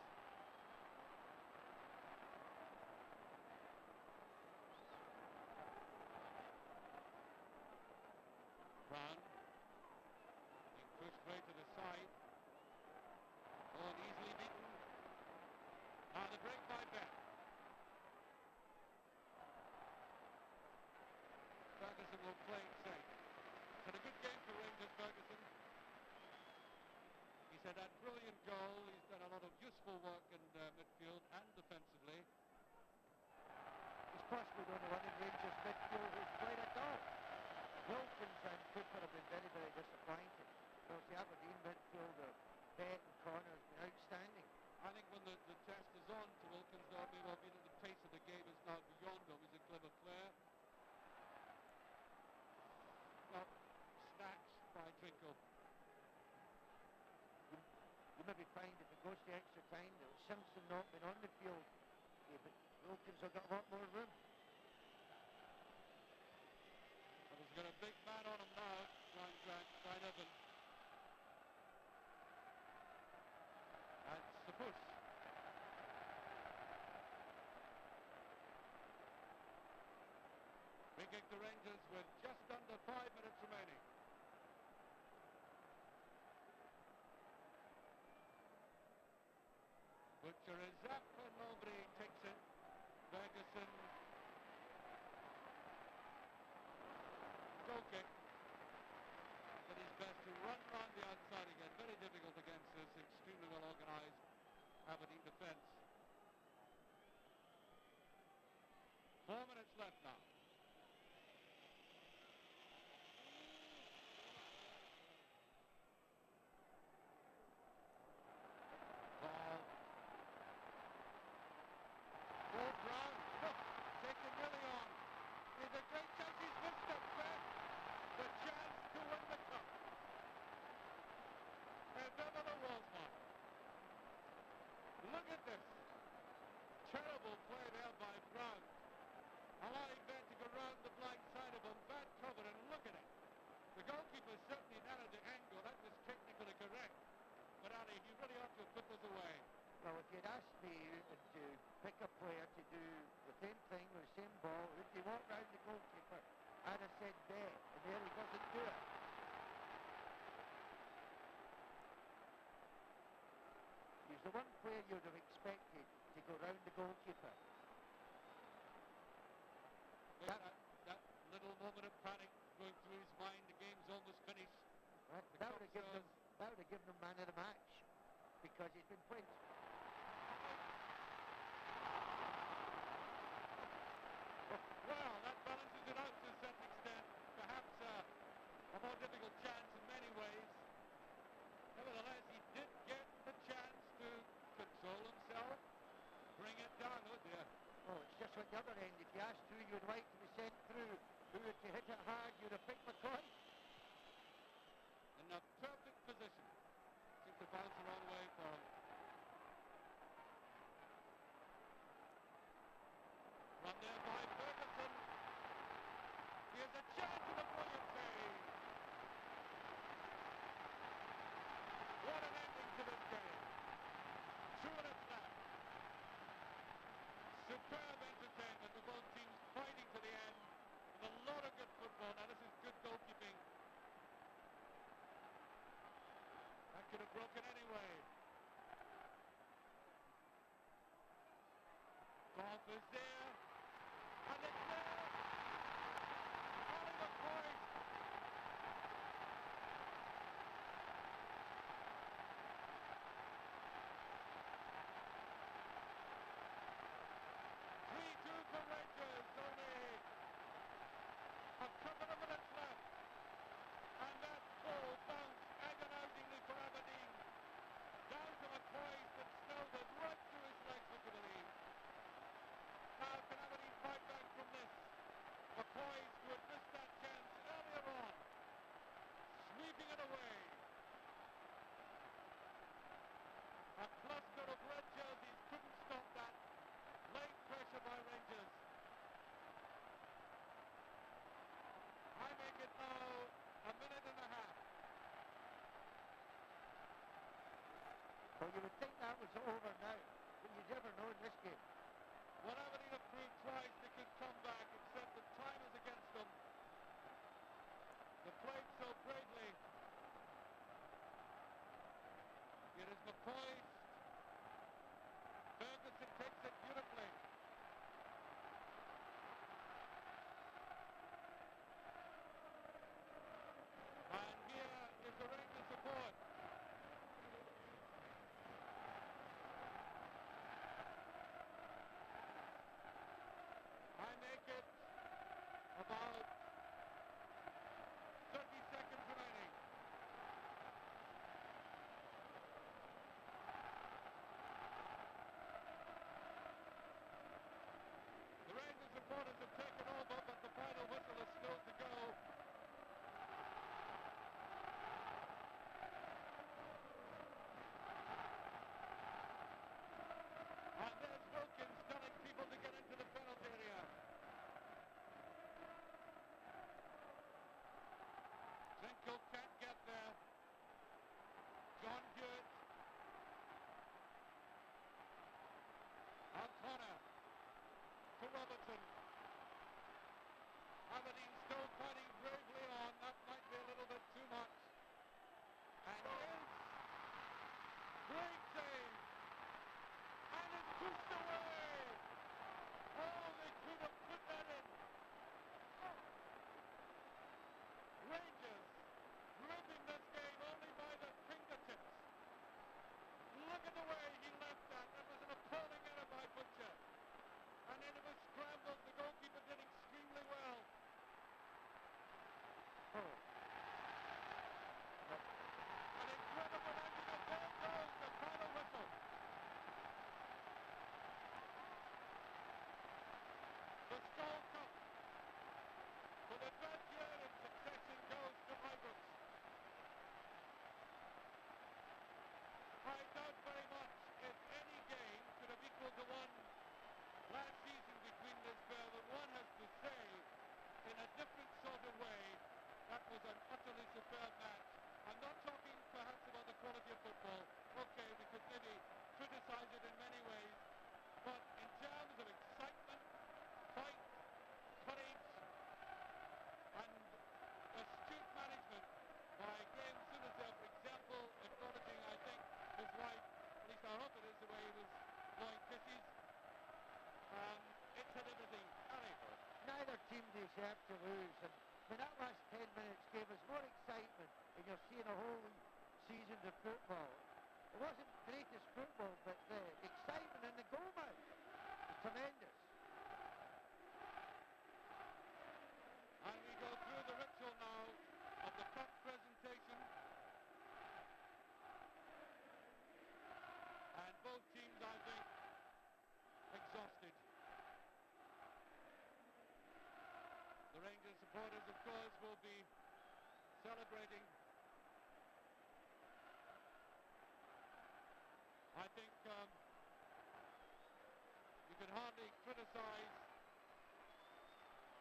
Speaker 7: Brown being pushed way to the side. Oh, and easily beaten. Now the break by Bet. Ferguson will play it safe. It's been a good game for Rangers, Ferguson. He's had that brilliant goal. He's done a lot of useful work in midfield.
Speaker 12: possibly the only one in Rangers midfield who's played at all. Wilkins and Cooper have been very, very disappointed. Of course, the Aberdeen midfielder, Bett and Connor, has been outstanding.
Speaker 7: I think when the test is on to Wilkins, though, maybe I'll be that the pace of the game is now beyond him. He's a clever player. Well, snatched by Twinkle.
Speaker 12: You maybe find if it goes to extra time, that Simpson not been on the field, but Wilkins have got a lot more room.
Speaker 7: And he's got a big man on him now, Brian Evans. And Sabus. Free kick to Rangers with just under 5 minutes remaining. Butcher is up and nobody takes it. Ferguson. Goal kick. Did his best to run round the outside again. Very difficult against this extremely well organised Aberdeen defence. 4 minutes left now. Ball. Ball Brown. Taken nearly on. There's a great chance. He's missed it. The chance to win the cup. If ever there was one. Look at this. Terrible play there by Brown. Allowing Bett to go round the blind side of him. Bad cover, and look at it. The goalkeeper certainly narrowed the angle. That was technically correct. But Ali, he really ought to have put this away.
Speaker 12: Well, if you'd asked me to pick a player to do the same thing with the same ball, if he walked round the goalkeeper, I'd have said Bett, and there he doesn't do it. He's the one player you'd have expected to go round the goalkeeper.
Speaker 7: That little moment of panic going through his mind. The game's almost finished.
Speaker 12: Right. That would have given him man of the match, because he's been playing.
Speaker 7: Well, that balances it out to a certain extent. Perhaps a more difficult chance in many ways. Nevertheless, he did get the chance to control himself, bring it down. Oh dear.
Speaker 12: Oh, it's just at the other end. If you asked who you'd like to be sent through, who to hit it hard, you'd have picked McCoy.
Speaker 7: In a perfect position. Seems to bounce the wrong way for him. Run there by Ferguson. Here's a chance of a brilliant save. What an ending to this game. 2 minutes left. Superb entertainment. The both teams fighting to the end. With a lot of good football. Now this is good goalkeeping. That could have broken anyway. Golf is there. And it's there. Oliver Boyd. For Rangers, only a couple of minutes left, and that ball bounced agonizingly for Aberdeen, down to McCoy, that snowed it right through his legs, look at it. Now can Aberdeen fight back from this? McCoy, who had missed that chance earlier on, sweeping it away. A cluster of red jerseys couldn't stop that. Late pressure by Rangers. I make it now a minute and a half.
Speaker 12: Well, you would think that was over now, but you never know in this game.
Speaker 7: Well, Aberdeen have proved twice they could come back, except that time is against them. They played so bravely. It is McCoy. Ferguson takes it beautifully. And here is the Rangers support. I
Speaker 15: 1-1 last season between this pair, but one has to say, in a different sort of way, that was an utterly superb match. I'm not talking perhaps about the quality of football. Okay, we could maybe criticize it in many ways, but in terms of excitement, fight, courage, and astute management by Graham Souness, for example, acknowledging, I think, his wife, at least I hope it is the way he was blowing kisses. It's had everything. Harry.
Speaker 12: Neither team deserved to lose, and that last 10 minutes gave us more excitement than you're seeing a whole season of football. It wasn't greatest football, but the excitement and the goal mouth was tremendous.
Speaker 15: And we go through the ritual now of the cup presentation. And both teams, I think, exhausted. The Rangers supporters, of course, will be celebrating. I think you can hardly criticize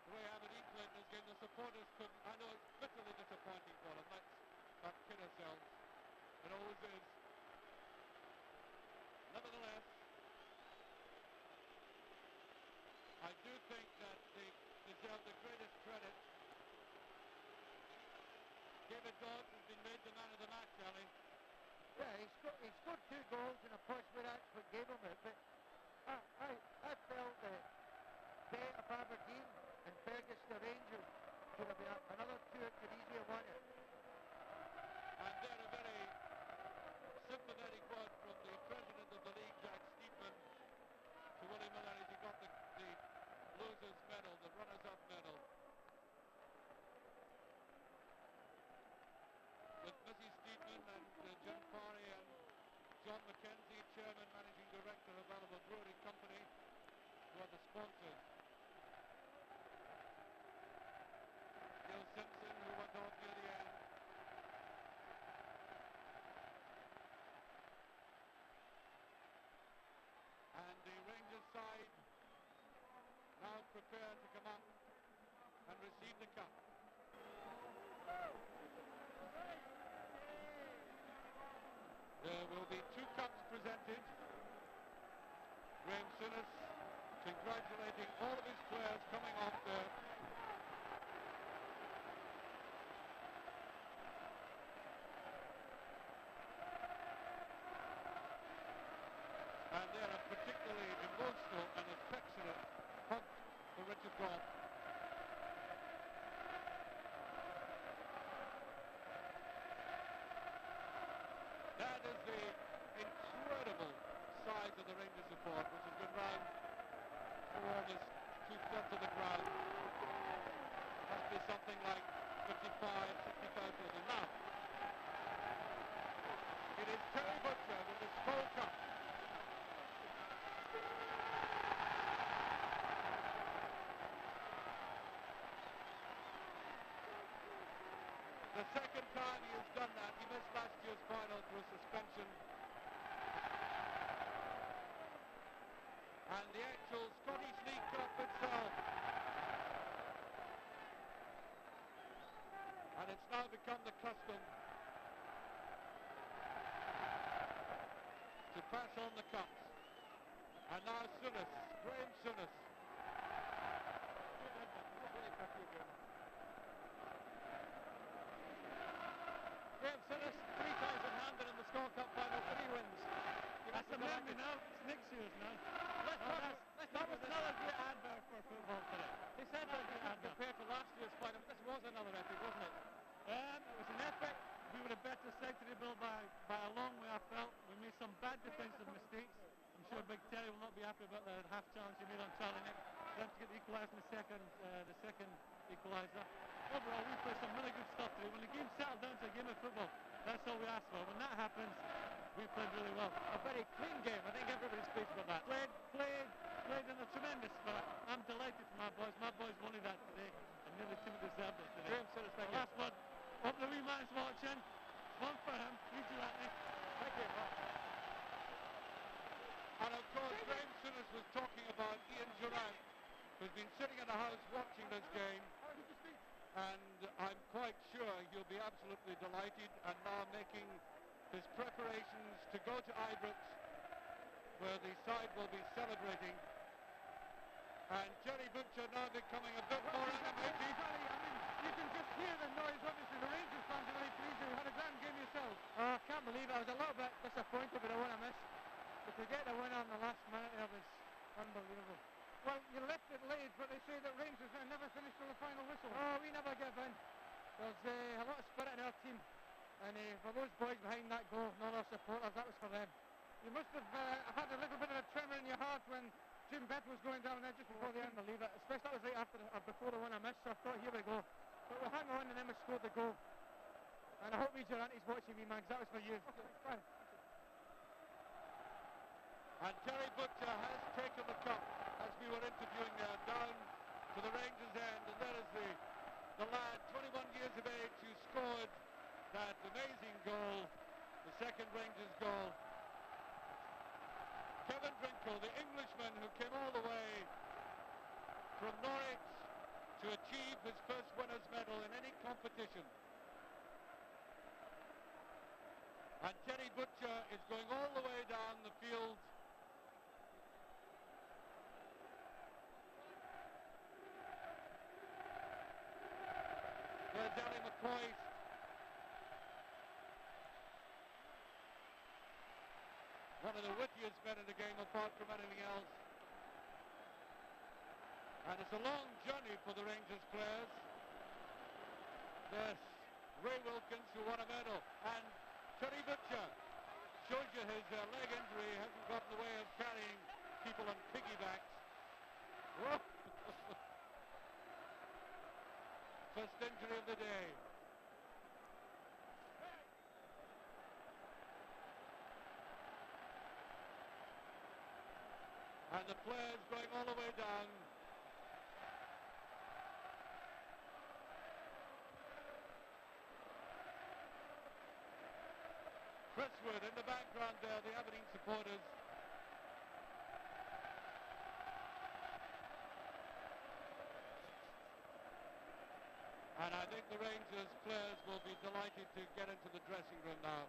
Speaker 15: the way Aberdeen played in this game. The supporters couldn't. I know it's bitterly disappointing for them. Let's not kid ourselves. It always is. Nevertheless, I do think that they deserve the greatest credit. David Dodds has been made the man of the match, Ali.
Speaker 12: Yeah, he scored 2 goals in a push where that's what gave him it, but I felt that Bet of Aberdeen and Fergus the Rangers could have been another 2 could easier won it.
Speaker 15: And then a very sympathetic word from the president of the league, Jack Steedman, to Willie Miller as he got the losers medal, the runners-up medal. With Mrs. Steedman and Jim Parry and John Mackenzie, Chairman, Managing Director of Alamo Brewery Company, who are the sponsors. Neil Simpson, who went off near the end. And the Rangers side now prepared to come up and receive the cup. There will be 2 cups presented. Graham Souness congratulating all of his players coming off there. And then a particularly emotional and affectionate hug for Richard Goff. That is the incredible size of the Rangers support, which has been round for almost 2/3 of the crowd. Must be something like 65,000 now. It is Terry Butcher with the Skol Cup. The second time he has done that. He missed last year's final through suspension. And the actual Scottish League Cup itself. And it's now become the custom to pass on the cups. And now Souness, Graham Souness. Graham Souness, 3 times in hand and in the Skol Cup final, 3 wins.
Speaker 16: That's the memory now. It's next year's now. That was another great advert for football today.
Speaker 15: They said that compared to last year's final, but this was another epic, wasn't it?
Speaker 16: It was an epic. We were a better side to the bill by a long way, I felt. We made some bad defensive mistakes. I'm sure Big Terry will not be happy about the half challenge he made on Charlie Nick. For him to get the equaliser in the second equaliser. Overall, we played some really good stuff today. When the game settled down to a game of football, that's all we asked for. When that happens, we played really well.
Speaker 15: A very clean game. I think everybody's pleased with that.
Speaker 16: Played in a tremendous spirit. I'm delighted for my boys. My boys wanted that today, and nearly team deserved it today.
Speaker 15: Graham Souness, thank you.
Speaker 16: Last one. Hope the wee man's watching. It's one for him. Easy, that,
Speaker 15: Thank you. And of course, Graham Souness was talking about Ian Durant, who's been sitting in the house watching this game, and I'm quite sure he'll be absolutely delighted, and now making his preparations to go to Ibrox, where the side will be celebrating. And Jerry Butcher now becoming a bit more animated.
Speaker 16: You can just hear the noise. Obviously, the Rangers fans are very pleased. You had a grand game yourself. Oh, I can't believe it. I was a little bit disappointed with the one I missed. But to get the winner in the last minute there was unbelievable. Well, you left it late, but they say that Rangers have never finished till the final whistle. Oh, we never give in. There's a lot of spirit in our team. And for those boys behind that goal and all our supporters, that was for them. You must have had a little bit of a tremor in your heart when Jim Beth was going down there just before the end. Believe it. Especially that was right after before the one I missed, so I thought, here we go. But we'll hang on, and then we scored the goal. And I hope Major Auntie's watching me, man, because that was for you.
Speaker 15: And Terry Butcher has taken the cup, as we were interviewing there, down to the Rangers' end. And there is the lad, 21 years of age, who scored that amazing goal, the second Rangers goal. Kevin Drinkle, the Englishman who came all the way from Norwich to achieve his first winner's medal in any competition. And Terry Butcher is going all the way down the field. There's Ali McCoy. One of the wittiest men in the game, apart from anything else. And it's a long journey for the Rangers players. There's Ray Wilkins, who won a medal. And Terry Butcher shows you his leg injury hasn't got in the way of carrying people on piggybacks. Whoa. First injury of the day. And the players going all the way down. Chris Wood in the background there, the Aberdeen supporters. And I think the Rangers players will be delighted to get into the dressing room now.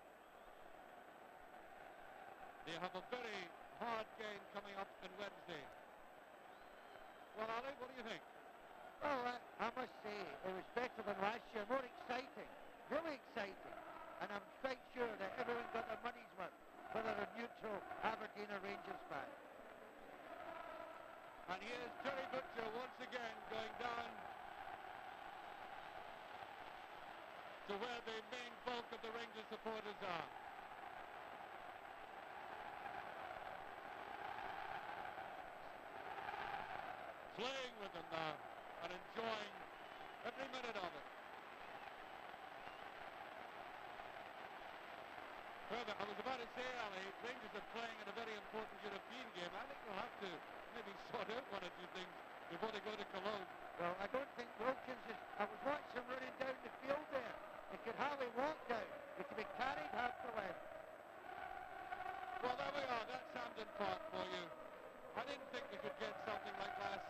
Speaker 15: They have a very hard game coming up on Wednesday. Well, Ali, what do you think?
Speaker 12: Well, I must say, it was better than last year, more exciting, really exciting. And I'm quite sure that everyone got their money's worth, whether a neutral Aberdeen or Rangers fan.
Speaker 15: And here's Terry Butcher once again going down to where the main bulk of the Rangers supporters are. Playing with them now and enjoying every minute of it. Further, I was about to say, Ali, Rangers are playing in a very important European game. I think they'll have to maybe sort out one or two things before they go to Cologne.
Speaker 12: Well, I don't think Wilkins is... I was watching him running down the field there. He could hardly walk down. He could be carried half the way.
Speaker 15: Well, there we are. That's Hampden Park for you. I didn't think we could get something like last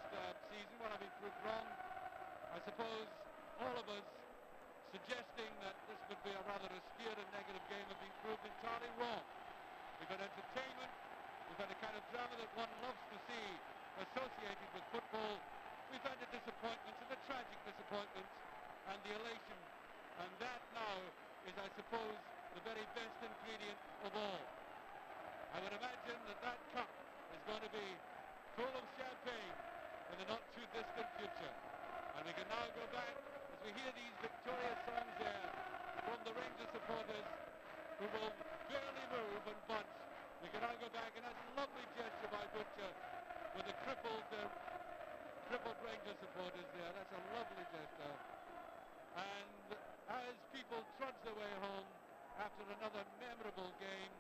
Speaker 15: season when I've been proved wrong. I suppose all of us suggesting that this would be a rather austere and negative game have been proved entirely wrong. We've had entertainment, we've had the kind of drama that one loves to see associated with football. We've had the disappointments and the tragic disappointments and the elation. And that now is, I suppose, the very best ingredient of all. I would imagine that that cup is going to be full of champagne in the not-too-distant future. And we can now go back, as we hear these victorious songs there from the Rangers supporters, who will barely move and bunch. We can now go back, and that's a lovely gesture by Butcher with the crippled Rangers supporters there. That's a lovely gesture. And as people trudge their way home after another memorable game,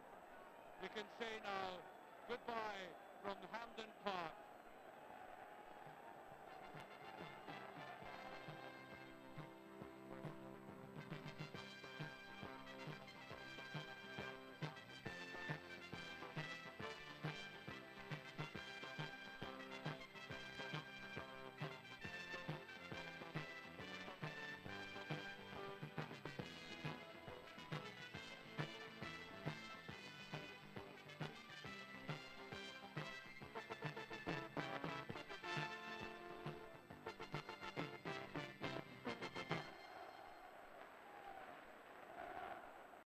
Speaker 15: we can say now goodbye from Hampden Park.